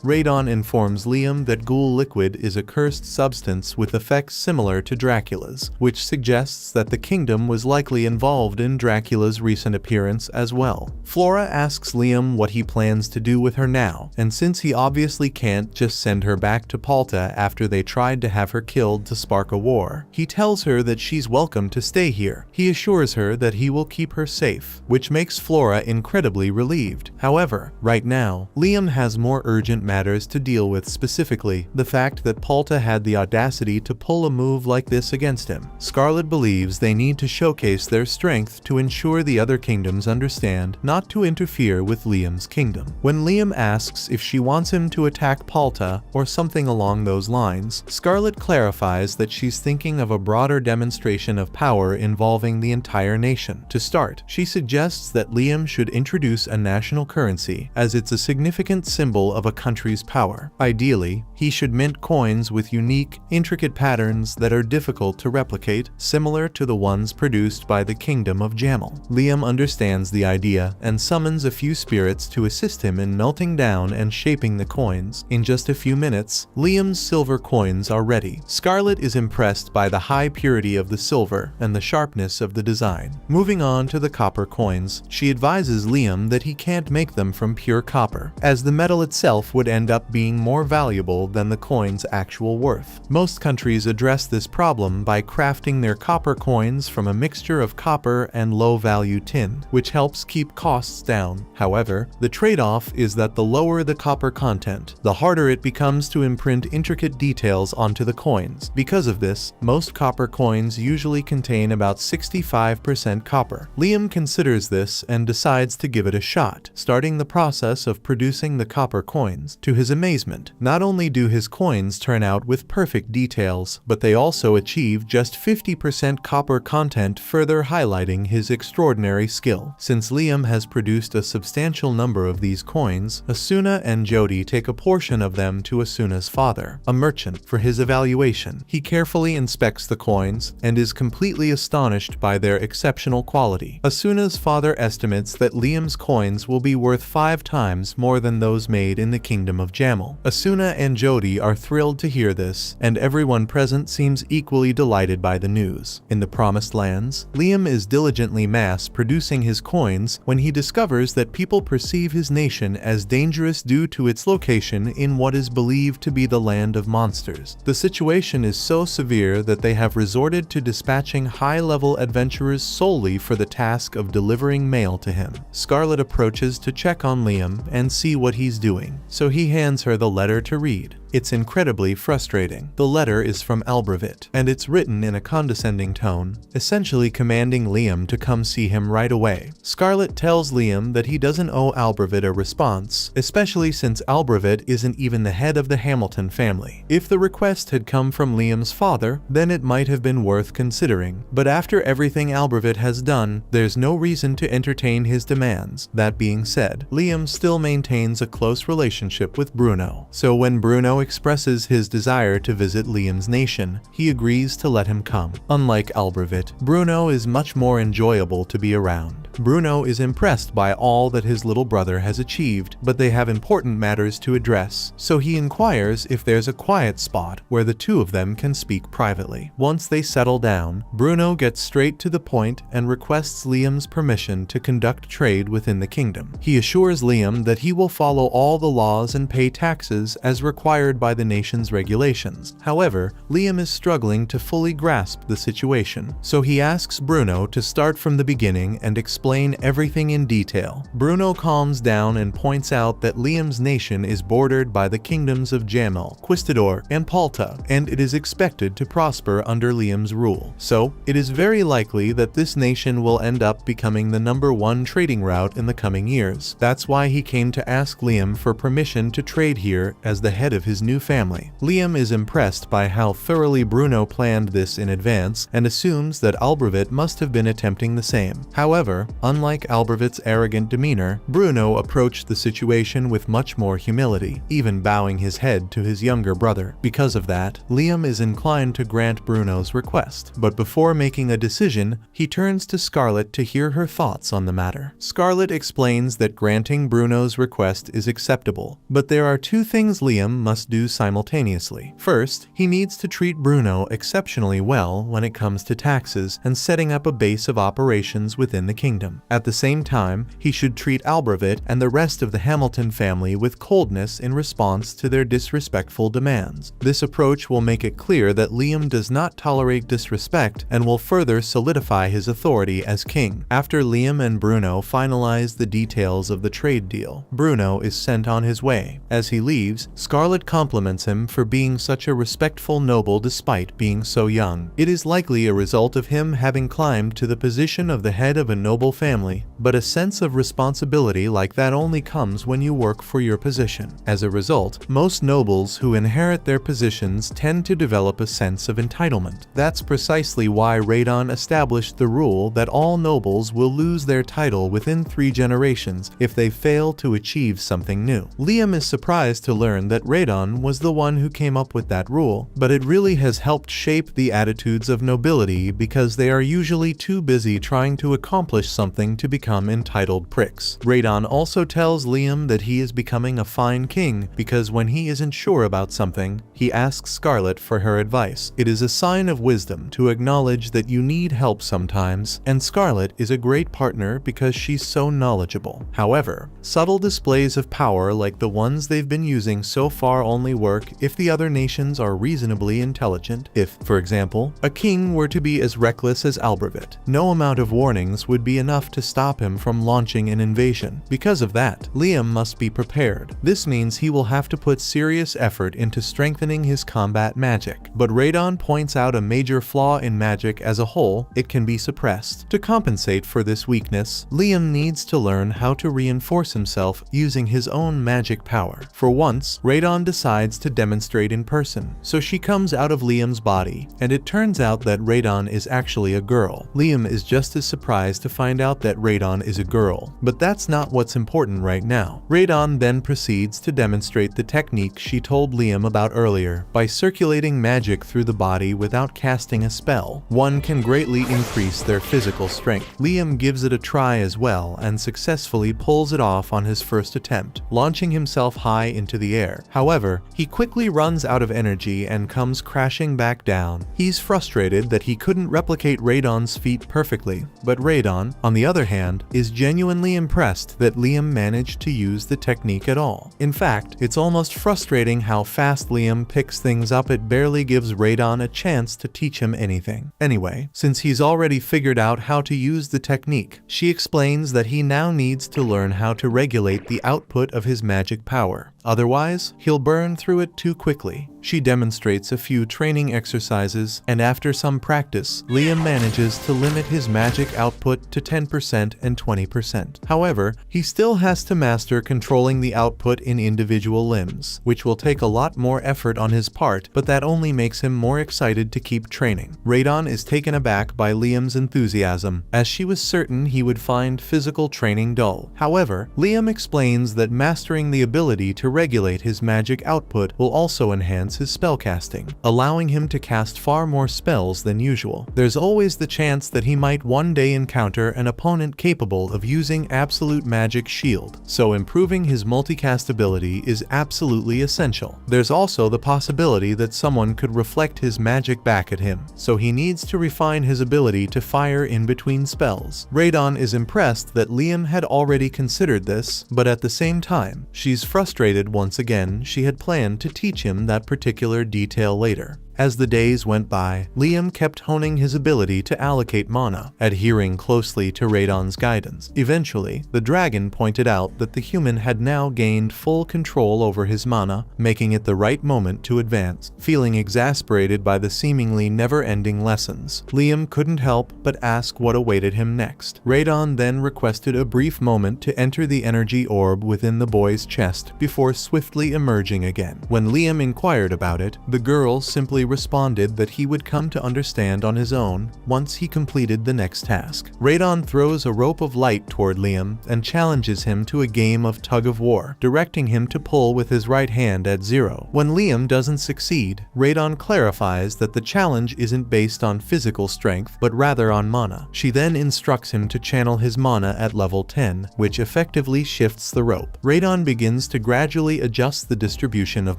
Radon informs Liam that ghoul liquid is a cursed substance with effects similar to Dracula's, which suggests that the kingdom was likely involved in Dracula's recent appearance as well. Flora asks Liam what he plans to do with her now, and since he obviously can't just send her back to Palta after they tried to have her killed to spark a war, he tells her that she's welcome to stay here. He assures her that he will keep her safe, which makes Flora incredibly relieved. However, right now, Liam has more urgent matters to deal with, specifically the fact that Palta had the audacity to pull a move like this against him. Scarlet believes they need to showcase their strength to ensure the other kingdoms understand not to interfere with Liam's kingdom. When Liam asks if she wants him to attack Palta or something along those lines, Scarlet clarifies that she's thinking of a broader demonstration of power involving the entire nation. To start, she suggests that Liam should introduce a national currency, as it's a significant symbol of a country's power. Ideally, he should mint coins with unique, intricate patterns that are difficult to replicate, similar to the ones produced by the Kingdom of Jamal. Liam understands the idea and summons a few spirits to assist him in melting down and shaping the coins. In just a few minutes, Liam's silver coins are ready. Scarlet is impressed by the high purity of the silver and the sharpness of the design. Moving on to the copper coins, she advises Liam that he can't make them from pure copper, as the metal itself would end up being more valuable than the coin's actual worth. Most countries address this problem by crafting their copper coins from a mixture of copper and low-value tin, which helps keep costs down. However, the trade-off is that the lower the copper content, the harder it becomes to imprint intricate details onto the coins. Because of this, most copper coins usually contain about 65% copper. Liam considers this and decides to give it a shot, starting the process of producing the copper coins. To his amazement, not only do his coins turn out with perfect details, but they also achieve just 50% copper content, further highlighting his extraordinary skill. Since Liam has produced a substantial number of these coins, Asuna and Jody take a portion of them to Asuna's father, a merchant, for his evaluation. He carefully inspects the coins and is completely astonished by their exceptional quality. Asuna's father estimates that Liam's coins will be worth 5 times more than those made in the Kingdom of Jamal. Asuna and Jody are thrilled to hear this, and everyone present seems equally delighted by the news. In the Promised Lands, Liam is diligently mass-producing his coins when he discovers that people perceive his nation as dangerous due to its location in what is believed to be the land of monsters. The situation is so severe that they have resorted to dispatching high-level adventurers solely for the task of delivering mail to him. Scarlet approaches to check on Liam and see what he's doing, so he hands her the letter to read. It's incredibly frustrating. The letter is from Albrevit, and it's written in a condescending tone, essentially commanding Liam to come see him right away. Scarlet tells Liam that he doesn't owe Albrevit a response, especially since Albrevit isn't even the head of the Hamilton family. If the request had come from Liam's father, then it might have been worth considering, but after everything Albrevit has done, there's no reason to entertain his demands. That being said, Liam still maintains a close relationship with Bruno, so when Bruno expresses his desire to visit Liam's nation, he agrees to let him come. Unlike Albrevit, Bruno is much more enjoyable to be around. Bruno is impressed by all that his little brother has achieved, but they have important matters to address, so he inquires if there's a quiet spot where the two of them can speak privately. Once they settle down, Bruno gets straight to the point and requests Liam's permission to conduct trade within the kingdom. He assures Liam that he will follow all the laws and pay taxes as required by the nation's regulations. However, Liam is struggling to fully grasp the situation, so he asks Bruno to start from the beginning and explain everything in detail. Bruno calms down and points out that Liam's nation is bordered by the kingdoms of Jamal, Quistador, and Palta, and it is expected to prosper under Liam's rule. So, it is very likely that this nation will end up becoming the #1 trading route in the coming years. That's why he came to ask Liam for permission to trade here as the head of his new family. Liam is impressed by how thoroughly Bruno planned this in advance and assumes that Albrevit must have been attempting the same. However, Unlike Albervit's arrogant demeanor, Bruno approached the situation with much more humility, even bowing his head to his younger brother. Because of that, Liam is inclined to grant Bruno's request. But before making a decision, he turns to Scarlet to hear her thoughts on the matter. Scarlet explains that granting Bruno's request is acceptable, but there are two things Liam must do simultaneously. First, he needs to treat Bruno exceptionally well when it comes to taxes and setting up a base of operations within the kingdom. At the same time, he should treat Albervit and the rest of the Hamilton family with coldness in response to their disrespectful demands. This approach will make it clear that Liam does not tolerate disrespect and will further solidify his authority as king. After Liam and Bruno finalize the details of the trade deal, Bruno is sent on his way. As he leaves, Scarlet compliments him for being such a respectful noble despite being so young. It is likely a result of him having climbed to the position of the head of a noble family, but a sense of responsibility like that only comes when you work for your position. As a result, most nobles who inherit their positions tend to develop a sense of entitlement. That's precisely why Radon established the rule that all nobles will lose their title within 3 generations if they fail to achieve something new. Liam is surprised to learn that Radon was the one who came up with that rule, but it really has helped shape the attitudes of nobility because they are usually too busy trying to accomplish something to become entitled pricks. Radon also tells Liam that he is becoming a fine king because when he isn't sure about something, he asks Scarlet for her advice. It is a sign of wisdom to acknowledge that you need help sometimes, and Scarlet is a great partner because she's so knowledgeable. However, subtle displays of power like the ones they've been using so far only work if the other nations are reasonably intelligent. If, for example, a king were to be as reckless as Albervit, no amount of warnings would be enough to stop him from launching an invasion. Because of that, Liam must be prepared. This means he will have to put serious effort into strengthening his combat magic. But Radon points out a major flaw in magic as a whole: it can be suppressed. To compensate for this weakness, Liam needs to learn how to reinforce himself using his own magic power. For once, Radon decides to demonstrate in person, so she comes out of Liam's body, and it turns out that Radon is actually a girl. Liam is just as surprised to find out that Radon is a girl, but that's not what's important right now. Radon then proceeds to demonstrate the technique she told Liam about earlier. By circulating magic through the body without casting a spell, one can greatly increase their physical strength. Liam gives it a try as well and successfully pulls it off on his first attempt, launching himself high into the air. However, he quickly runs out of energy and comes crashing back down. He's frustrated that he couldn't replicate Radon's feat perfectly, but Radon, on the other hand, is genuinely impressed that Liam managed to use the technique at all. In fact, it's almost frustrating how fast Liam picks things up. It barely gives Radon a chance to teach him anything. Anyway, since he's already figured out how to use the technique, she explains that he now needs to learn how to regulate the output of his magic power. Otherwise, he'll burn through it too quickly. She demonstrates a few training exercises, and after some practice, Liam manages to limit his magic output to 10% and 20%. However, he still has to master controlling the output in individual limbs, which will take a lot more effort on his part, but that only makes him more excited to keep training. Radon is taken aback by Liam's enthusiasm, as she was certain he would find physical training dull. However, Liam explains that mastering the ability to regulate his magic output will also enhance his spellcasting, allowing him to cast far more spells than usual. There's always the chance that he might one day encounter an opponent capable of using absolute magic shield, so improving his multicast ability is absolutely essential. There's also the possibility that someone could reflect his magic back at him, so he needs to refine his ability to fire in between spells. Radon is impressed that Liam had already considered this, but at the same time, she's frustrated once again. She had planned to teach him that particular detail later. As the days went by, Liam kept honing his ability to allocate mana, adhering closely to Radon's guidance. Eventually, the dragon pointed out that the human had now gained full control over his mana, making it the right moment to advance. Feeling exasperated by the seemingly never-ending lessons, Liam couldn't help but ask what awaited him next. Radon then requested a brief moment to enter the energy orb within the boy's chest before swiftly emerging again. When Liam inquired about it, the girl simply responded that he would come to understand on his own once he completed the next task. Radon throws a rope of light toward Liam and challenges him to a game of tug-of-war, directing him to pull with his right hand at 0. When Liam doesn't succeed, Radon clarifies that the challenge isn't based on physical strength, but rather on mana. She then instructs him to channel his mana at level 10, which effectively shifts the rope. Radon begins to gradually adjust the distribution of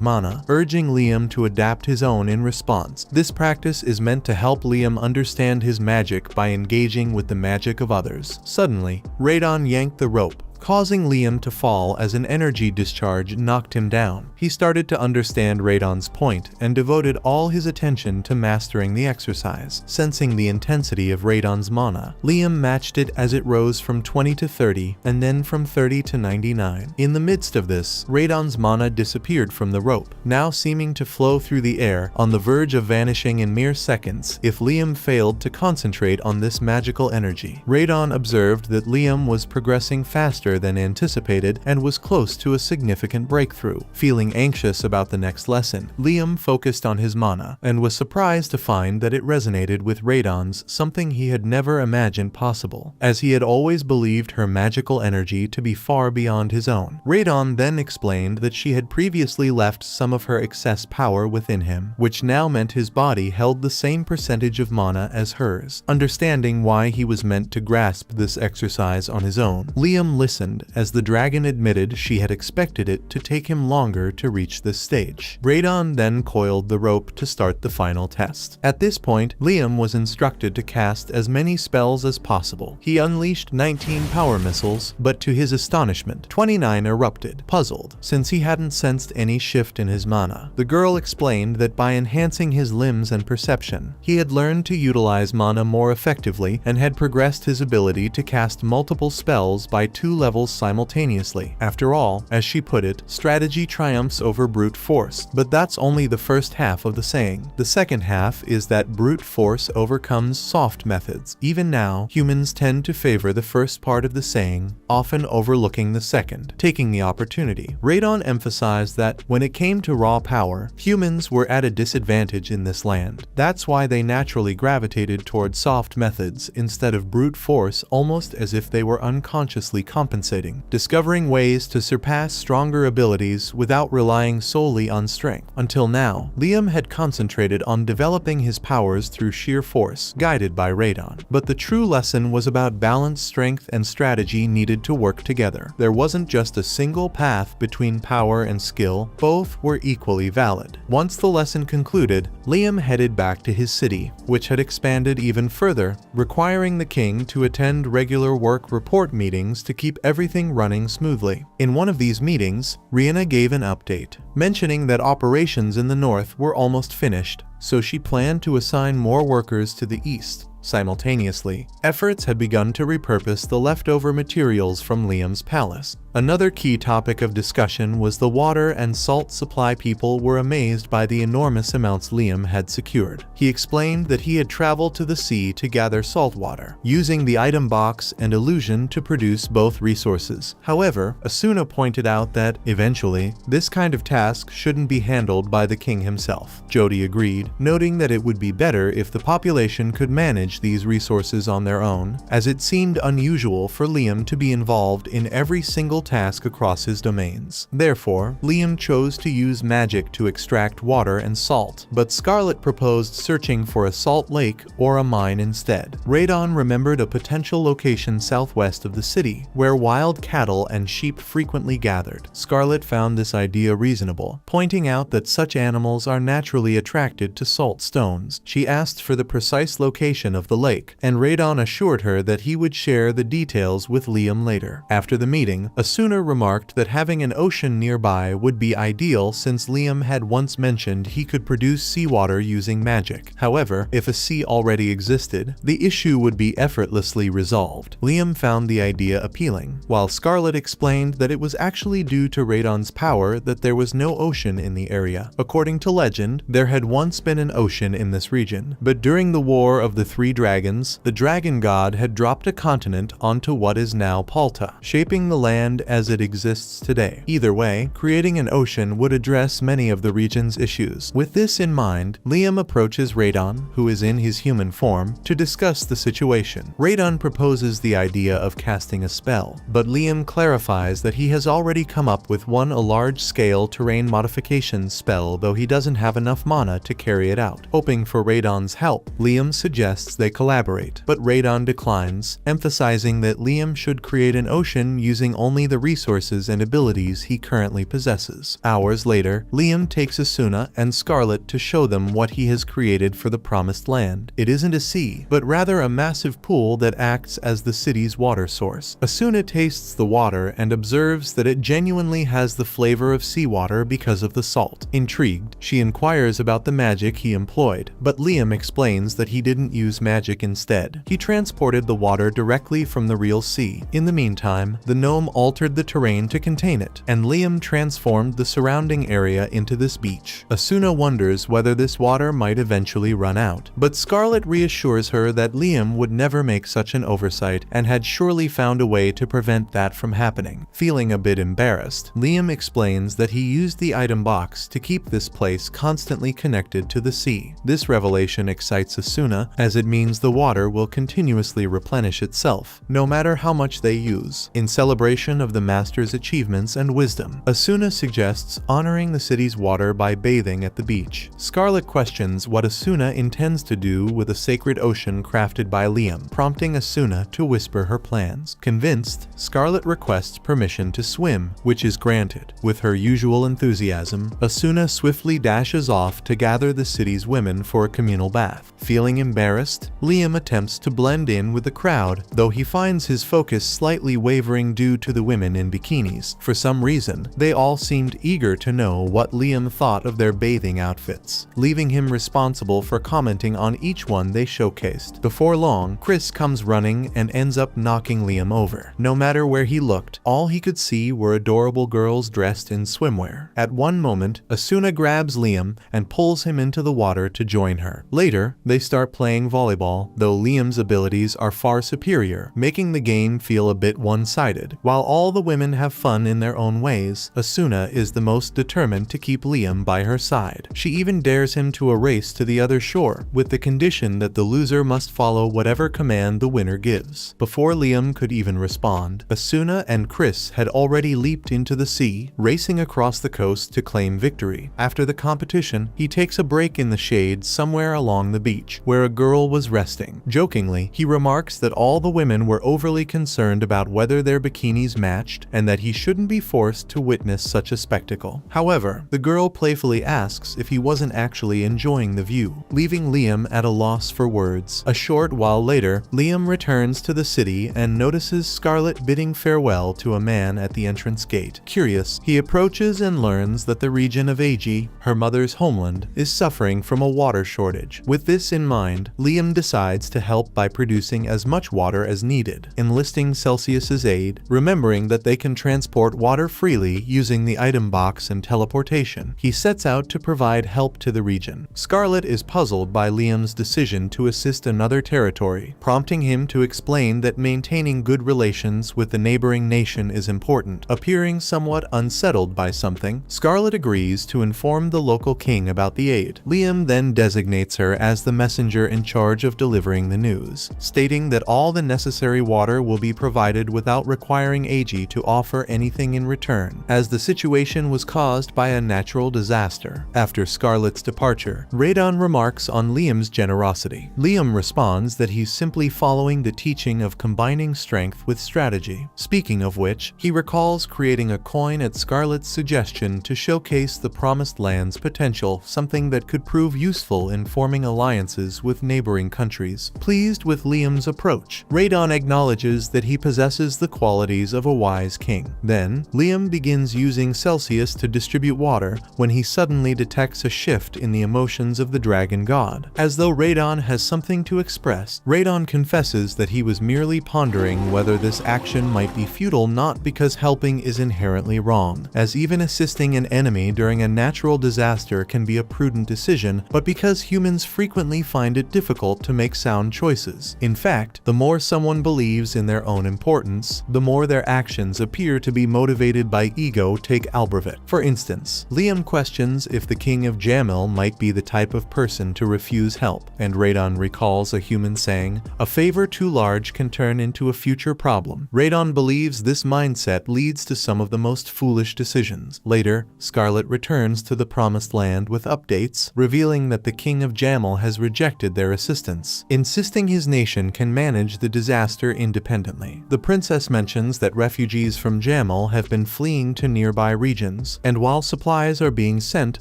mana, urging Liam to adapt his own in response. This practice is meant to help Liam understand his magic by engaging with the magic of others. Suddenly, Radon yanked the rope, causing Liam to fall as an energy discharge knocked him down. He started to understand Radon's point and devoted all his attention to mastering the exercise. Sensing the intensity of Radon's mana, Liam matched it as it rose from 20 to 30 and then from 30 to 99. In the midst of this, Radon's mana disappeared from the rope, now seeming to flow through the air, on the verge of vanishing in mere seconds if Liam failed to concentrate on this magical energy. Radon observed that Liam was progressing faster than anticipated and was close to a significant breakthrough. Feeling anxious about the next lesson, Liam focused on his mana and was surprised to find that it resonated with Radon's, something he had never imagined possible, as he had always believed her magical energy to be far beyond his own. Radon then explained that she had previously left some of her excess power within him, which now meant his body held the same percentage of mana as hers. Understanding why he was meant to grasp this exercise on his own, Liam listened as the dragon admitted she had expected it to take him longer to reach this stage. Radon then coiled the rope to start the final test. At this point, Liam was instructed to cast as many spells as possible. He unleashed 19 power missiles, but to his astonishment, 29 erupted. Puzzled, since he hadn't sensed any shift in his mana, the girl explained that by enhancing his limbs and perception, he had learned to utilize mana more effectively and had progressed his ability to cast multiple spells by 2 levels simultaneously. After all, as she put it, strategy triumphs over brute force. But that's only the first half of the saying. The second half is that brute force overcomes soft methods. Even now, humans tend to favor the first part of the saying, often overlooking the second. Taking the opportunity, Radon emphasized that when it came to raw power, humans were at a disadvantage in this land. That's why they naturally gravitated toward soft methods instead of brute force, almost as if they were unconsciously compensating, discovering ways to surpass stronger abilities without relying solely on strength. Until now, Liam had concentrated on developing his powers through sheer force, guided by Radon. But the true lesson was about balance, strength, and strategy needed to work together. There wasn't just a single path between power and skill, both were equally valid. Once the lesson concluded, Liam headed back to his city, which had expanded even further, requiring the king to attend regular work report meetings to keep everything running smoothly. In one of these meetings, Rihanna gave an update, mentioning that operations in the north were almost finished, so she planned to assign more workers to the east. Simultaneously, efforts had begun to repurpose the leftover materials from Liam's palace. Another key topic of discussion was the water and salt supply. People were amazed by the enormous amounts Liam had secured. He explained that he had traveled to the sea to gather salt water, using the item box and illusion to produce both resources. However, Asuna pointed out that, eventually, this kind of task shouldn't be handled by the king himself. Jody agreed, noting that it would be better if the population could manage these resources on their own, as it seemed unusual for Liam to be involved in every single task across his domains. Therefore, Liam chose to use magic to extract water and salt, but Scarlet proposed searching for a salt lake or a mine instead. Radon remembered a potential location southwest of the city, where wild cattle and sheep frequently gathered. Scarlet found this idea reasonable, pointing out that such animals are naturally attracted to salt stones. She asked for the precise location of the lake, and Radon assured her that he would share the details with Liam later. After the meeting, Asuna remarked that having an ocean nearby would be ideal since Liam had once mentioned he could produce seawater using magic. However, if a sea already existed, the issue would be effortlessly resolved. Liam found the idea appealing, while Scarlet explained that it was actually due to Radon's power that there was no ocean in the area. According to legend, there had once been an ocean in this region, but during the War of the Three Dragons, the dragon god had dropped a continent onto what is now Palta, shaping the land as it exists today. Either way, creating an ocean would address many of the region's issues. With this in mind, Liam approaches Radon, who is in his human form, to discuss the situation. Radon proposes the idea of casting a spell, but Liam clarifies that he has already come up with a large-scale terrain modification spell, though he doesn't have enough mana to carry it out. Hoping for Radon's help, Liam suggests they collaborate, but Radon declines, emphasizing that Liam should create an ocean using only the resources and abilities he currently possesses. Hours later, Liam takes Asuna and Scarlet to show them what he has created for the Promised Land. It isn't a sea, but rather a massive pool that acts as the city's water source. Asuna tastes the water and observes that it genuinely has the flavor of seawater because of the salt. Intrigued, she inquires about the magic he employed, but Liam explains that he didn't use magic instead. He transported the water directly from the real sea. In the meantime, the gnome altered the terrain to contain it, and Liam transformed the surrounding area into this beach. Asuna wonders whether this water might eventually run out, but Scarlet reassures her that Liam would never make such an oversight and had surely found a way to prevent that from happening. Feeling a bit embarrassed, Liam explains that he used the item box to keep this place constantly connected to the sea. This revelation excites Asuna, as it means the water will continuously replenish itself, no matter how much they use. In celebration of the master's achievements and wisdom, Asuna suggests honoring the city's water by bathing at the beach. Scarlet questions what Asuna intends to do with a sacred ocean crafted by Liam, prompting Asuna to whisper her plans. Convinced, Scarlet requests permission to swim, which is granted. With her usual enthusiasm, Asuna swiftly dashes off to gather the city's women for a communal bath. Feeling embarrassed, Liam attempts to blend in with the crowd, though he finds his focus slightly wavering due to the women in bikinis. For some reason, they all seemed eager to know what Liam thought of their bathing outfits, leaving him responsible for commenting on each one they showcased. Before long, Chris comes running and ends up knocking Liam over. No matter where he looked, all he could see were adorable girls dressed in swimwear. At one moment, Asuna grabs Liam and pulls him into the water to join her. Later, they start playing volleyball, though Liam's abilities are far superior, making the game feel a bit one-sided. While all the women have fun in their own ways, Asuna is the most determined to keep Liam by her side. She even dares him to a race to the other shore, with the condition that the loser must follow whatever command the winner gives. Before Liam could even respond, Asuna and Chris had already leaped into the sea, racing across the coast to claim victory. After the competition, he takes a break in the shade somewhere along the beach, where a girl was resting. Jokingly, he remarks that all the women were overly concerned about whether their bikinis matched and that he shouldn't be forced to witness such a spectacle. However, the girl playfully asks if he wasn't actually enjoying the view, leaving Liam at a loss for words. A short while later, Liam returns to the city and notices Scarlet bidding farewell to a man at the entrance gate. Curious, he approaches and learns that the region of Agi, her mother's homeland, is suffering from a water shortage. With this in mind, Liam decides to help by producing as much water as needed, enlisting Celsius's aid, remembering that they can transport water freely using the item box and teleportation. He sets out to provide help to the region. Scarlet is puzzled by Liam's decision to assist another territory, prompting him to explain that maintaining good relations with the neighboring nation is important. Appearing somewhat unsettled by something, Scarlet agrees to inform the local king about the aid. Liam then designates her as the messenger in charge of delivering the news, stating that all the necessary water will be provided without requiring Agi to offer anything in return, as the situation was caused by a natural disaster. After Scarlet's departure, Radon remarks on Liam's generosity. Liam responds that he's simply following the teaching of combining strength with strategy. Speaking of which, he recalls creating a coin at Scarlet's suggestion to showcase the Promised Land's potential, something that could prove useful in forming alliances with neighboring countries. Pleased with Liam's approach, Radon acknowledges that he possesses the qualities of a wise king. Then, Liam begins using Celsius to distribute water when he suddenly detects a shift in the emotions of the dragon god. As though Radon has something to express, Radon confesses that he was merely pondering whether this action might be futile, not because helping is inherently wrong, as even assisting an enemy during a natural disaster can be a prudent decision, but because humans frequently find it difficult to make sound choices. In fact, the more someone believes in their own importance, the more their actions actions appear to be motivated by ego take Albervet. For instance, Liam questions if the king of Jamil might be the type of person to refuse help, and Radon recalls a human saying, "A favor too large can turn into a future problem." Radon believes this mindset leads to some of the most foolish decisions. Later, Scarlet returns to the Promised Land with updates, revealing that the king of Jamil has rejected their assistance, insisting his nation can manage the disaster independently. The princess mentions that refugees from Jamil have been fleeing to nearby regions, and while supplies are being sent,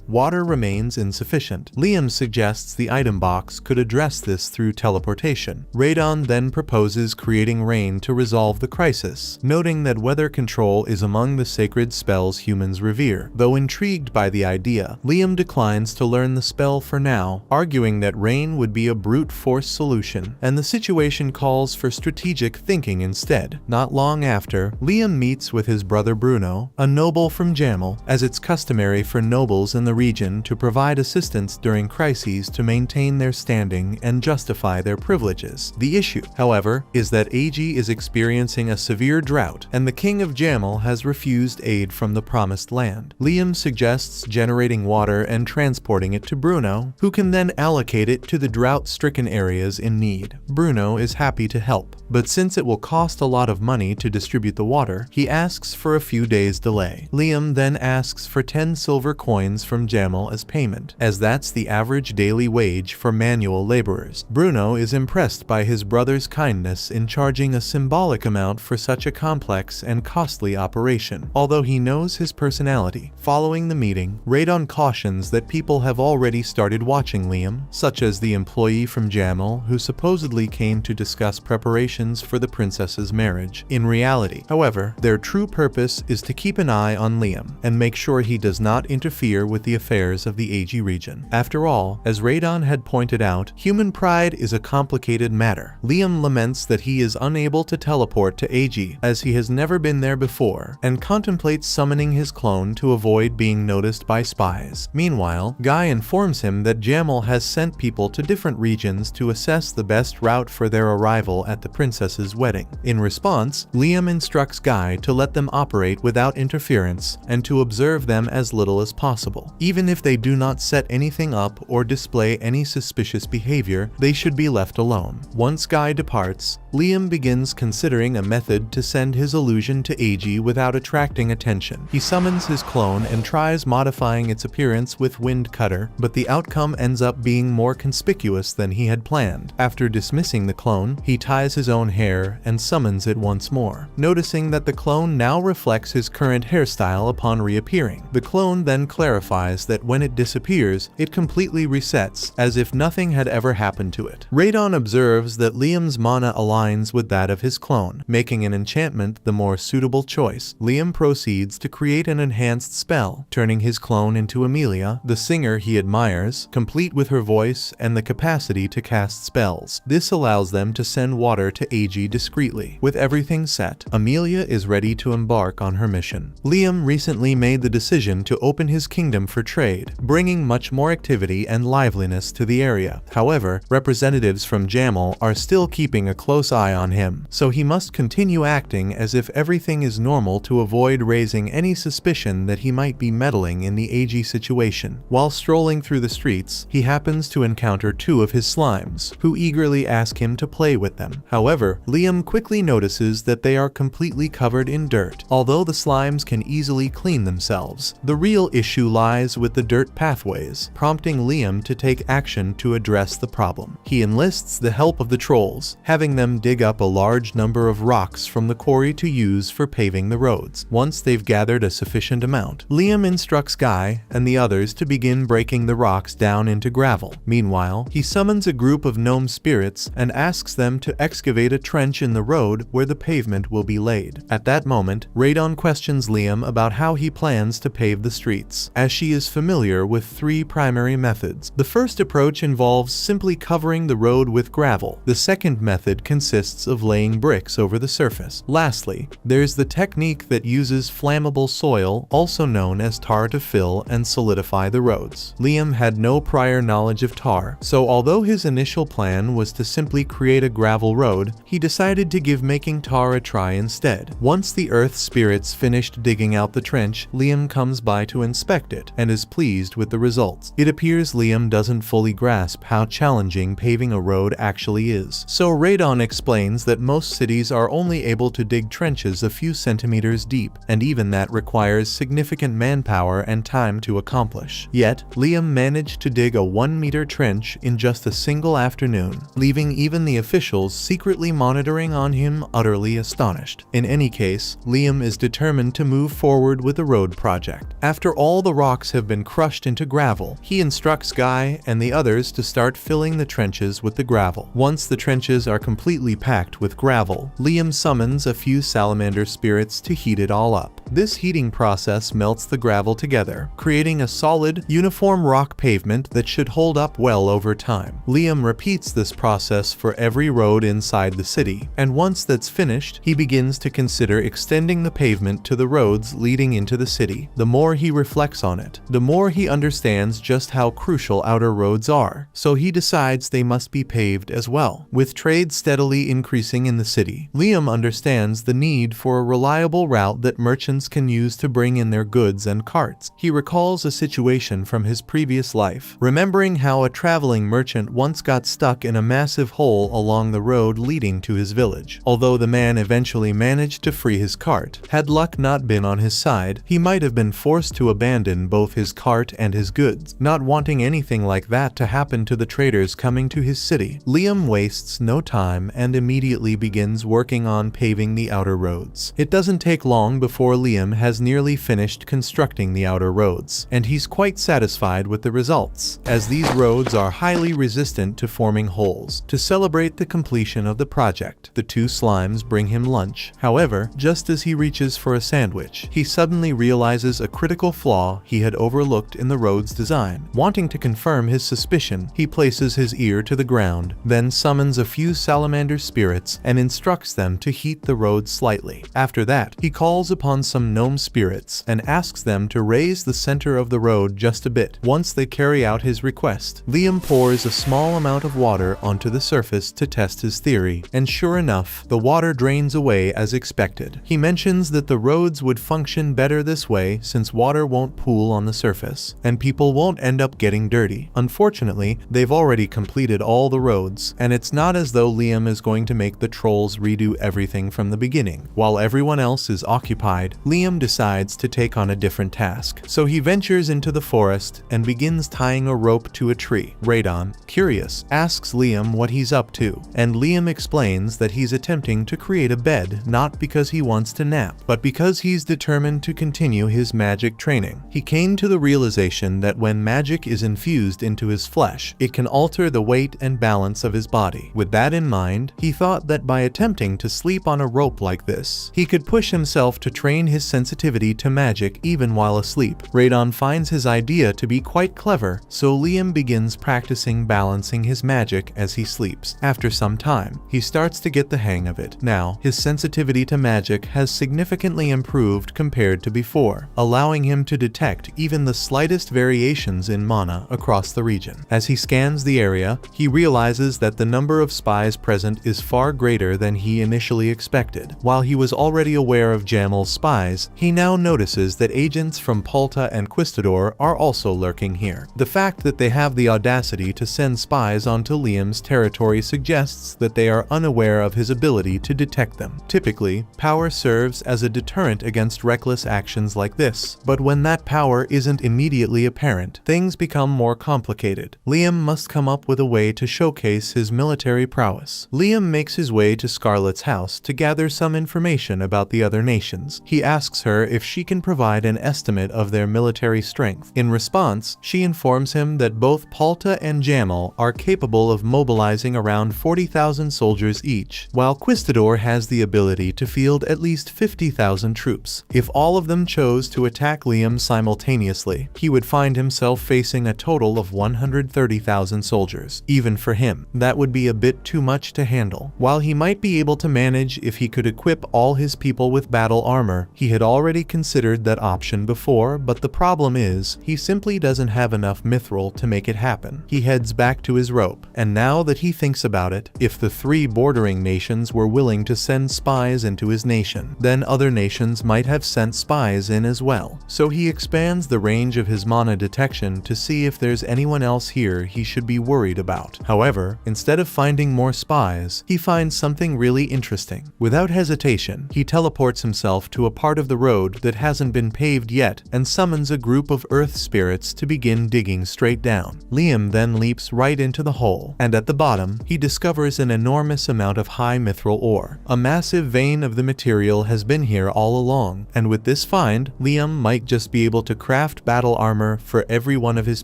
water remains insufficient. Liam suggests the item box could address this through teleportation. Radon then proposes creating rain to resolve the crisis, noting that weather control is among the sacred spells humans revere. Though intrigued by the idea, Liam declines to learn the spell for now, arguing that rain would be a brute force solution, and the situation calls for strategic thinking instead. Not long after, Liam meets with his brother Bruno, a noble from Jamil, as it's customary for nobles in the region to provide assistance during crises to maintain their standing and justify their privileges. The issue, however, is that Agi is experiencing a severe drought, and the king of Jamil has refused aid from the Promised Land. Liam suggests generating water and transporting it to Bruno, who can then allocate it to the drought-stricken areas in need. Bruno is happy to help, but since it will cost a lot of money to distribute the water, he asks for a few days' delay. Liam then asks for 10 silver coins from Jamil as payment, as that's the average daily wage for manual laborers. Bruno is impressed by his brother's kindness in charging a symbolic amount for such a complex and costly operation, although he knows his personality. Following the meeting, Radon cautions that people have already started watching Liam, such as the employee from Jamil who supposedly came to discuss preparations for the princess's marriage. In reality, however, their true purpose is to keep an eye on Liam and make sure he does not interfere with the affairs of the Agi region. After all, as Radon had pointed out, human pride is a complicated matter. Liam laments that he is unable to teleport to Agi as he has never been there before, and contemplates summoning his clone to avoid being noticed by spies. Meanwhile, Guy informs him that Jamil has sent people to different regions to assess the best route for their arrival at the princess's wedding. In response, Liam instructs Guy to let them operate without interference and to observe them as little as possible. Even if they do not set anything up or display any suspicious behavior, they should be left alone. Once Guy departs, Liam begins considering a method to send his illusion to Agi without attracting attention. He summons his clone and tries modifying its appearance with Wind Cutter, but the outcome ends up being more conspicuous than he had planned. After dismissing the clone, he ties his own hair and summons it once more, noticing that the clone now reflects his current hairstyle upon reappearing. The clone then clarifies that when it disappears, it completely resets, as if nothing had ever happened to it. Radon observes that Liam's mana aligns with that of his clone, making an enchantment the more suitable choice. Liam proceeds to create an enhanced spell, turning his clone into Amelia, the singer he admires, complete with her voice and the capacity to cast spells. This allows them to send water to Agi discreetly. With everything set, Amelia is ready to embark on her mission. Liam recently made the decision to open his kingdom for trade, bringing much more activity and liveliness to the area. However, representatives from Jamil are still keeping a close eye on him, so he must continue acting as if everything is normal to avoid raising any suspicion that he might be meddling in the Agi situation. While strolling through the streets, he happens to encounter two of his slimes, who eagerly ask him to play with them. However, Liam quickly notices that they are completely covered in dirt. Although the slimes can easily clean themselves, the real issue lies with the dirt pathways, prompting Liam to take action to address the problem. He enlists the help of the trolls, having them dig up a large number of rocks from the quarry to use for paving the roads. Once they've gathered a sufficient amount, Liam instructs Guy and the others to begin breaking the rocks down into gravel. Meanwhile, he summons a group of gnome spirits and asks them to excavate a trench in the road where the pavement will be laid. At that moment, Radon questions Liam about how he plans to pave the streets, as she is familiar with 3 primary methods. The first approach involves simply covering the road with gravel. The second method consists of laying bricks over the surface. Lastly, there's the technique that uses flammable soil, also known as tar, to fill and solidify the roads. Liam had no prior knowledge of tar, so although his initial plan was to simply create a gravel road, he decided to give making tar a try instead. said. Once the earth spirits finished digging out the trench, Liam comes by to inspect it and is pleased with the results. It appears Liam doesn't fully grasp how challenging paving a road actually is. So Radon explains that most cities are only able to dig trenches a few centimeters deep, and even that requires significant manpower and time to accomplish. Yet, Liam managed to dig a 1-meter trench in just a single afternoon, leaving even the officials secretly monitoring on him utterly astonished. In any case, Liam is determined to move forward with the road project. After all the rocks have been crushed into gravel, he instructs Guy and the others to start filling the trenches with the gravel. Once the trenches are completely packed with gravel, Liam summons a few salamander spirits to heat it all up. This heating process melts the gravel together, creating a solid, uniform rock pavement that should hold up well over time. Liam repeats this process for every road inside the city, and once that's finished, he begins to consider extending the pavement to the roads leading into the city. The more he reflects on it, the more he understands just how crucial outer roads are, so he decides they must be paved as well. With trade steadily increasing in the city, Liam understands the need for a reliable route that merchants can use to bring in their goods and carts. He recalls a situation from his previous life, remembering how a traveling merchant once got stuck in a massive hole along the road leading to his village. Although the man eventually managed to free his cart, had luck not been on his side, he might have been forced to abandon both his cart and his goods. Not wanting anything like that to happen to the traders coming to his city, Liam wastes no time and immediately begins working on paving the outer roads. It doesn't take long before Liam has nearly finished constructing the outer roads, and he's quite satisfied with the results, as these roads are highly resistant to forming holes. To celebrate the completion of the project, the two slimes bring him lunch. However, just as he reaches for a sandwich, he suddenly realizes a critical flaw he had overlooked in the road's design. Wanting to confirm his suspicion, he places his ear to the ground, then summons a few salamander spirits and instructs them to heat the road slightly. After that, he calls upon some gnome spirits and asks them to raise the center of the road just a bit. Once they carry out his request, Liam pours a small amount of water onto the surface to test his theory, and sure enough, the water drains away as expected. He mentions that the roads would function better this way since water won't pool on the surface, and people won't end up getting dirty. Unfortunately, they've already completed all the roads, and it's not as though Liam is going to make the trolls redo everything from the beginning. While everyone else is occupied, Liam decides to take on a different task. So he ventures into the forest and begins tying a rope to a tree. Radon, curious, asks Liam what he's up to, and Liam explains that he's attempting to create a bed not because he wants to nap, but because he's determined to continue his magic training. He came to the realization that when magic is infused into his flesh, it can alter the weight and balance of his body. With that in mind, he thought that by attempting to sleep on a rope like this, he could push himself to train his sensitivity to magic even while asleep. Radon finds his idea to be quite clever, so Liam begins practicing balancing his magic as he sleeps. After some time, he starts to get the hang of it. Now, his sensitivity to magic has significantly improved compared to before, allowing him to detect even the slightest variations in mana across the region. As he scans the area, he realizes that the number of spies present is far greater than he initially expected. While he was already aware of Jamel's spies, he now notices that agents from Palta and Quistador are also lurking here. The fact that they have the audacity to send spies onto Liam's territory suggests that they are unaware of his ability to detect them. Typically, power serves as a deterrent against reckless actions like this, but when that power isn't immediately apparent, things become more complicated. Liam must come up with a way to showcase his military prowess. Liam makes his way to Scarlet's house to gather some information about the other nations. He asks her if she can provide an estimate of their military strength. In response, she informs him that both Palta and Jamel are capable of mobilizing around 40,000 soldiers each, while Quistador has the ability to field at least 50,000 troops. If all of them chose to attack Liam simultaneously, he would find himself facing a total of 130,000 soldiers. Even for him, that would be a bit too much to handle. While he might be able to manage if he could equip all his people with battle armor, He had already considered that option before, but the problem is, he simply doesn't have enough mithril to make it happen. He heads back to his rope, and now that he thinks about it, if the 3 bordering nations were willing to send spies into his nation, then other nations might have sent spies in as well. So he expands the range of his mana detection to see if there's anyone else here he should be worried about. However, instead of finding more spies, he finds something really interesting. Without hesitation, he teleports himself to a part of the road that hasn't been paved yet and summons a group of earth spirits to begin digging straight down. Liam then leaps right into the hole, and at the bottom, he discovers an enormous amount of high mithril ore. A massive vein of the material has been here all along, and with this find, Liam might just be able to craft battle armor for every one of his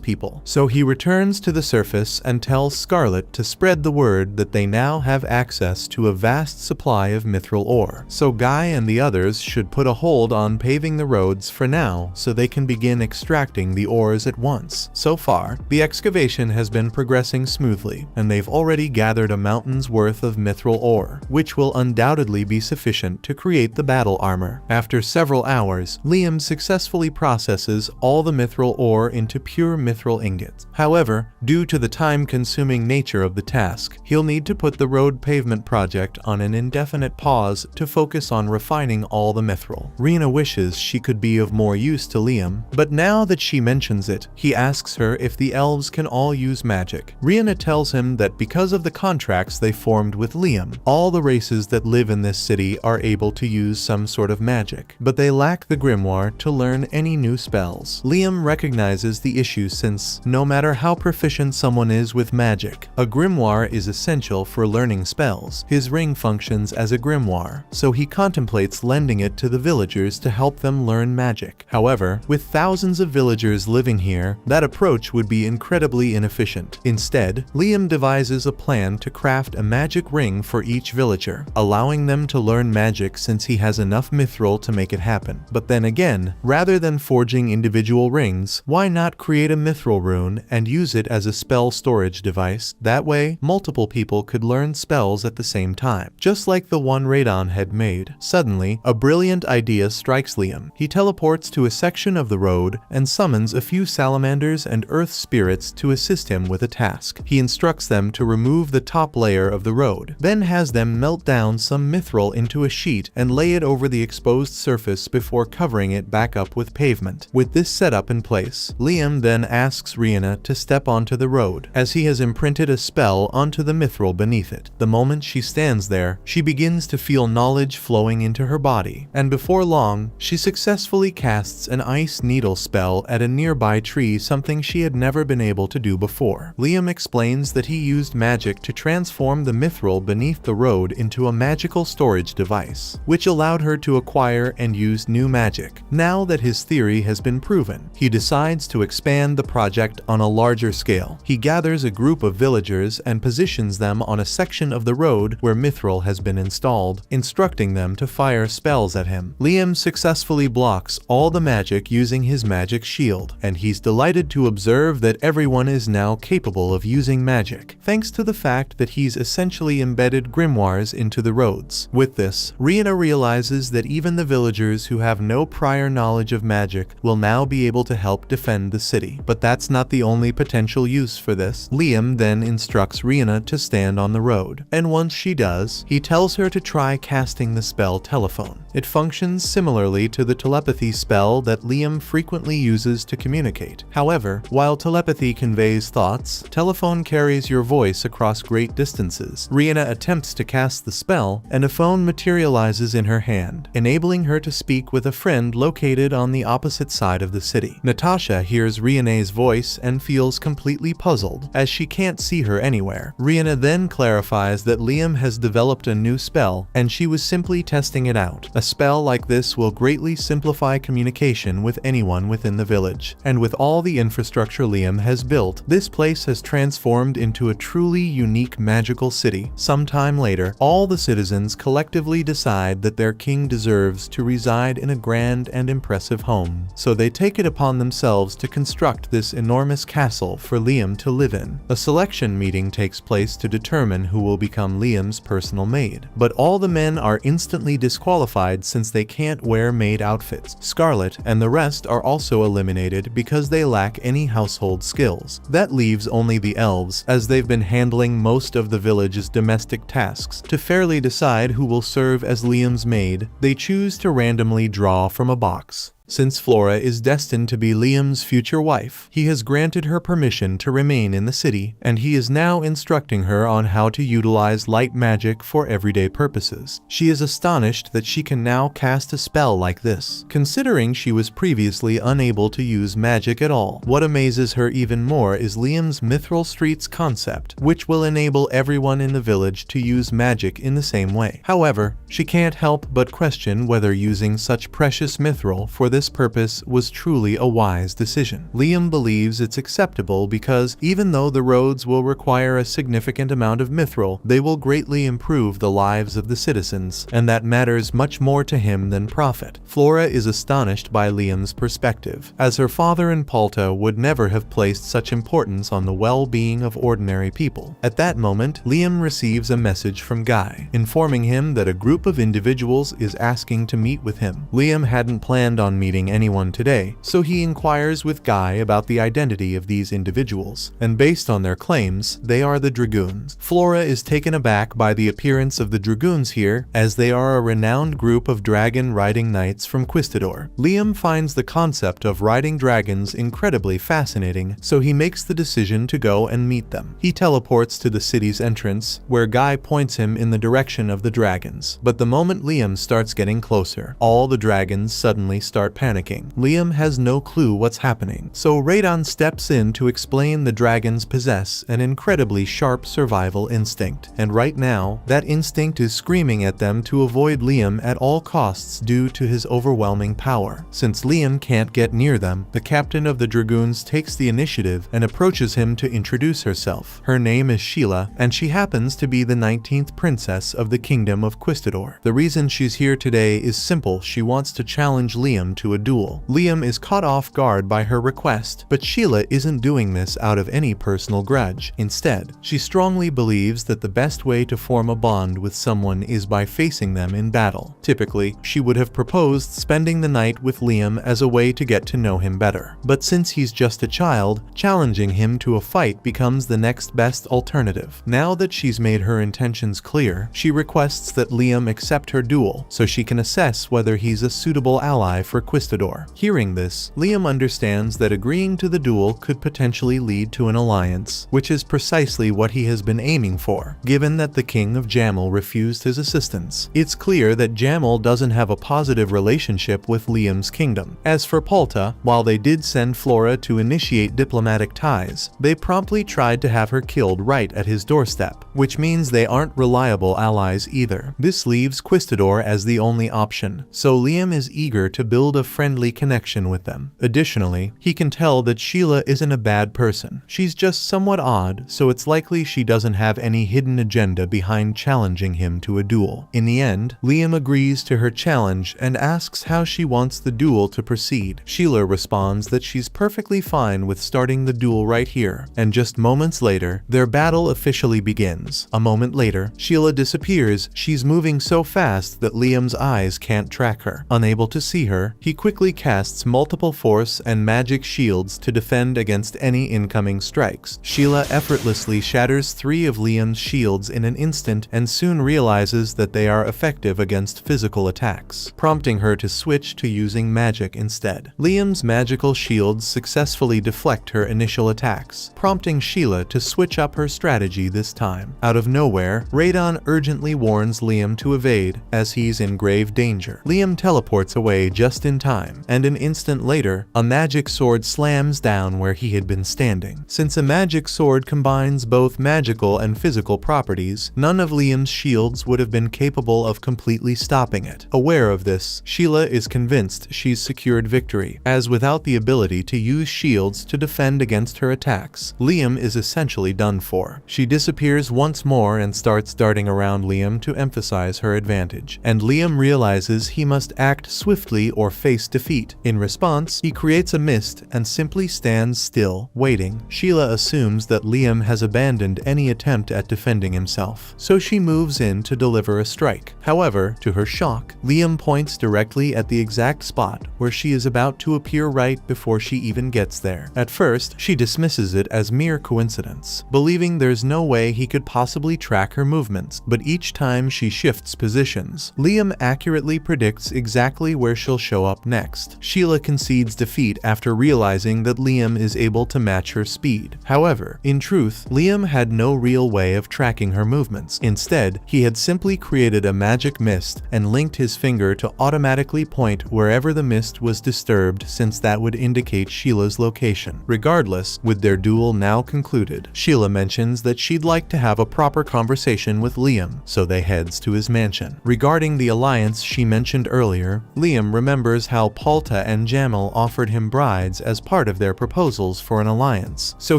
people. So he returns to the surface and tells Scarlet to spread the word that they now have access to a vast supply of mithril ore. So Guy and the others should put a hold on paving the roads for now so they can begin extracting the ores at once. So far, the excavation has been progressing smoothly, and they've already gathered a mountain's worth of mithril ore, which will undoubtedly be sufficient to create the battle armor. After several hours, Liam successfully processes all the mithril ore into pure mithril ingots. However, due to the time-consuming nature of the task, he'll need to put the road pavement project on an indefinite pause to focus on refining all the mithril. Rena wishes she could be of more use to Liam, but now that she mentions it, he asks her if the elves can all use magic. Rena tells him that because of the contracts they formed with Liam, all the races that live in this city are able to use some sort of magic, but they lack the grimoire to learn any new spells. Liam recognizes the issue since, no matter how proficient someone is with magic, a grimoire is essential for learning spells. His ring functions as a grimoire, so he contemplates lending it to the villagers to help them learn magic. However, with thousands of villagers living here, that approach would be incredibly inefficient. Instead, Liam devises a plan to craft a magic ring for each villager, allowing them to learn magic since he has enough mithril to make it happen. But then again, rather than forging individual rings, why not create a mithril rune and use it as a spell storage device? That way, multiple people could learn spells at the same time, just like the one Radon had made. Suddenly, a brilliant idea strikes Liam. He teleports to a section of the road and summons a few salamanders and earth spirits to assist him with a task. He instructs them to remove the top layer of the road, then has them melt down some mithril into a sheet and lay it over the exposed surface before covering it back up with pavement. With this setup in place, Liam then asks Rena to step onto the road, as he has imprinted a spell onto the mithril beneath it. The moment she stands there, she begins to feel knowledge flowing into her body, and before long, she successfully casts an ice needle spell at a nearby tree, something she had never been able to do before. Liam explains that he used magic to transform the mithril beneath the road into a magical storage device, which allowed her to acquire and use new magic. Now that his theory has been proven, he decides to expand the project on a larger scale. He gathers a group of villagers and positions them on a section of the road where mithril has been installed, instructing them to fire spells at him. Liam successfully blocks all the magic using his magic shield, and he's delighted to observe that everyone is now capable of using magic, thanks to the fact that he's essentially embedded grimoires into the roads. With this, Rena realizes that even the villagers who have no prior knowledge of magic will now be able to help defend the city. But that's not the only potential use for this. Liam then instructs Rena to stand on the road, and once she does, he tells her to try casting the spell Telephone. It functions similarly to the telepathy spell that Liam frequently uses to communicate. However, while telepathy conveys thoughts, Telephone carries your voice across great distances. Rena attempts to cast the spell, and a phone materializes in her hand, enabling her to speak with a friend located on the opposite side of the city. Natasha hears Rene's voice and feels completely puzzled, as she can't see her anywhere. Rena then clarifies that Liam has developed a new spell, and she was simply testing it out. A spell like this will greatly simplify communication with anyone within the village, and with all the infrastructure Liam has built, this place has transformed into a truly unique magical city. Sometime later, all the citizens collectively decide that their king deserves to reside in a grand and impressive home, so they take it upon themselves to construct this enormous castle for Liam to live in. A selection meeting takes place to determine who will become Liam's personal maid, but all the men are instantly disqualified since they can't wear maid outfits. Scarlet and the rest are also eliminated because they lack any household skills. That leaves only the elves, as they've been handling most of the village's domestic tasks. To fairly decide who will serve as Liam's maid, they choose to randomly draw from a box. Since Flora is destined to be Liam's future wife, he has granted her permission to remain in the city, and he is now instructing her on how to utilize light magic for everyday purposes. She is astonished that she can now cast a spell like this, considering she was previously unable to use magic at all. What amazes her even more is Liam's Mithril Streets concept, which will enable everyone in the village to use magic in the same way. However, she can't help but question whether using such precious mithril for this purpose was truly a wise decision. Liam believes it's acceptable because even though the roads will require a significant amount of mithril, they will greatly improve the lives of the citizens, and that matters much more to him than profit. Flora is astonished by Liam's perspective, as her father and Palta would never have placed such importance on the well-being of ordinary people. At that moment, Liam receives a message from Guy, informing him that a group of individuals is asking to meet with him. Liam hadn't planned on meeting anyone today, so he inquires with Guy about the identity of these individuals, and based on their claims, they are the Dragoons. Flora is taken aback by the appearance of the Dragoons here, as they are a renowned group of dragon-riding knights from Quistador. Liam finds the concept of riding dragons incredibly fascinating, so he makes the decision to go and meet them. He teleports to the city's entrance, where Guy points him in the direction of the dragons. But the moment Liam starts getting closer, all the dragons suddenly start panicking. Liam has no clue what's happening, so Radon steps in to explain the dragons possess an incredibly sharp survival instinct, and right now, that instinct is screaming at them to avoid Liam at all costs due to his overwhelming power. Since Liam can't get near them, the captain of the Dragoons takes the initiative and approaches him to introduce herself. Her name is Sheila, and she happens to be the 19th princess of the Kingdom of Quistador. The reason she's here today is simple: she wants to challenge Liam to a duel. Liam is caught off guard by her request, but Sheila isn't doing this out of any personal grudge. Instead, she strongly believes that the best way to form a bond with someone is by facing them in battle. Typically, she would have proposed spending the night with Liam as a way to get to know him better. But since he's just a child, challenging him to a fight becomes the next best alternative. Now that she's made her intentions clear, she requests that Liam accept her duel so she can assess whether he's a suitable ally for Quistador. Hearing this, Liam understands that agreeing to the duel could potentially lead to an alliance, which is precisely what he has been aiming for, given that the King of Jamel refused his assistance. It's clear that Jamel doesn't have a positive relationship with Liam's kingdom. As for Palta, while they did send Flora to initiate diplomatic ties, they promptly tried to have her killed right at his doorstep, which means they aren't reliable allies either. This leaves Quistador as the only option, so Liam is eager to build a friendly connection with them. Additionally, he can tell that Sheila isn't a bad person. She's just somewhat odd, so it's likely she doesn't have any hidden agenda behind challenging him to a duel. In the end, Liam agrees to her challenge and asks how she wants the duel to proceed. Sheila responds that she's perfectly fine with starting the duel right here, and just moments later, their battle officially begins. A moment later, Sheila disappears. She's moving so fast that Liam's eyes can't track her. Unable to see her, he quickly casts multiple force and magic shields to defend against any incoming strikes. Sheila effortlessly shatters 3 of Liam's shields in an instant and soon realizes that they are effective against physical attacks, prompting her to switch to using magic instead. Liam's magical shields successfully deflect her initial attacks, prompting Sheila to switch up her strategy this time. Out of nowhere, Radon urgently warns Liam to evade, as he's in grave danger. Liam teleports away just in time, and an instant later, a magic sword slams down where he had been standing. Since a magic sword combines both magical and physical properties, none of Liam's shields would have been capable of completely stopping it. Aware of this, Sheila is convinced she's secured victory, as without the ability to use shields to defend against her attacks, Liam is essentially done for. She disappears once more and starts darting around Liam to emphasize her advantage, and Liam realizes he must act swiftly or face face defeat. In response, he creates a mist and simply stands still, waiting. Sheila assumes that Liam has abandoned any attempt at defending himself, so she moves in to deliver a strike. However, to her shock, Liam points directly at the exact spot where she is about to appear right before she even gets there. At first, she dismisses it as mere coincidence, believing there's no way he could possibly track her movements, but each time she shifts positions, Liam accurately predicts exactly where she'll show up next. Sheila concedes defeat after realizing that Liam is able to match her speed. However, in truth, Liam had no real way of tracking her movements. Instead, he had simply created a magic mist and linked his finger to automatically point wherever the mist was disturbed, since that would indicate Sheila's location. Regardless, with their duel now concluded, Sheila mentions that she'd like to have a proper conversation with Liam, so they heads to his mansion. Regarding the alliance she mentioned earlier, Liam remembers how Palta and Jamil offered him brides as part of their proposals for an alliance, so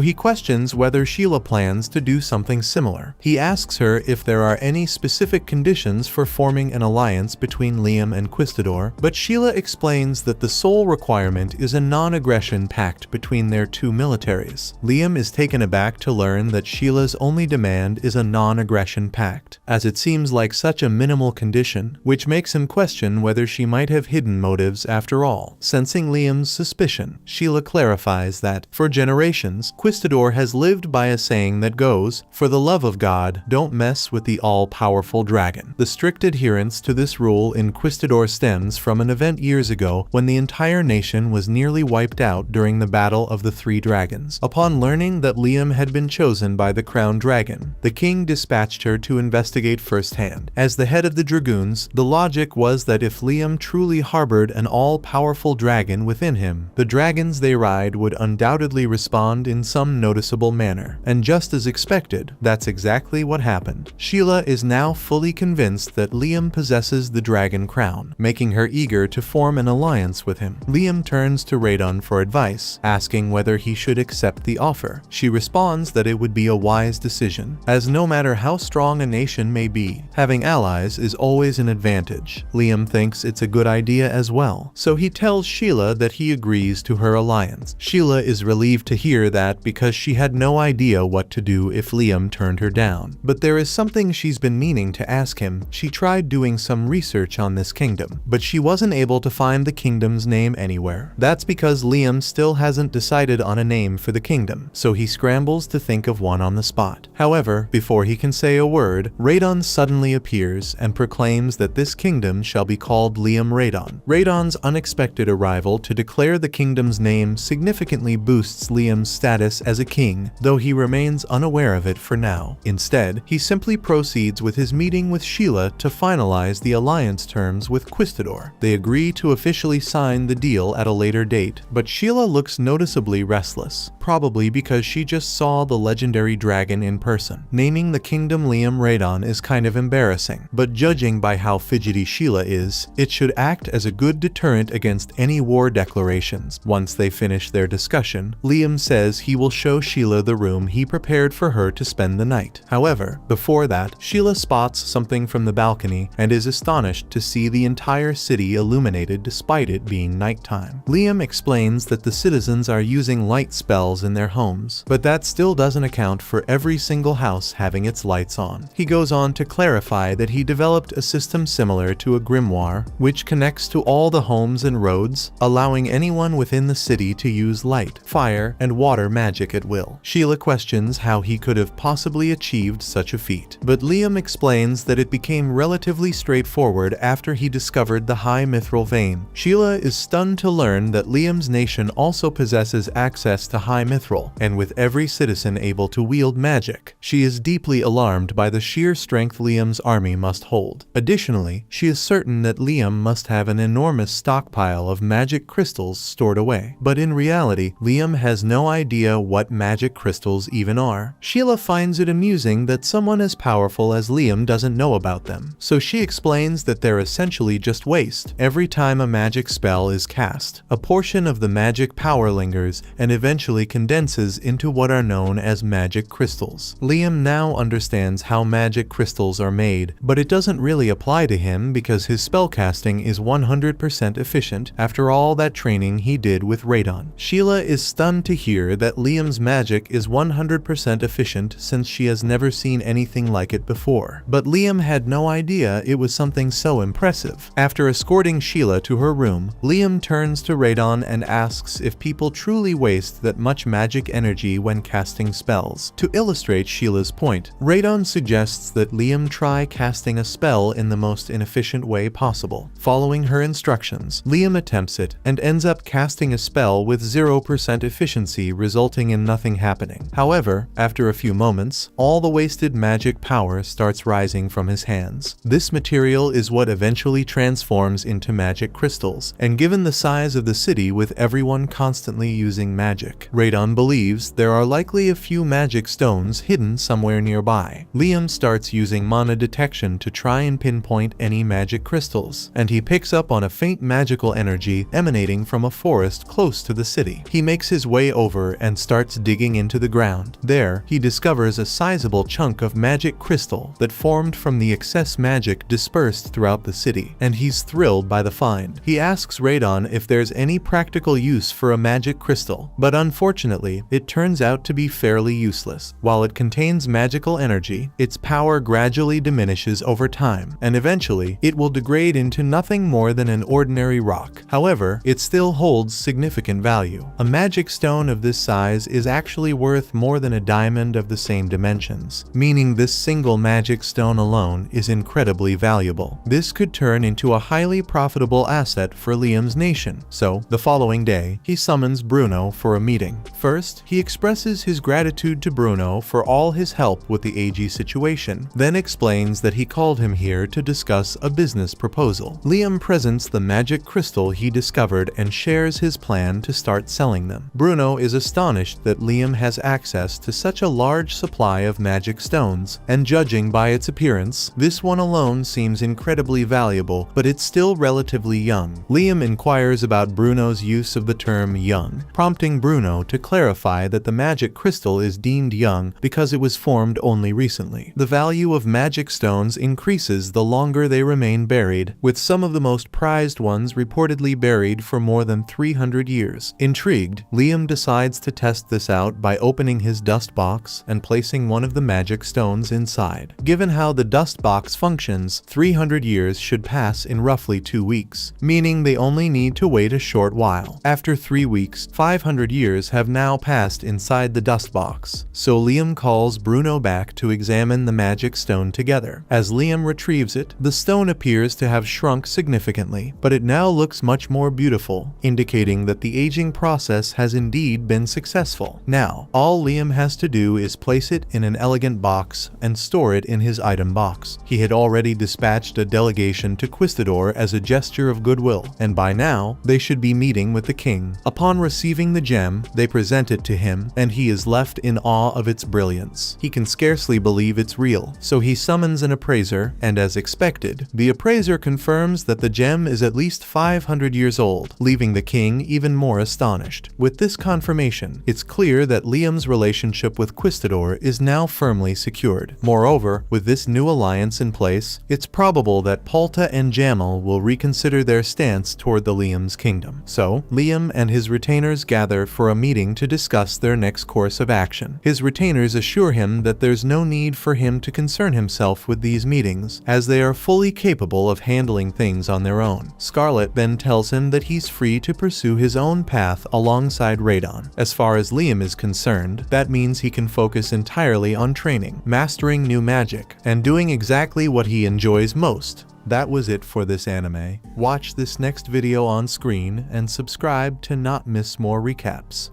he questions whether Sheila plans to do something similar. He asks her if there are any specific conditions for forming an alliance between Liam and Quistador, but Sheila explains that the sole requirement is a non-aggression pact between their two militaries. Liam is taken aback to learn that Sheila's only demand is a non-aggression pact, as it seems like such a minimal condition, which makes him question whether she might have hidden motives after all. Sensing Liam's suspicion, Sheila clarifies that, for generations, Quistador has lived by a saying that goes, "For the love of God, don't mess with the all-powerful dragon." The strict adherence to this rule in Quistador stems from an event years ago when the entire nation was nearly wiped out during the Battle of the Three Dragons. Upon learning that Liam had been chosen by the Crown Dragon, the king dispatched her to investigate firsthand. As the head of the Dragoons, the logic was that if Liam truly harbored an all-powerful dragon within him, the dragons they ride would undoubtedly respond in some noticeable manner. And just as expected, that's exactly what happened. Sheila is now fully convinced that Liam possesses the dragon crown, making her eager to form an alliance with him. Liam turns to Radon for advice, asking whether he should accept the offer. She responds that it would be a wise decision, as no matter how strong a nation may be, having allies is always an advantage. Liam thinks it's a good idea as well, so he tells Sheila that he agrees to her alliance. Sheila is relieved to hear that because she had no idea what to do if Liam turned her down. But there is something she's been meaning to ask him. She tried doing some research on this kingdom, but she wasn't able to find the kingdom's name anywhere. That's because Liam still hasn't decided on a name for the kingdom, so he scrambles to think of one on the spot. However, before he can say a word, Radon suddenly appears and proclaims that this kingdom shall be called Liam Radon. Radon's unexpected arrival to declare the kingdom's name significantly boosts Liam's status as a king, though he remains unaware of it for now. Instead, he simply proceeds with his meeting with Sheila to finalize the alliance terms with Quistador. They agree to officially sign the deal at a later date, but Sheila looks noticeably restless, probably because she just saw the legendary dragon in person. Naming the kingdom Liam Radon is kind of embarrassing, but judging by how fidgety Sheila is, it should act as a good deterrent against any war declarations. Once they finish their discussion, Liam says he will show Sheila the room he prepared for her to spend the night. However, before that, Sheila spots something from the balcony and is astonished to see the entire city illuminated despite it being nighttime. Liam explains that the citizens are using light spells in their homes, but that still doesn't account for every single house having its lights on. He goes on to clarify that he developed a system similar to a grimoire, which connects to all the homes and roads, allowing anyone within the city to use light, fire, and water magic at will. Sheila questions how he could have possibly achieved such a feat, but Liam explains that it became relatively straightforward after he discovered the high mithril vein. Sheila is stunned to learn that Liam's nation also possesses access to high mithril, and with every citizen able to wield magic, she is deeply alarmed by the sheer strength Liam's army must hold. Additionally, she is certain that Liam must have an enormous stockpile of magic crystals stored away. But in reality, Liam has no idea what magic crystals even are. Sheila finds it amusing that someone as powerful as Liam doesn't know about them, so she explains that they're essentially just waste. Every time a magic spell is cast, a portion of the magic power lingers and eventually condenses into what are known as magic crystals. Liam now understands how magic crystals are made, but it doesn't really apply to him because his spellcasting is 100% 100% efficient after all that training he did with Radon. Sheila is stunned to hear that Liam's magic is 100% efficient since she has never seen anything like it before. But Liam had no idea it was something so impressive. After escorting Sheila to her room, Liam turns to Radon and asks if people truly waste that much magic energy when casting spells. To illustrate Sheila's point, Radon suggests that Liam try casting a spell in the most inefficient way possible. Following her instructions, Liam attempts it and ends up casting a spell with 0% efficiency, resulting in nothing happening. However, after a few moments, all the wasted magic power starts rising from his hands. This material is what eventually transforms into magic crystals, and given the size of the city with everyone constantly using magic, Radon believes there are likely a few magic stones hidden somewhere nearby. Liam starts using mana detection to try and pinpoint any magic crystals, and he picks up on a faint magical energy emanating from a forest close to the city. He makes his way over and starts digging into the ground. There, he discovers a sizable chunk of magic crystal that formed from the excess magic dispersed throughout the city, and he's thrilled by the find. He asks Radon if there's any practical use for a magic crystal, but unfortunately, it turns out to be fairly useless. While it contains magical energy, its power gradually diminishes over time, and eventually, it will degrade into nothing more than an ordinary rock. However, it still holds significant value. A magic stone of this size is actually worth more than a diamond of the same dimensions, meaning this single magic stone alone is incredibly valuable. This could turn into a highly profitable asset for Liam's nation. So, the following day, he summons Bruno for a meeting. First, he expresses his gratitude to Bruno for all his help with the AG situation, then explains that he called him here to discuss a business proposal. Liam presents the magic crystal he discovered and shares his plan to start selling them. Bruno is astonished that Liam has access to such a large supply of magic stones, and judging by its appearance, this one alone seems incredibly valuable, but it's still relatively young. Liam inquires about Bruno's use of the term young, prompting Bruno to clarify that the magic crystal is deemed young because it was formed only recently. The value of magic stones increases the longer they remain buried, with some of the most prized ones reportedly buried for more than 300 years. Intrigued, Liam decides to test this out by opening his dust box and placing one of the magic stones inside. Given how the dust box functions, 300 years should pass in roughly 2 weeks, meaning they only need to wait a short while. After 3 weeks, 500 years have now passed inside the dust box, so Liam calls Bruno back to examine the magic stone together. As Liam retrieves it, the stone appears to have shrunk significantly, but it now looks much more beautiful, indicating that the aging process has indeed been successful. Now, all Liam has to do is place it in an elegant box and store it in his item box. He had already dispatched a delegation to Quistador as a gesture of goodwill, and by now, they should be meeting with the king. Upon receiving the gem, they present it to him, and he is left in awe of its brilliance. He can scarcely believe it's real, so he summons an appraiser, and as expected, the appraiser confirms that the gem is at least 500 years old, leaving the king even more astonished. With this confirmation, it's clear that Liam's relationship with Quistador is now firmly secured. Moreover, with this new alliance in place, it's probable that Palta and Jamal will reconsider their stance toward the Liam's kingdom. So, Liam and his retainers gather for a meeting to discuss their next course of action. His retainers assure him that there's no need for him to concern himself with these meetings, as they are fully capable of handling things on their own. Scarlet then tells him that he's free to pursue his own path alongside Radon. As far as Liam is concerned, that means he can focus entirely on training, mastering new magic, and doing exactly what he enjoys most. That was it for this anime. Watch this next video on screen and subscribe to not miss more recaps.